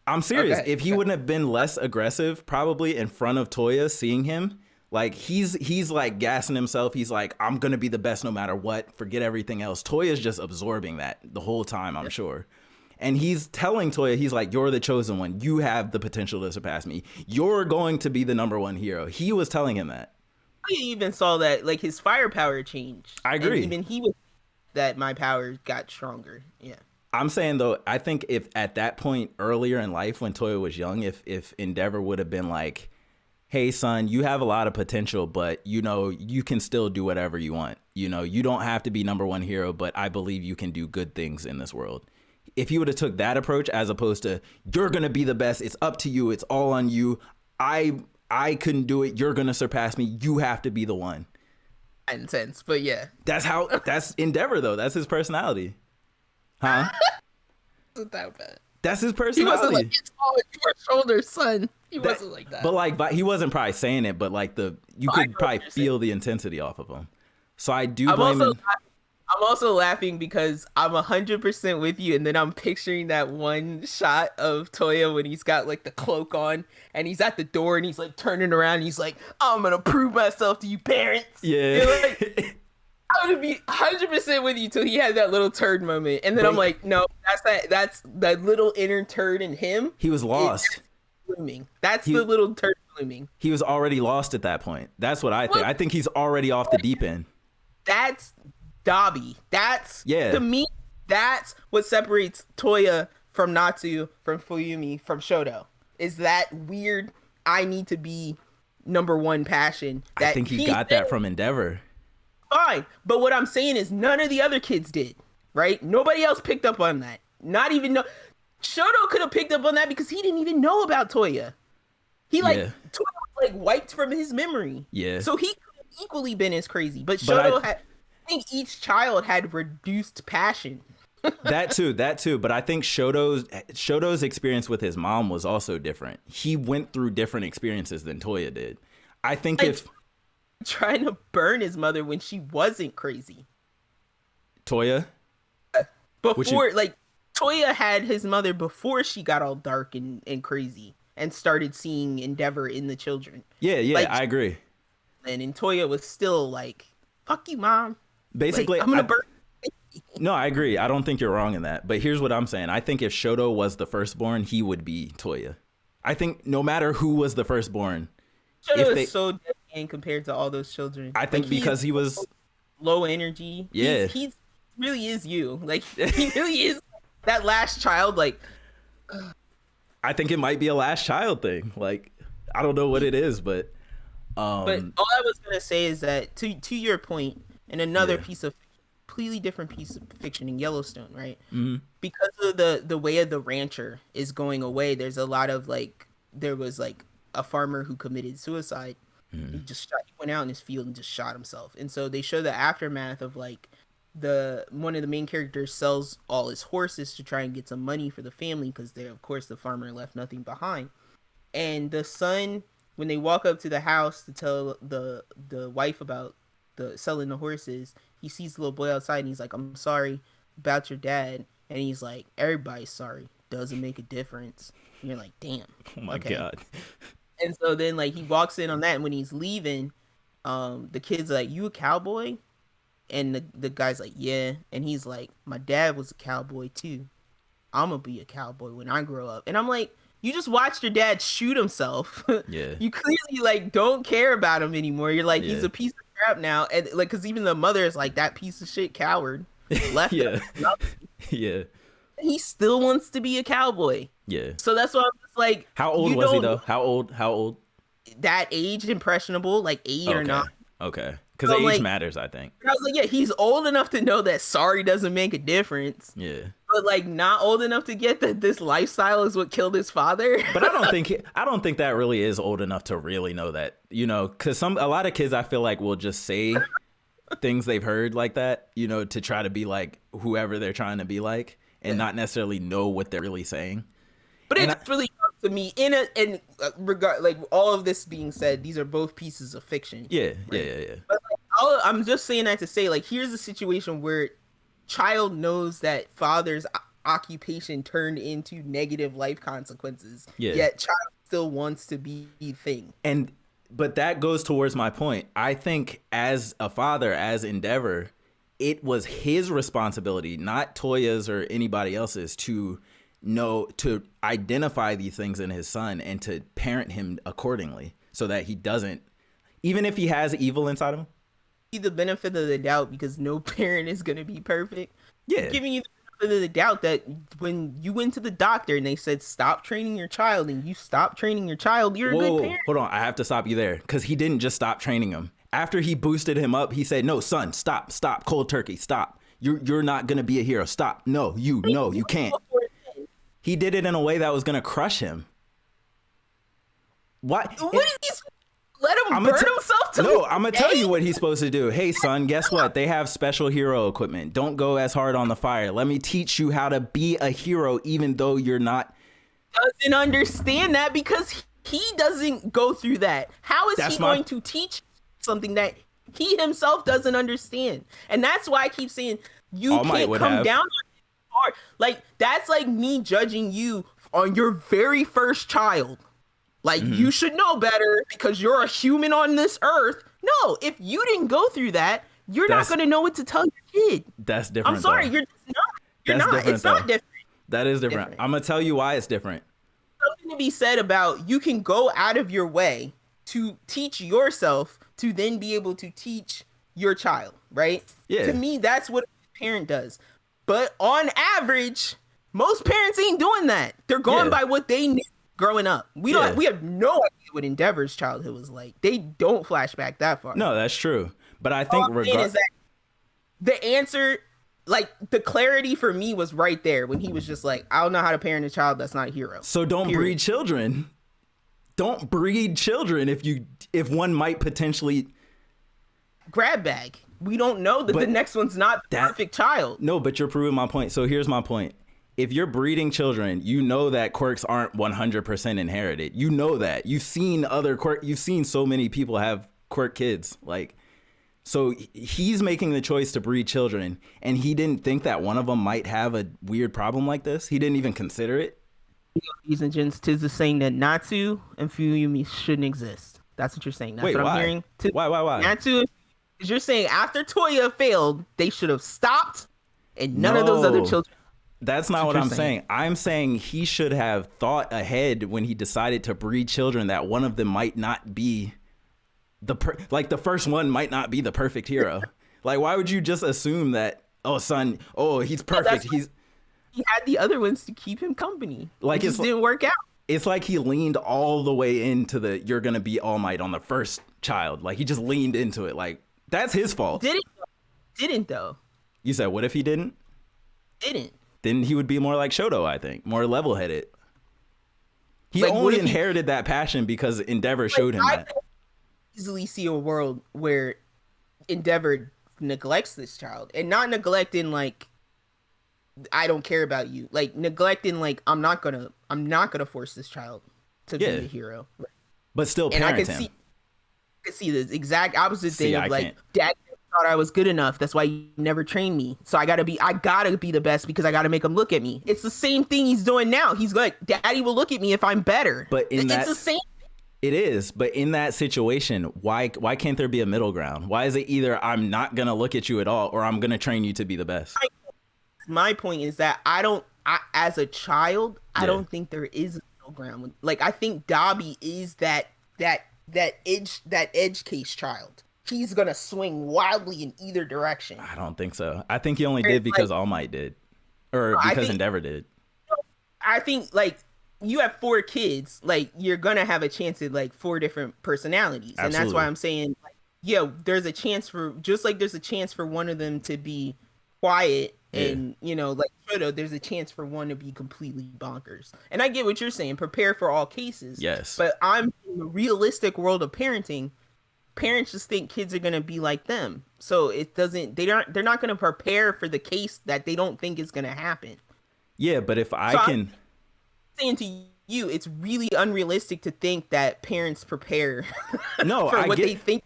I'm serious. Okay. If he wouldn't have been less aggressive, probably in front of Toya, seeing him, like he's like gassing himself. He's like, I'm gonna be the best no matter what. Forget everything else. Toya's just absorbing that the whole time, I'm sure. And he's telling Toya, he's like, you're the chosen one. You have the potential to surpass me. You're going to be the number one hero. He was telling him that. I even saw that, like, his firepower changed. I agree. And even he was that my power got stronger. Yeah. I'm saying, though, I think if at that point earlier in life when Toya was young, if Endeavor would have been like, hey, son, you have a lot of potential, but, you know, you can still do whatever you want. You know, you don't have to be number one hero, but I believe you can do good things in this world. If he would have took that approach as opposed to, you're going to be the best, it's up to you, it's all on you, I couldn't do it, you're going to surpass me, you have to be the one. Intense, but yeah. That's Endeavor, though. That's his personality. Huh? Wasn't that bad. That's his personality. He wasn't like, it's all on your shoulders, son. He wasn't like that. But like, he wasn't probably saying it, but like you could probably feel the intensity off of him. So I do blame him. I'm also laughing because I'm 100% with you, and then I'm picturing that one shot of Toya when he's got like the cloak on and he's at the door and he's like turning around and he's like, I'm gonna prove myself to you parents. Yeah. Like, I would be 100% with you till he had that little turd moment, and then I'm like, no, that's that little inner turd in him. He was lost. Blooming. That's the little turd blooming. He was already lost at that point. That's what I think. I think he's already off the deep end. That's Dobby. To me, that's what separates Toya from Natsu, from Fuyumi, from Shoto. Is that weird, I need to be number one passion. I think he got that from Endeavor. Fine, but what I'm saying is none of the other kids did, right? Nobody else picked up on that. Not even Shoto could have picked up on that because he didn't even know about Toya. He Toya was wiped from his memory. Yeah. So he could have equally been as crazy. But Shoto I think each child had reduced passion. that too. But I think Shoto's experience with his mom was also different. He went through different experiences than Toya did. I think trying to burn his mother when she wasn't crazy. Toya? Before, Toya had his mother before she got all dark and crazy and started seeing Endeavor in the children. Yeah, I agree. And Toya was still like, fuck you, Mom. Basically, I'm going to burn. No, I agree. I don't think you're wrong in that. But here's what I'm saying. I think if Shoto was the firstborn, he would be Toya. I think no matter who was the firstborn. Shoto is so dead compared to all those children. I think because he was low energy. Yeah. He really is you. He really is that last child. I think it might be a last child thing. I don't know what it is, but all I was going to say is that to your point, and another completely different piece of fiction in Yellowstone, right? Mm-hmm. Because of the way of the rancher is going away, there's a lot of there was a farmer who committed suicide. Mm-hmm. He went out in his field and just shot himself. And so they show the aftermath of one of the main characters sells all his horses to try and get some money for the family because of course the farmer left nothing behind. And the son, when they walk up to the house to tell the wife about selling the horses, he sees the little boy outside and he's like, I'm sorry about your dad. And he's like, everybody's sorry. Doesn't make a difference. And you're like, damn. Oh my God. And so then he walks in on that, and when he's leaving, the kid's like, you a cowboy? And the guy's like, yeah. And he's like, my dad was a cowboy too. I'm gonna be a cowboy when I grow up. And I'm like, you just watched your dad shoot himself. Yeah. You clearly don't care about him anymore. You're like, he's a piece of crap now. And because even the mother is like, that piece of shit coward left him. Yeah. He still wants to be a cowboy. Yeah. So that's why I'm just like, how old was he though? How old? That age impressionable, 8 or 9. Okay. Because age matters, I think. I was like, yeah, he's old enough to know that sorry doesn't make a difference. Yeah. But not old enough to get that this lifestyle is what killed his father. But I don't think that really is old enough to really know that, because a lot of kids I feel like will just say things they've heard like that, to try to be like whoever they're trying to be like and not necessarily know what they're really saying. But it's really to me in regard, all of this being said, these are both pieces of fiction. Yeah, right? yeah. But I'm just saying that to say, here's a situation where child knows that father's occupation turned into negative life consequences. Yeah. Yet child still wants to be the thing. But that goes towards my point. I think as a father, as Endeavor, it was his responsibility, not Toya's or anybody else's, to identify these things in his son and to parent him accordingly so that he doesn't, even if he has evil inside him. The benefit of the doubt, because no parent is going to be perfect. Yeah. I'm giving you the benefit of the doubt that when you went to the doctor and they said stop training your child and you stop training your child, you're a good parent. Hold on, I have to stop you there because he didn't just stop training him. After he boosted him up, he said, no, son, stop, cold turkey, stop. You're not going to be a hero. Stop. No, you can't. He did it in a way that was going to crush him. What is he? Let him burn himself to No, I'm going to tell you what he's supposed to do. Hey, son, guess what? They have special hero equipment. Don't go as hard on the fire. Let me teach you how to be a hero even though you're not. Doesn't understand that because he doesn't go through that. How is he going to teach something that he himself doesn't understand? And that's why I keep saying you can't come down on it hard. That's like me judging you on your very first child. You should know better because you're a human on this earth. No, if you didn't go through that, you're not going to know what to tell your kid. That's different. I'm sorry, you're just not. You're not. It's not different. That is different. I'm going to tell you why it's different. Something to be said about you can go out of your way to teach yourself to then be able to teach your child, right? Yeah. To me, that's what a parent does. But on average, most parents ain't doing that. They're going by what they growing up. We have no idea what Endeavor's childhood was like. They don't flash back that far. No, that's true. But I think is that the answer, like the clarity for me was right there when he was just like, I don't know how to parent a child that's not a hero. So don't breed children. Don't breed children if one might potentially grab bag. We don't know that the next one's not the perfect child. No, but you're proving my point. So here's my point. If you're breeding children, you know that quirks aren't 100% inherited. You know that. You've seen you've seen so many people have quirk kids. Like, so he's making the choice to breed children, and he didn't think that one of them might have a weird problem like this. He didn't even consider it. Ladies and gents, 'tis the saying that Natsu and Fuyumi shouldn't exist. That's what you're saying. That's what I'm hearing. Why? Natsu, you're saying after Toya failed, they should have stopped, and none of those other children. That's not what I'm saying. I'm saying he should have thought ahead when he decided to breed children that one of them might not be the first one might not be the perfect hero. Like, why would you just assume that, he's perfect. He had the other ones to keep him company. Like, it just didn't work out. It's like he leaned all the way into you're going to be All Might on the first child. Like, he just leaned into it. Like, that's his fault. Didn't though. You said, what if he didn't? Didn't. Then he would be more like Shoto, I think. More level-headed. He only inherited that passion because Endeavor showed him that. I can easily see a world where Endeavor neglects this child. And not neglecting like, I don't care about you. Like, neglecting like, I'm not gonna force this child to be the hero. But still parent him. I could see the exact opposite thing of like, Dad thought I was good enough. That's why you never trained me. So I gotta be the best because I gotta make him look at me. It's the same thing he's doing now. He's like, Daddy will look at me if I'm better. But it's the same. It is, but in that situation, why can't there be a middle ground? Why is it either I'm not gonna look at you at all or I'm gonna train you to be the best? My point is that as a child, I don't think there is a middle ground. Like, I think Dabi is that edge case child. He's gonna swing wildly in either direction. I don't think so. I think he only did because All Might did, or because Endeavor did. I think like you have 4 kids, like you're gonna have a chance at like 4 different personalities, and that's why I'm saying, like, there's a chance for there's a chance for one of them to be quiet. And, like Shoto, there's a chance for one to be completely bonkers. And I get what you're saying. Prepare for all cases. Yes. But I'm in the realistic world of parenting. Parents just think kids are going to be like them. So they're not going to prepare for the case that they don't think is going to happen. Yeah, but if I'm saying to you, it's really unrealistic to think that parents prepare for what they think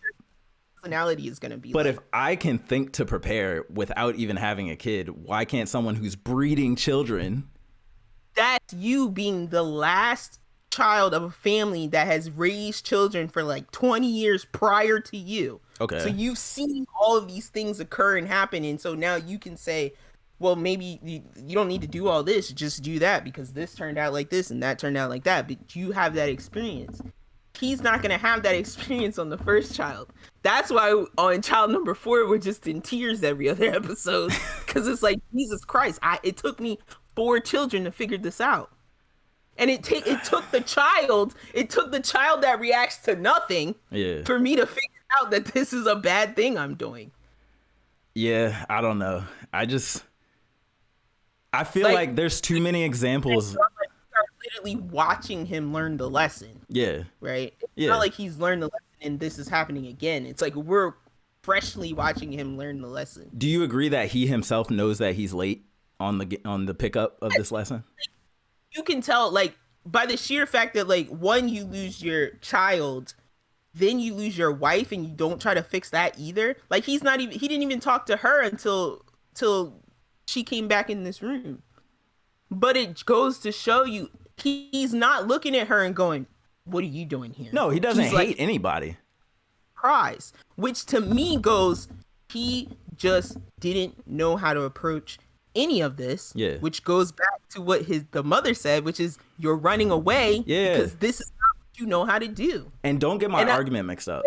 personality is going to be. But if I can think to prepare without even having a kid, why can't someone who's breeding children? That's you being the last child of a family that has raised children for like 20 years prior to you. Okay. So you've seen all of these things occur and happen, and so now you can say, well, maybe you don't need to do all this, just do that because this turned out like this and that turned out like that. But you have that experience. He's not going to have that experience on the first child. That's why on child number 4, we're just in tears every other episode. Because it's like, Jesus Christ, it took me 4 children to figure this out. And it took the child that reacts to nothing for me to figure out that this is a bad thing I'm doing. Yeah, I don't know. I feel like there's too many examples. Literally watching him learn the lesson. Yeah. Right? It's not like he's learned the lesson and this is happening again. It's like we're freshly watching him learn the lesson. Do you agree that he himself knows that he's late on the pickup of this lesson? You can tell, like, by the sheer fact that, like, one, you lose your child, then you lose your wife, and you don't try to fix that either. Like, he didn't even talk to her until she came back in this room. But it goes to show you, he's not looking at her and going, what are you doing here? No, he doesn't hate anybody. Prize, which to me goes, he just didn't know how to approach any of this. Yeah. Which goes back to what the mother said, which is you're running away because this is not what you know how to do. And don't get my argument mixed up.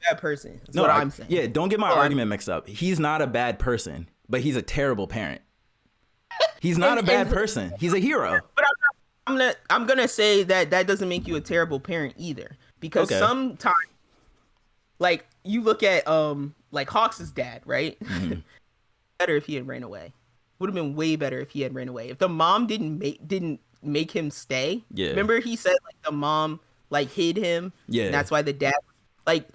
Bad person. That's what I'm saying. Yeah, don't get my argument mixed up. He's not a bad person, but he's a terrible parent. He's not a bad person. He's a hero. But I'm gonna say that doesn't make you a terrible parent either, because Okay. sometimes, like, you look at like Hawks' dad, right? Mm-hmm. Better if he had ran away. Would have been way better if he had ran away. If the mom didn't make him stay. Yeah. Remember he said like the mom like hid him. Yeah. And that's why the dad, like,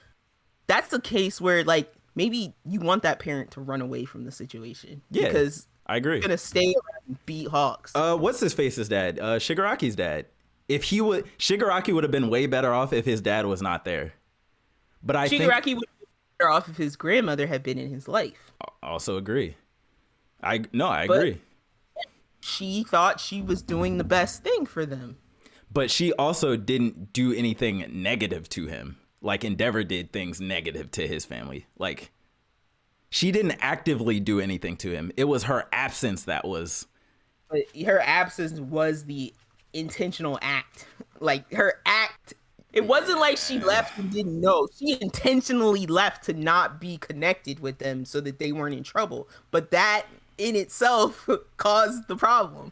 that's the case where like maybe you want that parent to run away from the situation. Yeah. Because I agree. he's gonna stay around and beat Hawks. What's his face's dad? Shigaraki's dad. If he would, Shigaraki would have been way better off if his dad was not there. But I think Shigaraki would have been better off if his grandmother had been in his life. also agree. I But agree. she thought she was doing the best thing for them. But she also didn't do anything negative to him. Like Endeavor did things negative to his family. Like she didn't actively do anything to him. It was her absence that was. But her absence was the intentional act. Like her act, it wasn't like she left and didn't know. She intentionally left to not be connected with them so that they weren't in trouble. But that in itself caused the problem.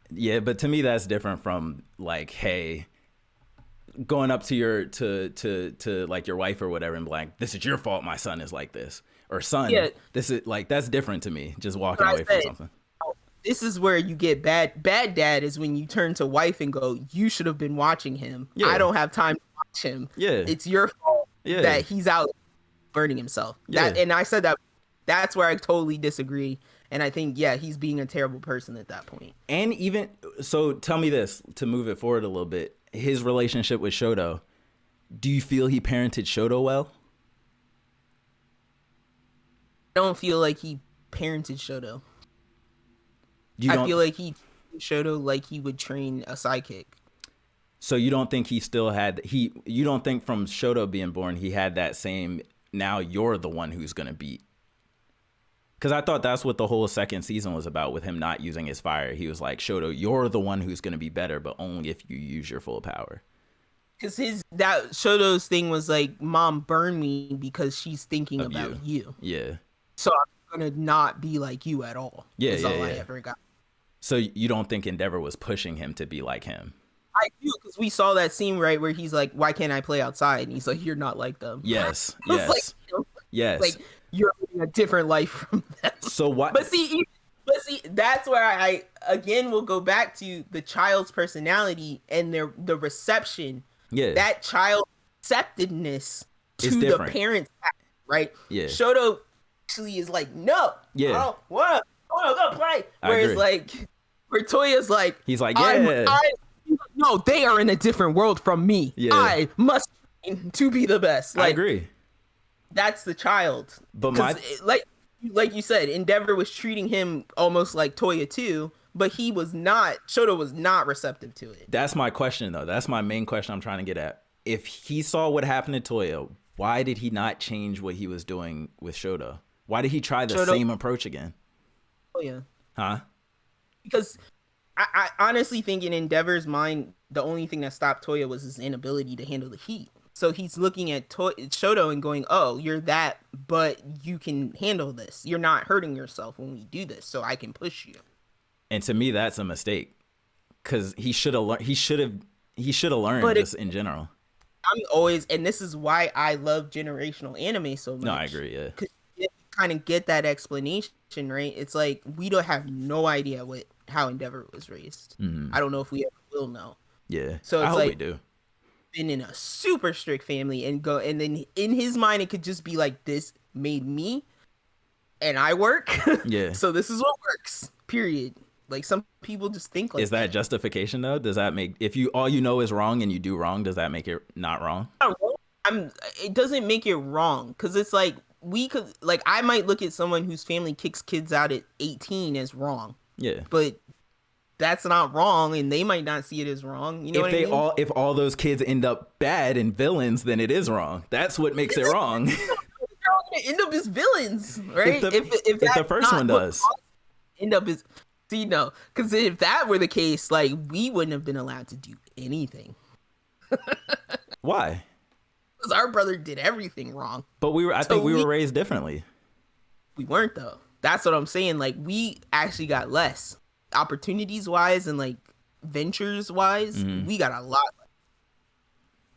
Yeah, but to me that's different from like, hey, going up to your to like your wife or whatever and be like, this is your fault my son is like this. Or son, Yeah. this is like, that's different to me. Just walking But I away from said, something. this is where you get bad dad is when you turn to wife and go, you should have been watching him. Yeah. I don't have time to watch him. Yeah. It's your fault Yeah. that he's out burning himself. Yeah. And I said that's where I totally disagree. And I think, yeah, he's being a terrible person at that point. And even so, tell me this to move it forward a little bit. His relationship with Shoto. Do you feel he parented Shoto well? I don't feel like he parented Shoto. You don't, I feel like he trained Shoto like he would train a sidekick. so you don't think he still had you don't think from Shoto being born he had that same, now you're the one who's gonna beat? Because I thought that's what the whole second season was about with him not using his fire. He was like, Shoto, you're the one who's gonna be better, but only if you use your full power. Because that Shoto's thing was like, mom, burn me because she's thinking about you. Yeah. So I'm gonna not be like you at all. Yeah, That's yeah, all I yeah. ever got. So you don't think Endeavor was pushing him to be like him? I do, because we saw that scene right where he's like, "Why can't I play outside?" And he's like, "You're not like them." Yes. It's Yes. like, you know, Yes. like you're living a different life from them. So what? But see, that's where I again will go back to the child's personality and the reception. Yeah. That child receptiveness to It's the different. parents, right? Yeah. Shoto actually is like, no, Yeah. I don't wanna go play. I Whereas agree. like, where Toya's like, He's like, he's yeah. like, no, they are in a different world from me. Yeah. I must train to be the best. Like, I agree. that's the child. But 'Cause like you said, Endeavor was treating him almost like Toya too, but Shoto was not receptive to it. That's my question, though. That's my main question I'm trying to get at. If he saw what happened to Toya, why did he not change what he was doing with Shoto? Why did he try the same approach again? Oh yeah. Huh? Because I honestly think in Endeavor's mind, the only thing that stopped Toya was his inability to handle the heat. So he's looking at Shoto and going, "Oh, you're that, but you can handle this. You're not hurting yourself when we do this, so I can push you." And to me, that's a mistake. Because he should have learned. He should have learned But this in general. I'm always, and this is why I love generational anime so much. No, I agree. Yeah. Because you kind of get that explanation, right? It's like we don't have no idea how Endeavor was raised. Mhm. I don't know if we ever will know. Yeah. So I it's hope we like, do. been in a super strict family and then in his mind it could just be like, this made me and I work. Yeah. So this is what works. Period. Like some people just think like Is that justification though? Does that make, if you all you know is wrong and you do wrong, does that make it not wrong? it doesn't make it wrong, because it's like we could, like, I might look at someone whose family kicks kids out at 18 as wrong, Yeah. but that's not wrong, and they might not see it as wrong. You know what I mean? If all those kids end up bad and villains, then it is wrong. That's what makes it wrong. They're all gonna end up as villains, right? If the first one does, end up as, see, no, because if that were the case, like, we wouldn't have been allowed to do anything. Why? Because our brother did everything wrong. But I think we were raised differently. We weren't, though. That's what I'm saying. Like, we actually got less opportunities wise, and like ventures wise, we got a lot.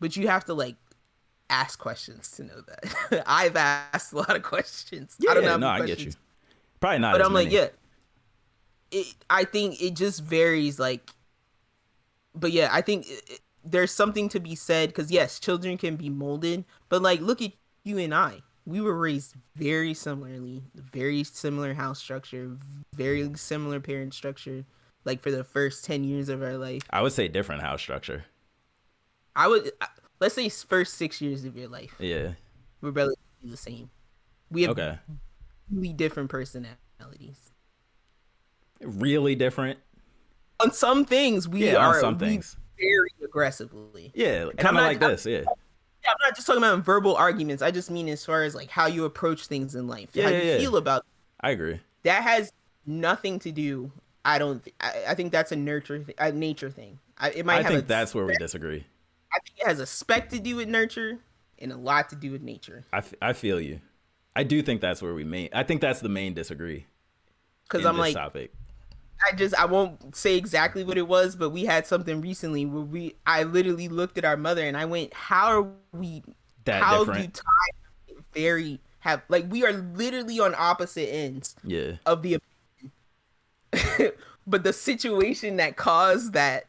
But you have to like ask questions to know that. I've asked a lot of questions. Yeah, I don't know. no, I get you. Probably not. But as I'm many. like, yeah. I think it just varies. Like, but yeah, I think there's something to be said because yes, children can be molded. But like, look at you and I. We were raised very similarly, very similar house structure, very similar parent structure. Like for the first 10 years of our life, I would say different house structure. I would let's say first 6 years of your life. Yeah, We're relatively the same. We have okay. really different personalities. Really different. On some things, we on are some things. very aggressively. Yeah, kind of like this. Yeah. I'm not just talking about verbal arguments. I just mean as far as like how you approach things in life, Yeah, how yeah, you feel about. I agree. That has nothing to do. I think that's a nature thing. It might. I think that's where we disagree. I think it has a speck to do with nurture and a lot to do with nature. I feel you. I do think that's where I think that's the main disagree. Because I'm like, topic. I won't say exactly what it was, but we had something recently where I literally looked at our mother and I went, how are we, that how different? do time we are literally on opposite ends of the, but the situation that caused that,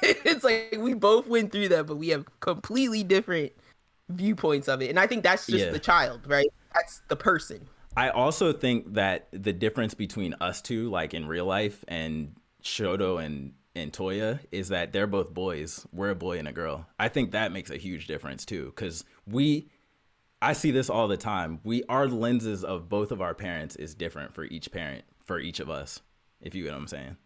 it's like we both went through that, but we have completely different viewpoints of it. And I think that's just the child, right? That's the person. I also think that the difference between us two, like in real life, and Shoto and Toya is that they're both boys. We're a boy and a girl. I think that makes a huge difference too, because I see this all the time. Our lenses of both of our parents is different for each parent, for each of us, if you get what I'm saying.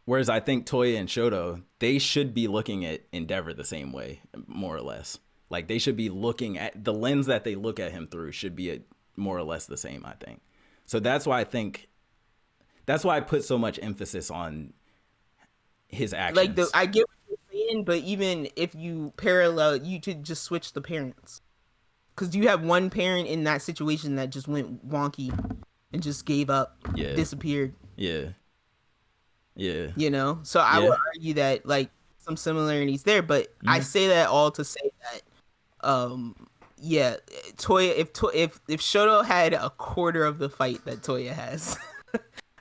Whereas I think Toya and Shoto, they should be looking at Endeavor the same way, more or less. Like they should be looking at the lens that they look at him through should be more or less the same, I think. So that's why I put so much emphasis on his actions. Like I get what you're saying, but even if you parallel, you could just switch the parents. Because you have one parent in that situation that just went wonky and just gave up, disappeared. Yeah. You know? So I would argue that like some similarities there, but I say that all to say that Toya, if Shoto had a quarter of the fight that Toya has,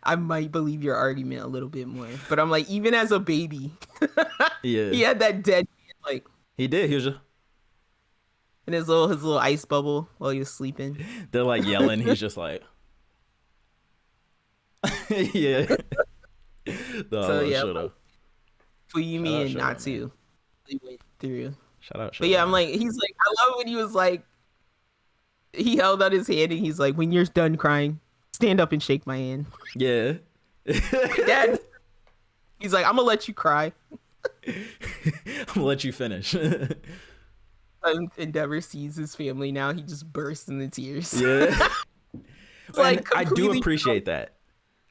I might believe your argument a little bit more. But I'm like, even as a baby, he had that dead like he did. He was just in his little ice bubble while he was sleeping. They're like yelling. He's just like, yeah. So Shoto. Fuyumi and Natsu really went through. Shout out. But yeah, I'm like, he's like, I love when he was like, he held out his hand and he's like, when you're done crying, stand up and shake my hand. Yeah. Dad, he's like, I'm gonna let you cry. I'm gonna let you finish. Endeavor sees his family now. He just bursts into tears. Yeah. Like I do appreciate that.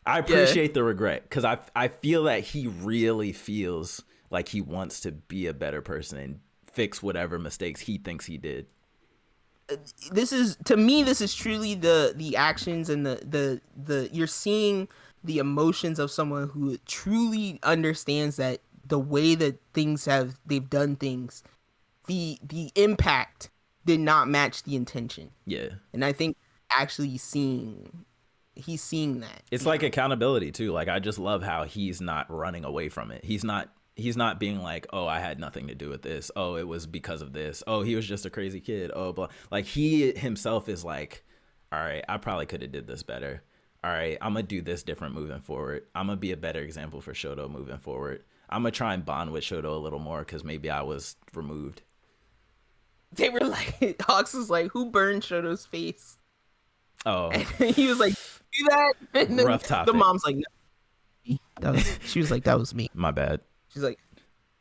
I appreciate the regret because I feel that he really feels like he wants to be a better person and fix whatever mistakes he thinks he did. This is truly the actions and the you're seeing the emotions of someone who truly understands that the way that they've done things, the impact did not match the intention. Yeah. And I think actually he's seeing that. It's like accountability too. Like I just love how he's not running away from it. He's not being like, oh, I had nothing to do with this. Oh, it was because of this. Oh, he was just a crazy kid. Oh, blah. Like he himself is like, all right, I probably could have did this better. All right, I'm going to do this different moving forward. I'm going to be a better example for Shoto moving forward. I'm going to try and bond with Shoto a little more because maybe I was removed. They were like, Hawks was like, who burned Shoto's face? Oh. And he was like, do that? And then rough topic. The mom's like, no. She was like, that was me. My bad. She's like,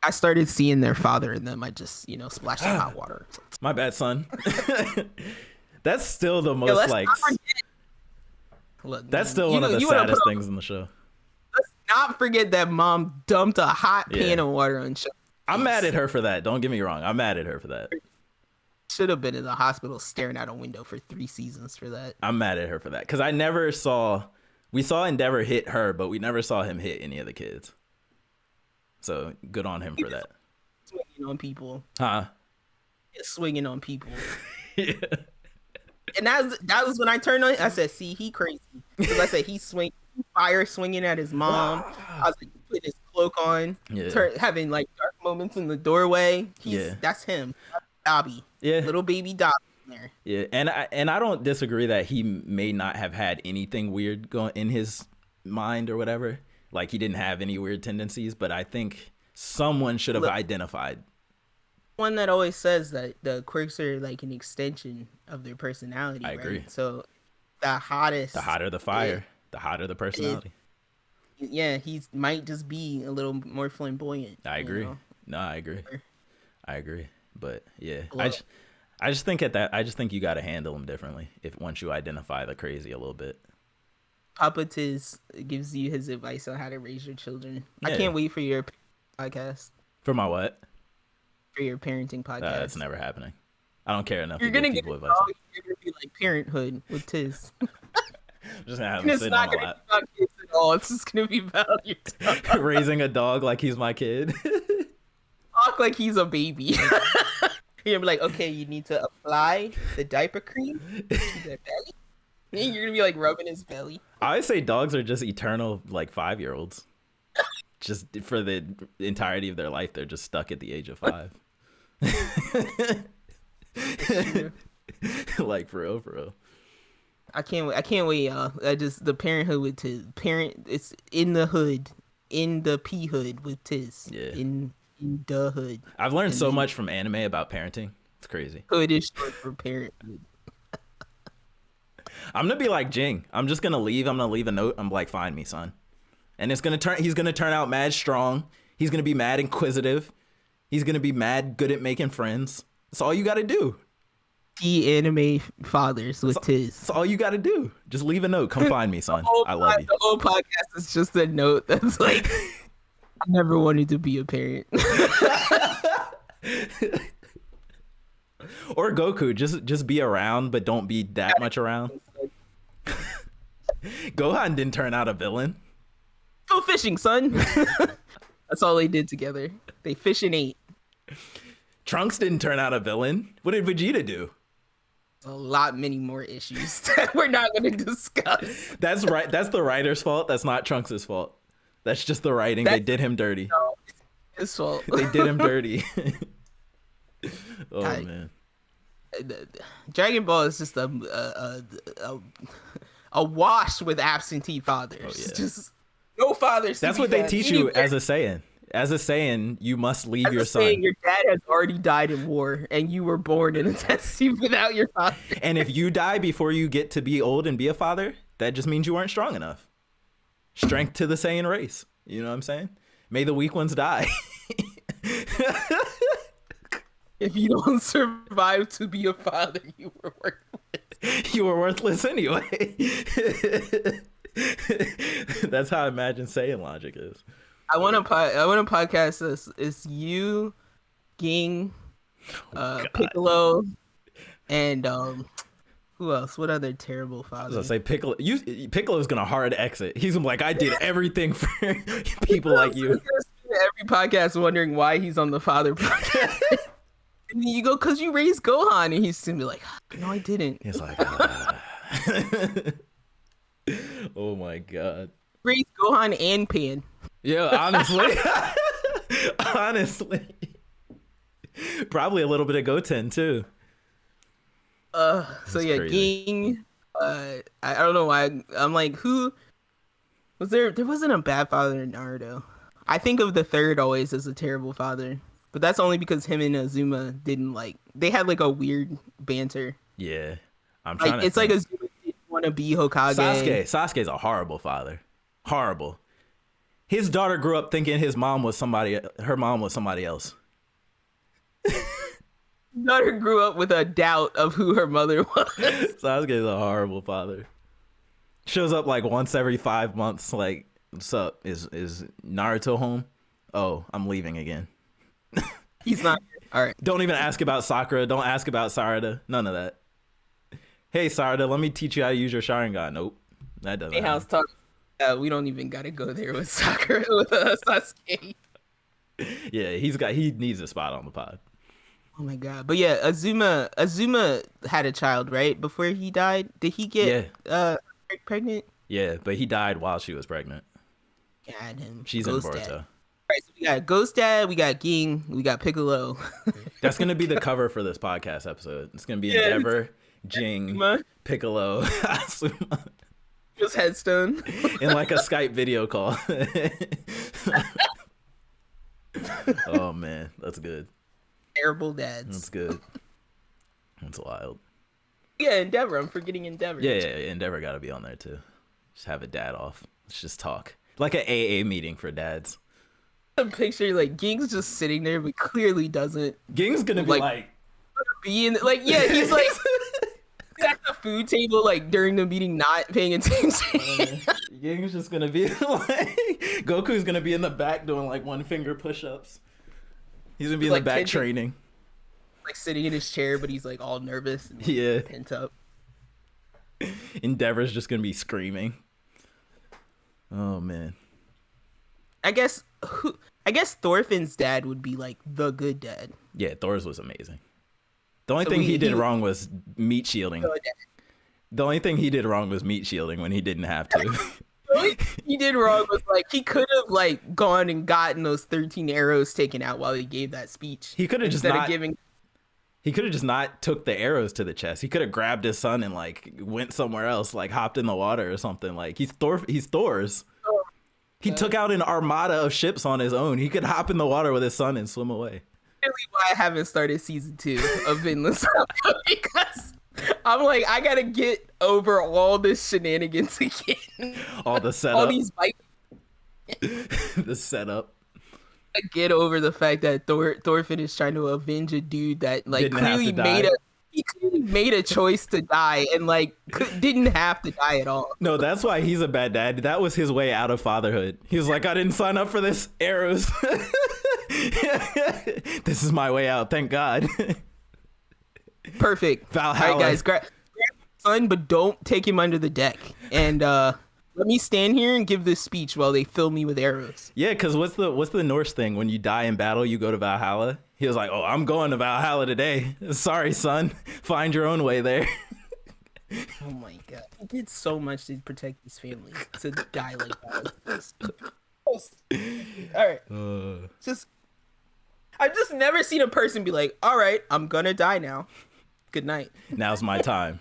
I started seeing their father in them. I just, splashed some hot water. My bad, son. That's still the most Look, that's still one of the saddest things in the show. Let's not forget that mom dumped a hot pan of water on Shoto. I'm mad at her for that. Don't get me wrong. I'm mad at her for that. Should have been in the hospital staring out a window for 3 seasons for that. I'm mad at her for that because we saw Endeavor hit her, but we never saw him hit any of the kids. So good on him for that. Swinging on people. Huh? Swinging on people. Yeah. And that was when I turned on it. I said, see, he crazy. Because I said, fire swinging at his mom. I was like, putting his cloak on. Yeah. Having like dark moments in the doorway. That's him. Dobby. Yeah. Little baby Dobby in there. Yeah. And I don't disagree that he may not have had anything weird going in his mind or whatever. Like he didn't have any weird tendencies, but I think someone should have identified. One that always says that the quirks are like an extension of their personality. I agree. So the hotter the fire, the hotter the personality. He might just be a little more flamboyant. I agree. No, I agree. But yeah, I just think you got to handle him differently once you identify the crazy a little bit. Papa Tiz gives you his advice on how to raise your children. Yeah. I can't wait for your podcast. For my what? For your parenting podcast. That's never happening. I don't care enough to give people advice. You're going to be like Parenthood with Tiz. I'm just going to have him sit on a lot. It's not going to be about kids at all. It's just going to be about your dog. Raising a dog like he's my kid. Talk like he's a baby. You're going to be like, okay, you need to apply the diaper cream to the belly. You're going to be like rubbing his belly. I always say dogs are just eternal, like 5-year-olds. Just for the entirety of their life, they're just stuck at the age of 5. Like for real. I can't wait, y'all. The Parenthood with Tiz. It's in the hood, in the P hood with Tiz. Yeah. In the hood. I've learned so much from anime about parenting. It's crazy. Hood is short for parenthood. I'm gonna be like Jing. I'm just gonna leave. I'm gonna leave a note. I'm like, find me, son. And he's gonna turn out mad strong. He's gonna be mad inquisitive. He's gonna be mad good at making friends. That's all you gotta do. The anime fathers with Tiz. That's all you gotta do. Just leave a note. Come find me, son. I love you. The whole podcast is just a note that's like, I never wanted to be a parent. Or Goku, just be around, but don't be that much around. Gohan didn't turn out a villain. Go fishing, son. That's all they did together. They fish and ate. Trunks didn't turn out a villain. What did Vegeta do? Many more issues that we're not going to discuss. That's right. That's the writer's fault. That's not Trunks' fault. That's just the writing. They did him dirty. No, it's his fault. They did him dirty. Man. Dragon Ball is just a wash with absentee fathers. Oh, yeah. Just no fathers. That's what they teach you as a Saiyan. As a Saiyan, you must leave your son. Saiyan, your dad has already died in war, and you were born in a test tube without your father. And if you die before you get to be old and be a father, that just means you weren't strong enough. Strength to the Saiyan race. You know what I'm saying? May the weak ones die. If you don't survive to be a father, you were worthless. You were worthless anyway. That's how I imagine Saiyan logic is. I want to podcast this. It's you, Ging, Piccolo, and who else? What other terrible father? I was gonna say Piccolo. Piccolo's gonna hard exit. He's gonna be like, I did everything for people like you. Every podcast wondering why he's on the father podcast. And then you go, because you raised Gohan, and he's gonna be like, no, I didn't. He's like, oh my god. Raised Gohan and Pan. Yeah, honestly, probably a little bit of Goten too. So yeah, crazy. Ging. I don't know why. I'm like, who was there? There wasn't a bad father in Naruto. I think of the third always as a terrible father, but that's only because him and Azuma didn't they had like a weird banter. Yeah, I'm trying to. It's like Azuma didn't want to be Hokage. Sasuke's a horrible father. Horrible. His daughter grew up thinking her mom was somebody else. Daughter grew up with a doubt of who her mother was. Sasuke's a horrible father. Shows up like once every 5 months. Like, what's up? Is Naruto home? Oh, I'm leaving again. He's not. All right. Don't even ask about Sakura. Don't ask about Sarada. None of that. Hey, Sarada, let me teach you how to use your Sharingan. Nope, that doesn't. Hey, how's talk? We don't even gotta go there with Sakura with Sasuke. Yeah, he needs a spot on the pod. Oh my god. But yeah, Azuma had a child, right? Before he died. Did he get Yeah, pregnant? yeah, but he died while she was pregnant. Add him. She's in Ghost Dad. Boruto. All right, so we got Ghost Dad, we got Ging, we got Piccolo. That's gonna be the cover for this podcast episode. It's gonna be Endeavor, Jing, Azuma. Piccolo, Asuma, Just headstone. in like a Skype video call. Oh man, that's good. Terrible dads. That's good. That's wild. Yeah, Endeavor. I'm forgetting Endeavor. Yeah, Endeavor got to be on there too. Just have a dad off. Let's just talk. Like an AA meeting for dads. A picture like Ging's just sitting there, but clearly doesn't. Ging's gonna be like be in yeah, he's like at the food table like during the meeting, not paying attention. Ging's just gonna be like Goku's gonna be in the back doing like one finger push-ups. He's gonna be in the back training, like sitting in his chair, but he's like all nervous. And, yeah, pent up. Endeavor's just gonna be screaming. Oh man. I guess Thorfinn's dad would be like the good dad. Yeah, Thor's was amazing. The only thing he did wrong was meat shielding. The only thing he did wrong was meat shielding when he didn't have to. The only thing he did wrong was like he could have like gone and gotten those 13 arrows taken out while he gave that speech. He could have just not giving. He could have just not took the arrows to the chest. He could have grabbed his son and like went somewhere else, like hopped in the water or something. Like he's Thor's. He took out an armada of ships on his own. He could hop in the water with his son and swim away. Really why I haven't started season 2 of Vinland Saga, because I'm like, I gotta get over all this shenanigans again. All the setup. All these the setup. I get over the fact that Thorfinn is trying to avenge a dude that like clearly made a choice to die and like didn't have to die at all. No, that's why he's a bad dad. That was his way out of fatherhood. He was like, I didn't sign up for this. Arrows. This is my way out. Thank God. Perfect. Valhalla. All right, guys, grab son, but don't take him under the deck. And let me stand here and give this speech while they fill me with arrows. Yeah, because what's the Norse thing? When you die in battle, you go to Valhalla. He was like, oh, I'm going to Valhalla today. Sorry, son. Find your own way there. Oh my god. He did so much to protect his family to die like that. All right. I've just never seen a person be like, all right, I'm gonna die now. Good night. Now's my time.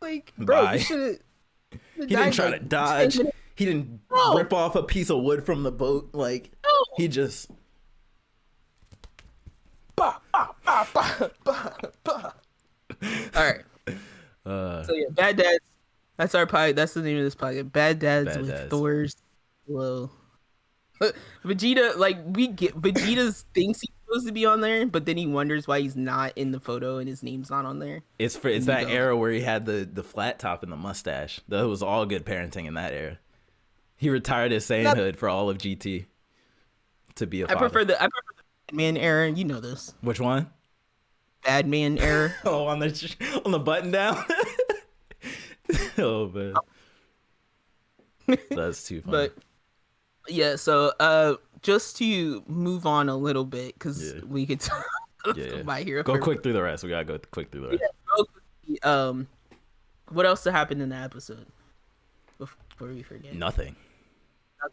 Like, bro, bye. You should. He didn't try to dodge. He didn't rip off a piece of wood from the boat. Like, he just. Bah, bah, bah, bah, bah, bah. All right. So yeah, Bad Dads. That's our podcast. That's the name of this podcast. Bad Dads with Thor's Hello. Vegeta, like we get Vegeta's thinks he's supposed to be on there, but then he wonders why he's not in the photo and his name's not on there. It's that era where he had the flat top and the mustache. That was all good parenting in that era. He retired his Saiyanhood for all of GT to be a father. I prefer the Batman era. You know this. Which one? Batman era. Oh, on the button down. Oh man, that's too funny. But yeah, so just to move on a little bit, because we could talk about Hero. Go quick through the rest. We gotta go quick through the rest. Yeah, what else happened in the episode before we forget? Nothing.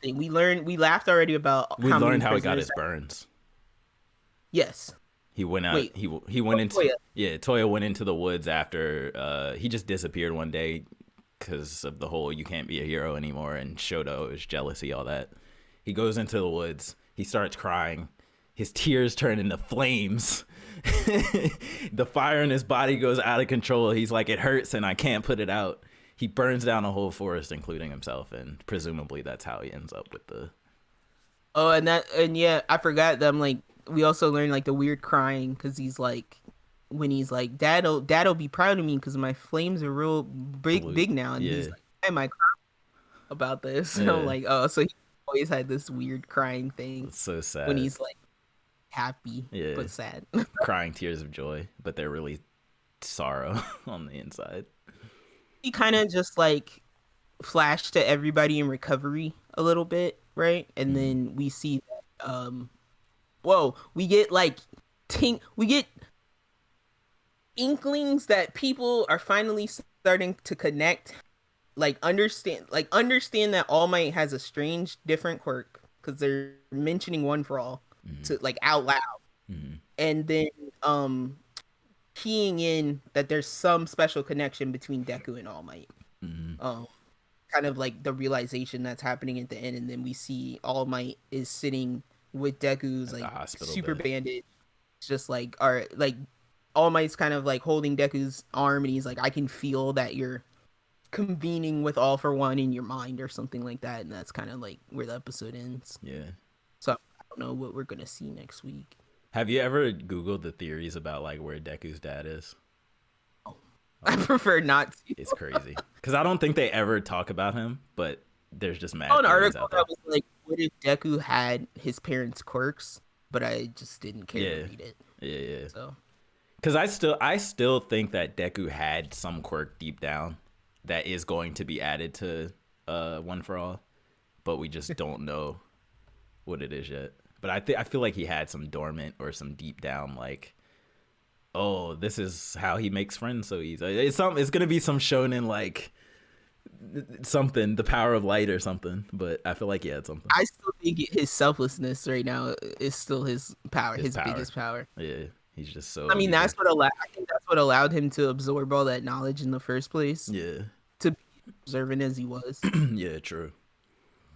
We laughed already about. We learned how he got his burns. Yes. He went out. He went into Toya. Yeah. Toya went into the woods after he just disappeared one day because of the whole "you can't be a hero anymore" and Shoto is jealousy, all that. He goes into the woods. He starts crying. His tears turn into flames. The fire in his body goes out of control. He's like, it hurts and I can't put it out. He burns down a whole forest, including himself, and presumably that's how he ends up with the. Oh, and yeah, I forgot that. I'm like, we also learned like the weird crying because he's like, when he's like, Dad'll be proud of me because my flames are real big now, and he's like, why am I crying about this? And I'm like, oh, so he always had this weird crying thing. It's so sad when he's like happy but sad, crying tears of joy, but they're really sorrow on the inside. He kind of just like flashed to everybody in recovery a little bit, right? And then we see that whoa, we get like we get inklings that people are finally starting to connect, understand that All Might has a strange different quirk because they're mentioning One for All Mm-hmm. to like out loud, Mm-hmm. and then um keying in that there's some special connection between Deku and All Might. Mm-hmm. Um, kind of like the realization that's happening at the end, and then we see All Might is sitting with Deku's At the like hospital super bed. bandage, just like All Might's kind of like holding Deku's arm, and he's like, I can feel that you're convening with All for One in your mind or something like that, and that's kind of like where the episode ends. Yeah. So I don't know what we're gonna see next week. Have you ever Googled the theories about like where Deku's dad is? I prefer not to. It's crazy because I don't think they ever talk about him, but there's just I saw mad an theories article out there. that was like, what if Deku had his parents' quirks, but I just didn't care Yeah, to read it. yeah. So Because I still think that Deku had some quirk deep down that is going to be added to One for All, but we just don't know what it is yet. But I feel like he had some dormant or some deep down like, oh, this is how he makes friends so easy. It's gonna be some shonen like something, the power of light or something. But I feel like he had something. I still think his selflessness right now is still his power, His his power. biggest power. Yeah, he's just so I mean, eager. I think that's what allowed him to absorb all that knowledge in the first place, Yeah, to be observant as he was. yeah, true.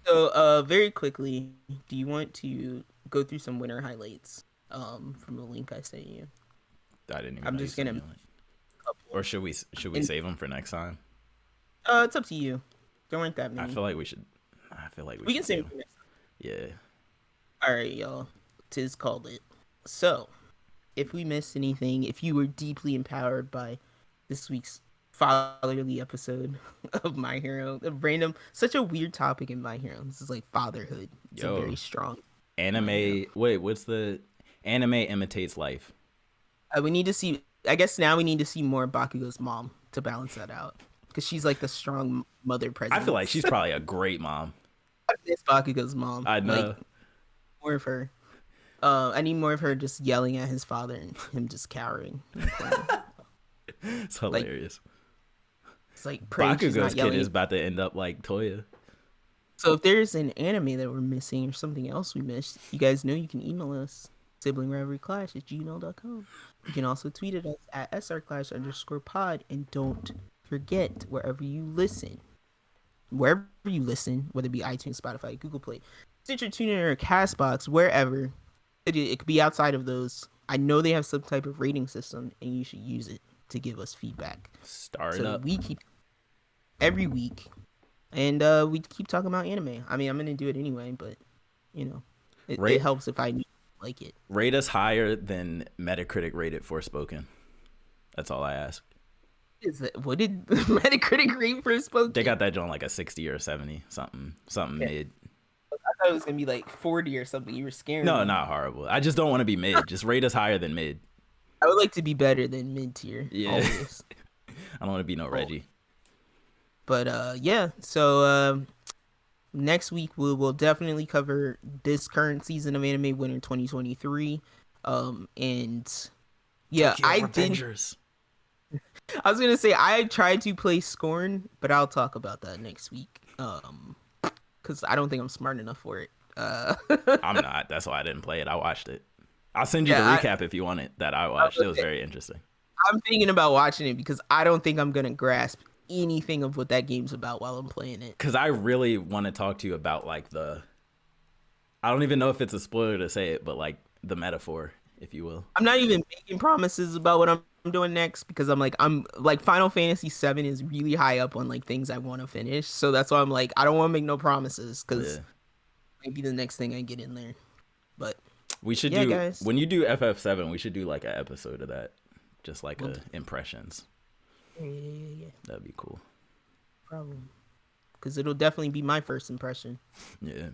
So, very quickly, do you want to go through some winter highlights, from the link I sent you? I didn't even I'm know you just sent gonna me a link. couple. Or should we And save them for next time? it's up to you. There weren't that I many. feel like we should. I feel like we We should can save save it them. for next time. Yeah. All right, y'all. Tis called it. So, if we missed anything, if you were deeply empowered by this week's fatherly episode of My Hero, such a weird topic in My Hero. This is like fatherhood. It's a very Yo, strong My Hero. anime. Wait, what's the anime imitates life? We need to see. I guess now we need to see more Bakugo's mom to balance that out, because she's like the strong mother I feel like presence. she's probably a great mom. I miss Bakugo's mom. I Like, know. more of her. I need more of her just yelling at his father and him just cowering in the corner. It's Like, hilarious. it's like praying she's Bakugo's not kid yelling. is about to end up like Toya. So if there's an anime that we're missing or something else we missed, you guys know you can email us, siblingrivalryclash@gmail.com. You can also tweet at us at srclash_pod. And don't forget, wherever you listen, whether it be iTunes, Spotify, Google Play, Stitcher, TuneIn, or CastBox, wherever, it could be outside of those. I know they have some type of rating system, and you should use it to give us feedback. Start So up. we keep every week, and we keep talking about anime. I mean, I'm gonna do it anyway, but you know, it Rate helps if I like it. rate us higher than Metacritic rated Forspoken. That's all I ask. Is that what did Metacritic rate for Spoken? They got that joint like a 60 or 70, something Yeah. mid. I thought it was gonna be like 40 or something. You were scaring No, me. not horrible. I just don't want to be mid. Just rate us higher than mid. I would like to be better than mid tier. Yeah. Always. I don't want to be no Reggie. But yeah. So next week we will definitely cover this current season of anime, winter 2023. And yeah, Tokyo Revengers. I was gonna say I tried to play Scorn, but I'll talk about that next week. Because I don't think I'm smart enough for it. I'm not. That's why I didn't play it. I watched it. I'll send you the recap if you want it that I watched. It was very interesting. I'm thinking about watching it because I don't think I'm gonna grasp anything of what that game's about while I'm playing it. Because I really want to talk to you about like I don't even know if it's a spoiler to say it, but like the metaphor, if you will. I'm not even making promises about what I'm doing next because I'm like Final Fantasy 7 is really high up on like things I want to finish. So that's why I'm like, I don't want to make no promises because maybe the next thing I get in there. But we should do, guys, when you do FF7, we should do like an episode of that. Just like impressions. Yeah. That'd be cool. Problem. Because it'll definitely be my first impression. Yeah.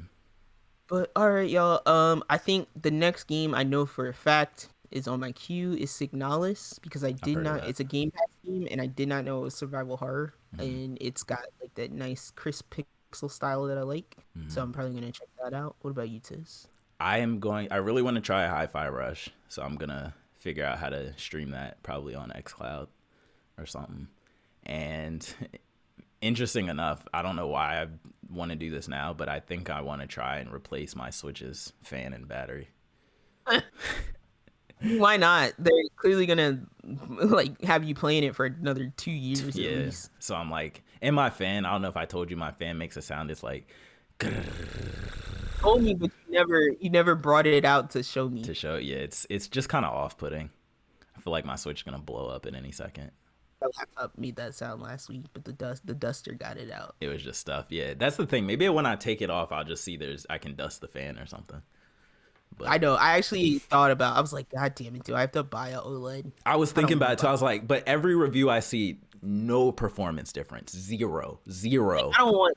But all right, y'all. I think the next game I know for a fact is on my queue is Signalis because I did not. It's a Game Pass game, and I did not know it was survival horror, and it's got like that nice crisp pixel style that I like. So I'm probably gonna check that out. What about you, Tiz? I really want to try Hi-Fi Rush, so I'm gonna figure out how to stream that probably on xCloud or something. And interesting enough, I don't know why I want to do this now, but I think I want to try and replace my Switch's fan and battery. Why not? They're clearly gonna like have you playing it for another 2 years at Yeah. least. So I'm like, and my fan, I don't know if I told you, my fan makes a sound. It's like Told me, but you never brought it out to show me. to show. Yeah, it's just kind of off-putting. I feel like my Switch is gonna blow up at any second. My laptop made that sound last week, but the duster got it out. It was just stuff. Yeah, that's the thing. Maybe when I take it off, I'll just see I can dust the fan or something. But I know. I actually thought about. I was like, God damn it, do I have to buy a OLED? I was thinking about it too. I was like, but every review I see, no performance difference. Zero. I don't want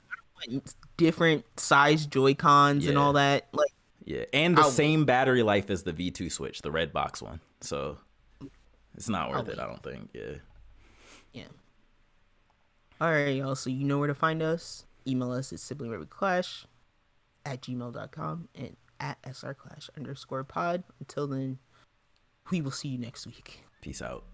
different size Joy Cons and Yeah. all that. Like, Yeah, and the same battery life as the V2 Switch, the red box one. So it's not worth it, I don't think. Yeah. yeah. All right, y'all. So you know where to find us. Email us at siblingrivalryclash@gmail.com and at srclash_pod. Until then, we will see you next week. Peace out.